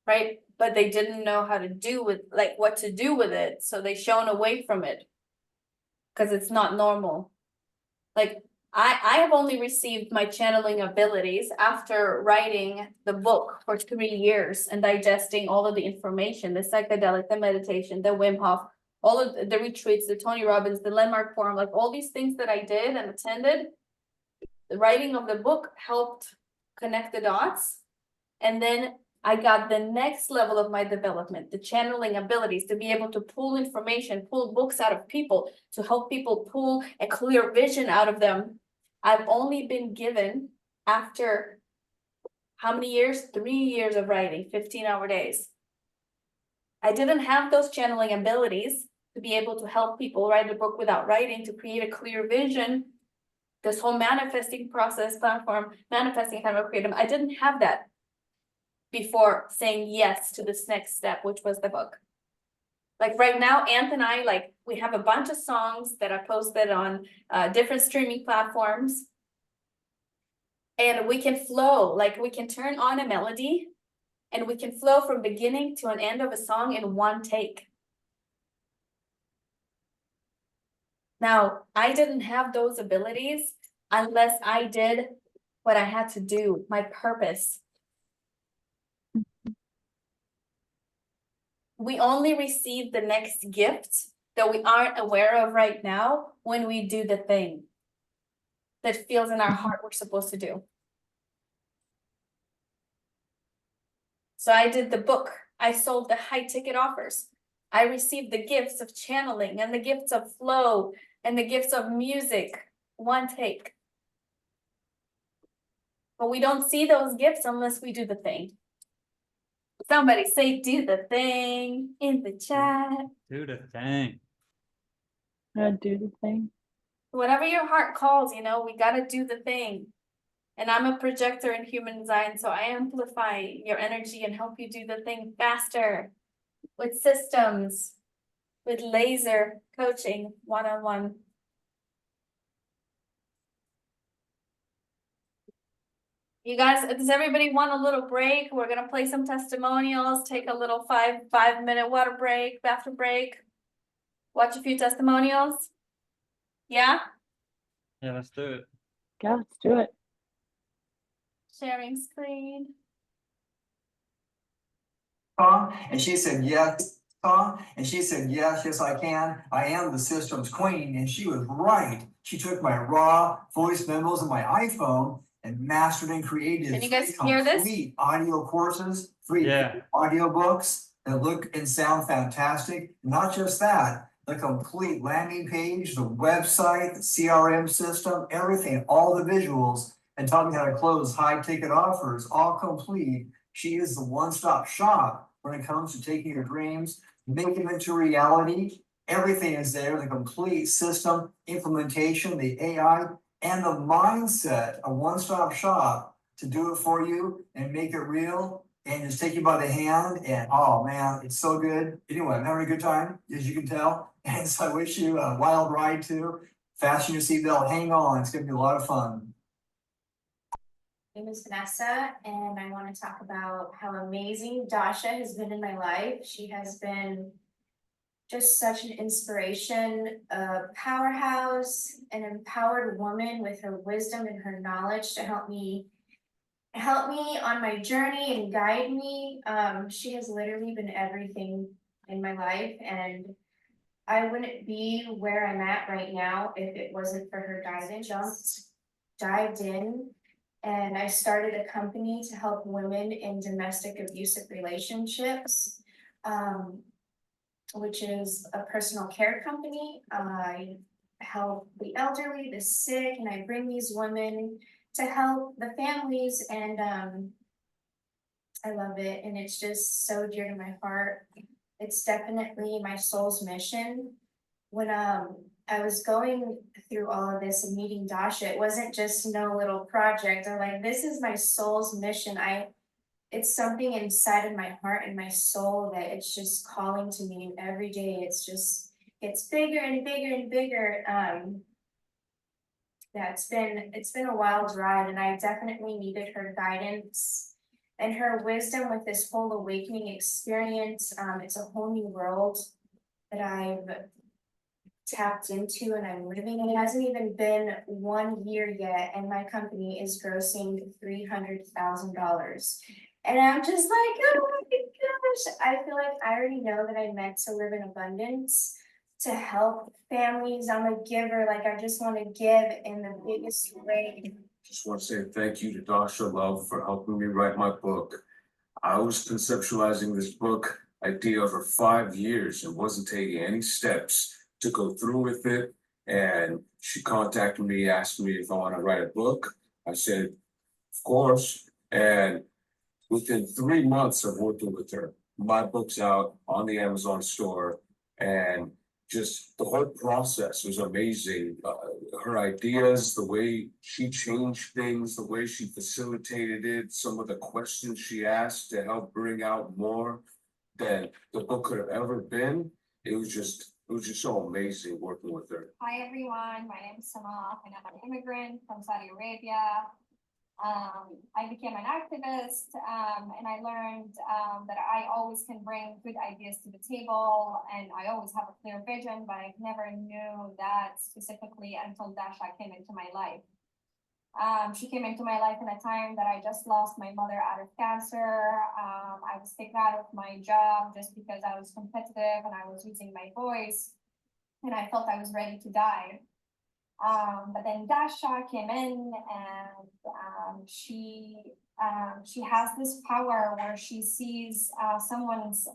right? But they didn't know how to do with, like, what to do with it, so they shone away from it because it's not normal. Like, I have only received my channeling abilities after writing the book for 3 years and digesting all of the information, the psychedelic, the meditation, the Wim Hof, all of the retreats, the Tony Robbins, the Landmark Forum, like all these things that I did and attended. The writing of the book helped connect the dots. And then I got the next level of my development, the channeling abilities, to be able to pull information, pull books out of people, to help people pull a clear vision out of them. I've only been given, after how many years? 3 years of writing, 15-hour days. I didn't have those channeling abilities to be able to help people write a book without writing, to create a clear vision. This whole manifesting process platform, manifesting kind of creative, I didn't have that before saying yes to this next step, which was the book. Like right now, Ant and I, like, we have a bunch of songs that are posted on different streaming platforms. And we can flow, like we can turn on a melody and we can flow from beginning to an end of a song in one take. Now, I didn't have those abilities unless I did what I had to do, my purpose. We only receive the next gift that we aren't aware of right now when we do the thing that feels in our heart we're supposed to do. So I did the book. I sold the high ticket offers. I received the gifts of channeling and the gifts of flow and the gifts of music, one take. But we don't see those gifts unless we do the thing. Somebody say, do the thing in the chat. Do the thing. Do the thing. Whatever your heart calls, you know, we got to do the thing. And I'm a projector in human design, so I amplify your energy and help you do the thing faster with systems, with laser coaching, one-on-one. You guys, does everybody want a little break? We're gonna play some testimonials, take a little five-minute water break, bathroom break. Watch a few testimonials. Yeah? Yeah, let's do it. Yeah, let's do it. Sharing screen. And she said, yes, and she said, yes, I can. I am the system's queen. And she was right. She took my raw voice memos on my iPhone and mastered and created Can you guys free hear this? complete audio courses, free Yeah. audiobooks that look and sound fantastic. Not just that, the complete landing page, the website, the CRM system, everything, all the visuals, and taught me how to close high ticket offers, all complete. She is the one-stop shop when it comes to taking your dreams, making them into reality. Everything is there, the complete system, implementation, the AI, and the mindset, a one-stop shop to do it for you and make it real and just take you by the hand. And oh man, it's so good. Anyway, I'm having a good time, as you can tell. And so I wish you a wild ride too. Fasten your seatbelt, hang on, it's gonna be a lot of fun. My name is Vanessa, and I want to talk about how amazing Dasha has been in my life. She has been just such an inspiration, a powerhouse, an empowered woman with her wisdom and her knowledge to help me on my journey and guide me. She has literally been everything in my life, and I wouldn't be where I'm at right now if it wasn't for her guidance. Dived in, and I started a company to help women in domestic abusive relationships, which is a personal care company. I help the elderly, the sick, and I bring these women to help the families, and I love it, and it's just so dear to my heart. It's definitely my soul's mission. When I was going through all of this and meeting Dasha, it wasn't just no little project or like, this is my soul's mission. It's something inside of my heart and my soul that it's just calling to me, and every day it's bigger and bigger and bigger. Yeah, it's been a wild ride, and I definitely needed her guidance and her wisdom with this whole awakening experience. It's a whole new world that I've tapped into and I'm living in. It hasn't even been 1 year yet, and my company is grossing $300,000. And I'm just like, oh my gosh, I feel like I already know that I'm meant to live in abundance, to help families. I'm a giver, like I just want to give in the biggest way. Just want to say thank you to Dasha Love for helping me write my book. I was conceptualizing this book idea over 5 years and wasn't taking any steps to go through with it. And she contacted me, asked me if I want to write a book. I said, of course. And within 3 months of working with her, my book's out on the Amazon store, and just the whole process was amazing. Her ideas, the way she changed things, the way she facilitated it, some of the questions she asked to help bring out more than the book could have ever been. It was just so amazing working with her. Hi everyone, my name is Sama and I'm an immigrant from Saudi Arabia. I became an activist and I learned that I always can bring good ideas to the table, and I always have a clear vision, but I never knew that specifically until Dasha came into my life. She came into my life in a time that I just lost my mother out of cancer. I was kicked out of my job just because I was competitive and I was using my voice, and I felt I was ready to die. But then Dasha came in, and she has this power where she sees someone's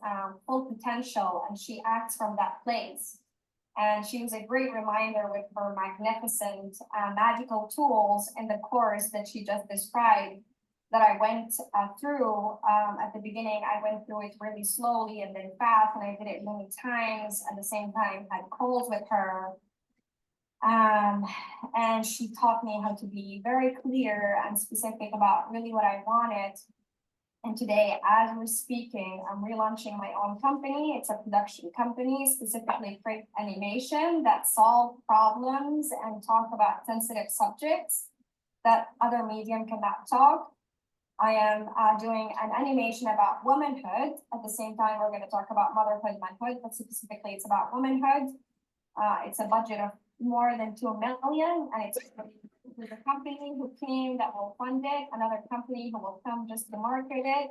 full potential, and she acts from that place. And she was a great reminder with her magnificent magical tools in the course that she just described that I went through. At the beginning, I went through it really slowly and then fast, and I did it many times at the same time, had calls with her. And she taught me how to be very clear and specific about really what I wanted. And today, as we're speaking, I'm relaunching my own company. It's a production company, specifically for animation that solve problems and talk about sensitive subjects that other medium cannot talk. I am doing an animation about womanhood. At the same time, we're going to talk about motherhood, manhood, but specifically it's about womanhood. It's a budget of more than 2 million, and it's with a company who came that will fund it, another company who will come just to market it.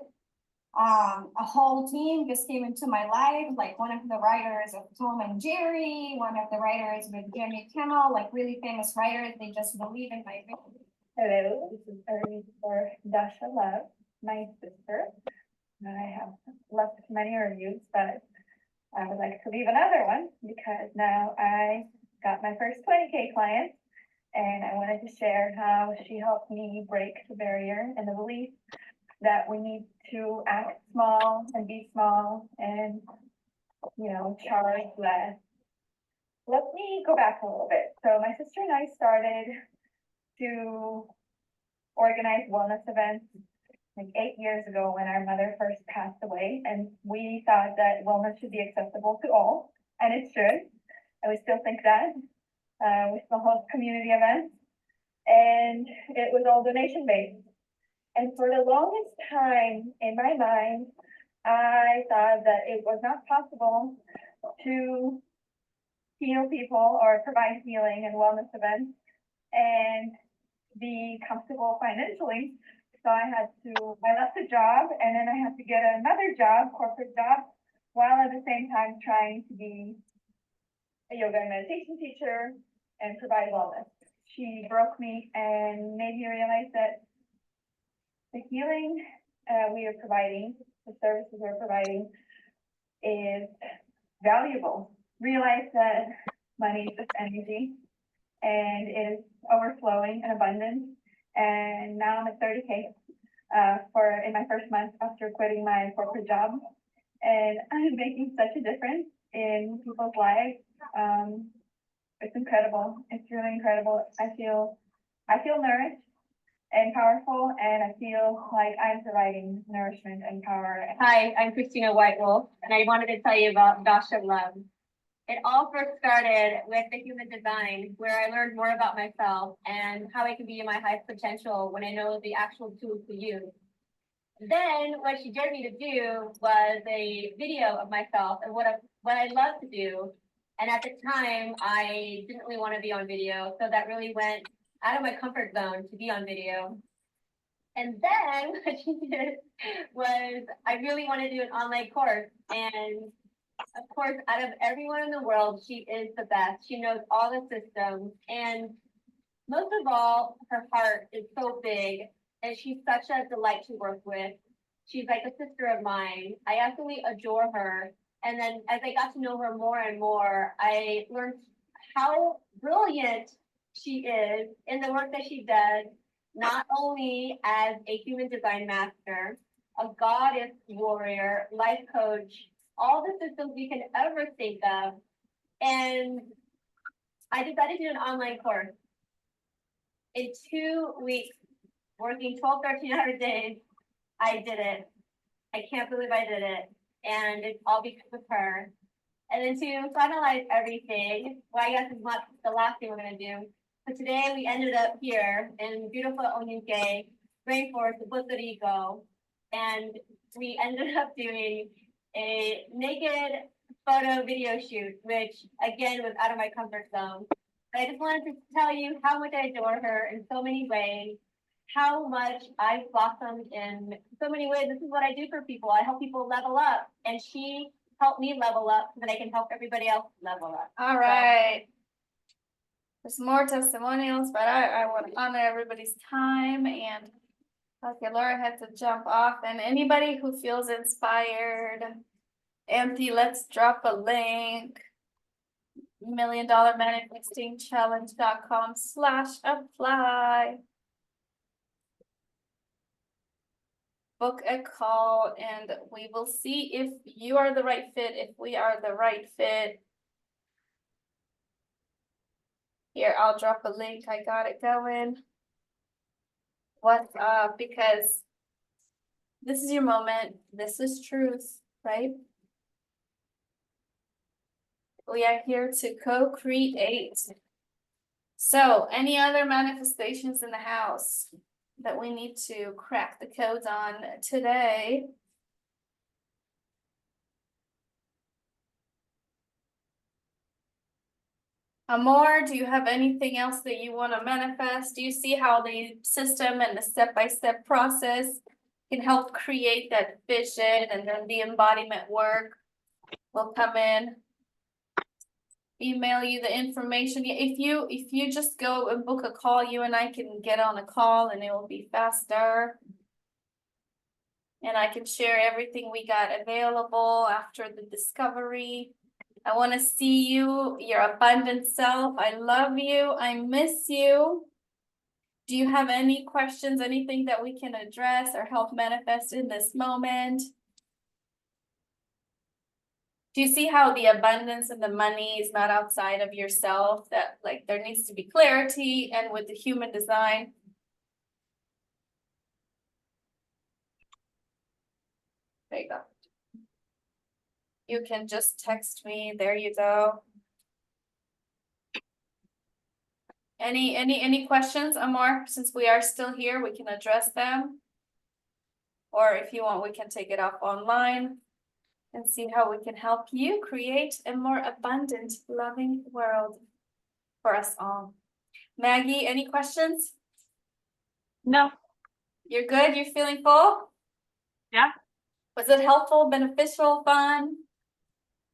A whole team just came into my life, like one of the writers of Tom and Jerry, one of the writers with Jimmy Kimmel, like really famous writers. They just believe in my vision. Hello, this is Ernie for Dasha Love, my sister. I have left many reviews, but I would like to leave another one because now I got my first 20K client. And I wanted to share how she helped me break the barrier and the belief that we need to act small and be small and, charge less. Let me go back a little bit. So my sister and I started to organize wellness events like 8 years ago when our mother first passed away, and we thought that wellness should be accessible to all, and it should. And we still think that. We still host community events, and it was all donation based. And for the longest time in my mind, I thought that it was not possible to heal people or provide healing and wellness events and be comfortable financially. So I left the job, and then I had to get another job, corporate job, while at the same time trying to be a yoga and meditation teacher and provide wellness. She broke me and made me realize that the healing we are providing, the services we're providing, is valuable. Realize that money is just energy, and it is overflowing and abundant. And now I'm at 30K in my first month after quitting my corporate job, and I'm making such a difference in people's lives. It's incredible. It's really incredible. I feel nourished and powerful, and I feel like I'm providing nourishment and power. Hi, I'm Christina White Wolf, and I wanted to tell you about Dasha Love. It all first started with the Human Design, where I learned more about myself and how I can be in my highest potential when I know the actual tools to use. Then what she dared me to do was a video of myself and what I love to do. And at the time, I didn't really want to be on video, so that really went out of my comfort zone to be on video. And then what she did was I really wanted to do an online course. And of course, out of everyone in the world, she is the best. She knows all the systems. And most of all, her heart is so big. And she's such a delight to work with. She's like a sister of mine. I absolutely adore her. And then as I got to know her more and more, I learned how brilliant she is in the work that she does, not only as a human design master, a goddess warrior, life coach, all the systems you can ever think of. And I decided to do an online course. In 2 weeks, working 12, 13-hour days, I did it. I can't believe I did it. And it's all because of her. And then to finalize everything, well, I guess it's not the last thing we're going to do. So today we ended up here in beautiful Onyuke, rainforest, Puerto Rico. And we ended up doing a naked photo video shoot, which again was out of my comfort zone. But I just wanted to tell you how much I adore her in so many ways, how much I've blossomed in so many ways. This is what I do for people. I help people level up, and she helped me level up so that I can help everybody else level up. All right. There's more testimonials, but I want to honor everybody's time. And okay, Laura had to jump off. And anybody who feels inspired, empty, let's drop a link. $1,000,000manifestingchallenge.com/apply. Book a call, and we will see if you are the right fit, if we are the right fit. Here, I'll drop a link. I got it going. What's up? Because this is your moment. This is truth, right? We are here to co-create. So, any other manifestations in the house that we need to crack the codes on today? Amor, do you have anything else that you want to manifest? Do you see how the system and the step-by-step process can help create that vision, and then the embodiment work will come in? email you the information. If you just go and book a call, you and I can get on a call and it will be faster. And I can share everything we got available after the discovery. I want to see you, your abundant self. I love you. I miss you. Do you have any questions, anything that we can address or help manifest in this moment? Do you see how the abundance and the money is not outside of yourself? That like there needs to be clarity, and with the human design. There you go. You can just text me. There you go. Any questions, Amor? Since we are still here, we can address them. Or if you want, we can take it up online and see how we can help you create a more abundant, loving world for us all. Maggie, any questions? No. You're good? You're feeling full? Yeah. Was it helpful, beneficial, fun?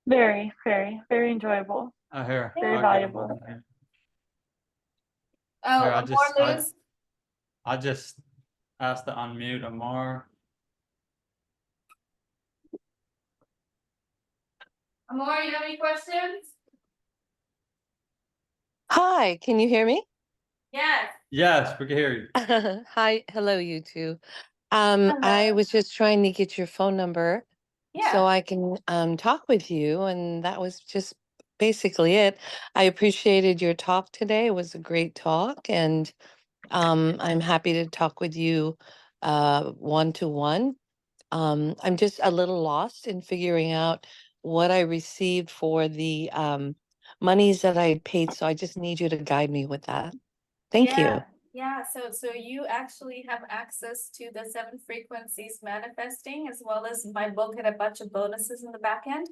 Very, very, very enjoyable. Here. Very I'll get valuable. one here. Oh, Here, Amor Luz? I just asked to unmute Amor. Amor, you have any questions? Hi, can you hear me? Yes. Yes, we can hear you. Hi, hello, you two. Hello. I was just trying to get your phone number Yeah. so I can talk with you, and that was just basically it. I appreciated your talk today. It was a great talk, and I'm happy to talk with you one-to-one. I'm just a little lost in figuring out what I received for the monies that I had paid, so I just need you to guide me with that. Thank you. Yeah, so you actually have access to the 7 frequencies manifesting, as well as my book and a bunch of bonuses in the back end.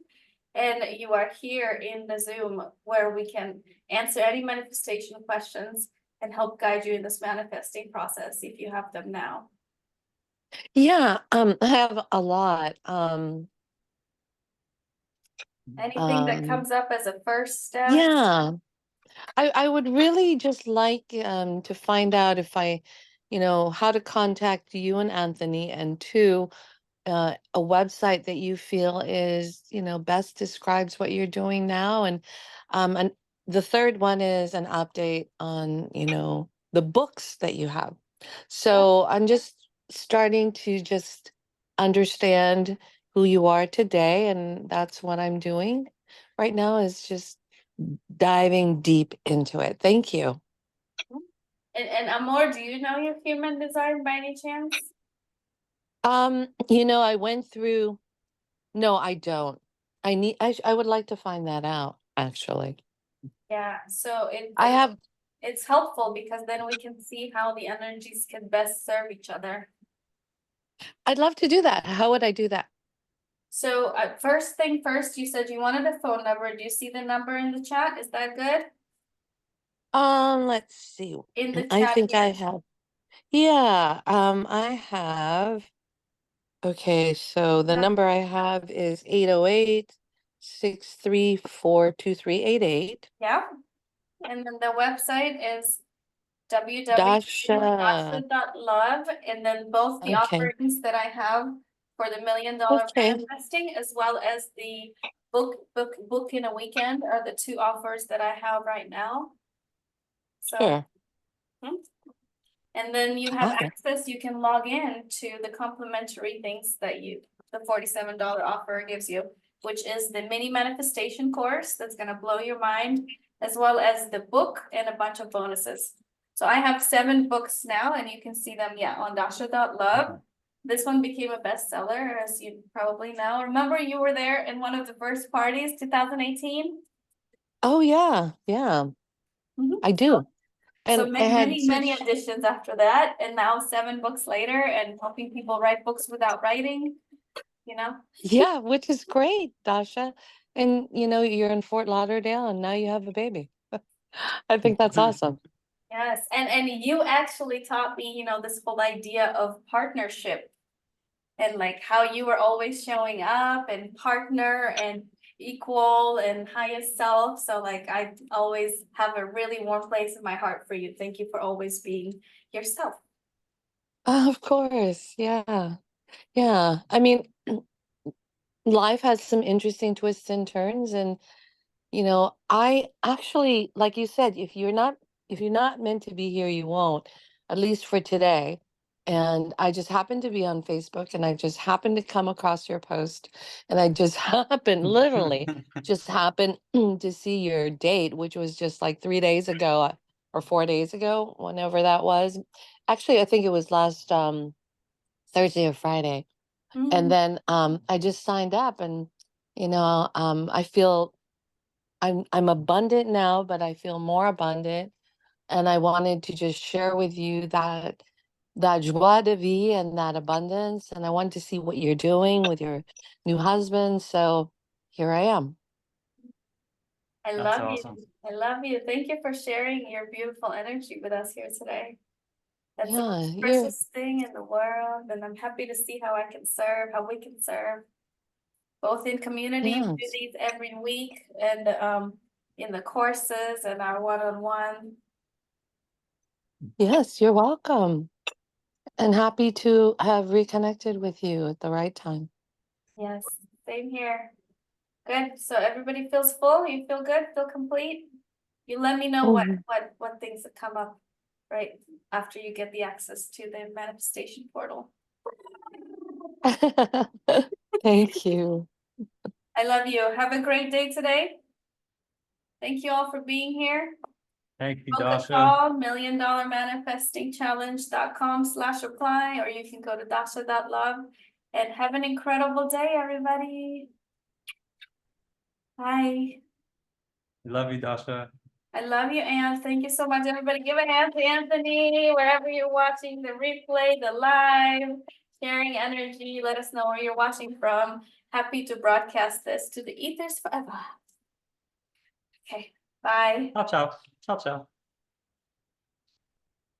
And you are here in the Zoom where we can answer any manifestation questions and help guide you in this manifesting process if you have them now. Yeah, I have a lot. Anything that comes up as a first step? Yeah, I would really just like to find out if how to contact you and Anthony, and two, a website that you feel is, best describes what you're doing now. And the third one is an update on, the books that you have. So I'm just starting to just understand who you are today, and that's what I'm doing right now, is just diving deep into it. Thank you. And Amor, do you know your human design by any chance? I went through. No, I don't. I would like to find that out, actually. Yeah, so it's helpful because then we can see how the energies can best serve each other. I'd love to do that. How would I do that? So first thing first, you said you wanted a phone number. Do you see the number in the chat? Is that good? Let's see. In the I chat think I here. have. Yeah, I have. Okay, so the number I have is 808-634-2388. Yeah. And then the website is Dasha. www.dasha.love, and then both the Okay. offerings that I have for the $1 Million Okay. Manifesting, as well as the book in a weekend, are the 2 offers that I have right now. So, Sure. and then you have Okay. access, you can log in to the complimentary things that the $47 offer gives you, which is the mini manifestation course that's gonna blow your mind, as well as the book and a bunch of bonuses. So I have 7 books now, and you can see them, on Dasha.love. This one became a bestseller, as you probably know. Remember, you were there in one of the first parties, 2018? Oh, yeah. Yeah, I do. So And I had many such. additions after that, and now 7 books later, and helping people write books without writing, Yeah, which is great, Dasha. And you're in Fort Lauderdale, and now you have a baby. I think that's awesome. Yes, and you actually taught me, this whole idea of partnership, and like how you were always showing up and partner, and equal and highest self. So like I always have a really warm place in my heart for you. Thank you for always being yourself. Of course. Yeah. Yeah. I mean, life has some interesting twists and turns, and I actually, like you said, if you're not meant to be here, you won't, at least for today. And I just happened to be on Facebook, and I just happened to come across your post, and I just literally just happened to see your date, which was just like 3 days ago, or 4 days ago, whenever that was. Actually, I think it was last Thursday or Friday. And Mm. then I just signed up, and I feel I'm abundant now, but I feel more abundant. And I wanted to just share with you that joie de vivre and that abundance. And I wanted to see what you're doing with your new husband. So here I am. I That's love you. awesome. I love you. Thank you for sharing your beautiful energy with us here today. That's the Yeah, most you're precious thing in the world. And I'm happy to see how I can serve, how we can serve, both in community. We do yes. these every week, and in the courses and our one-on-one. Yes, you're welcome. And happy to have reconnected with you at the right time. Yes, same here. Good. So everybody feels full. You feel good, feel complete. You let me know Mhm. what things that come up right after you get the access to the manifestation portal. Thank you. I love you. Have a great day today. Thank you all for being here. Thank you, Book a Dasha. call, milliondollarmanifestingchallenge.com/apply, or you can go to dasha.love, and have an incredible day, everybody. Bye. Love you, Dasha. I love you, Anne. Thank you so much, everybody. Give a hand to Anthony, wherever you're watching the replay, the live, sharing energy. Let us know where you're watching from. Happy to broadcast this to the ethers forever. Okay, bye. Ciao, ciao. Ciao, ciao.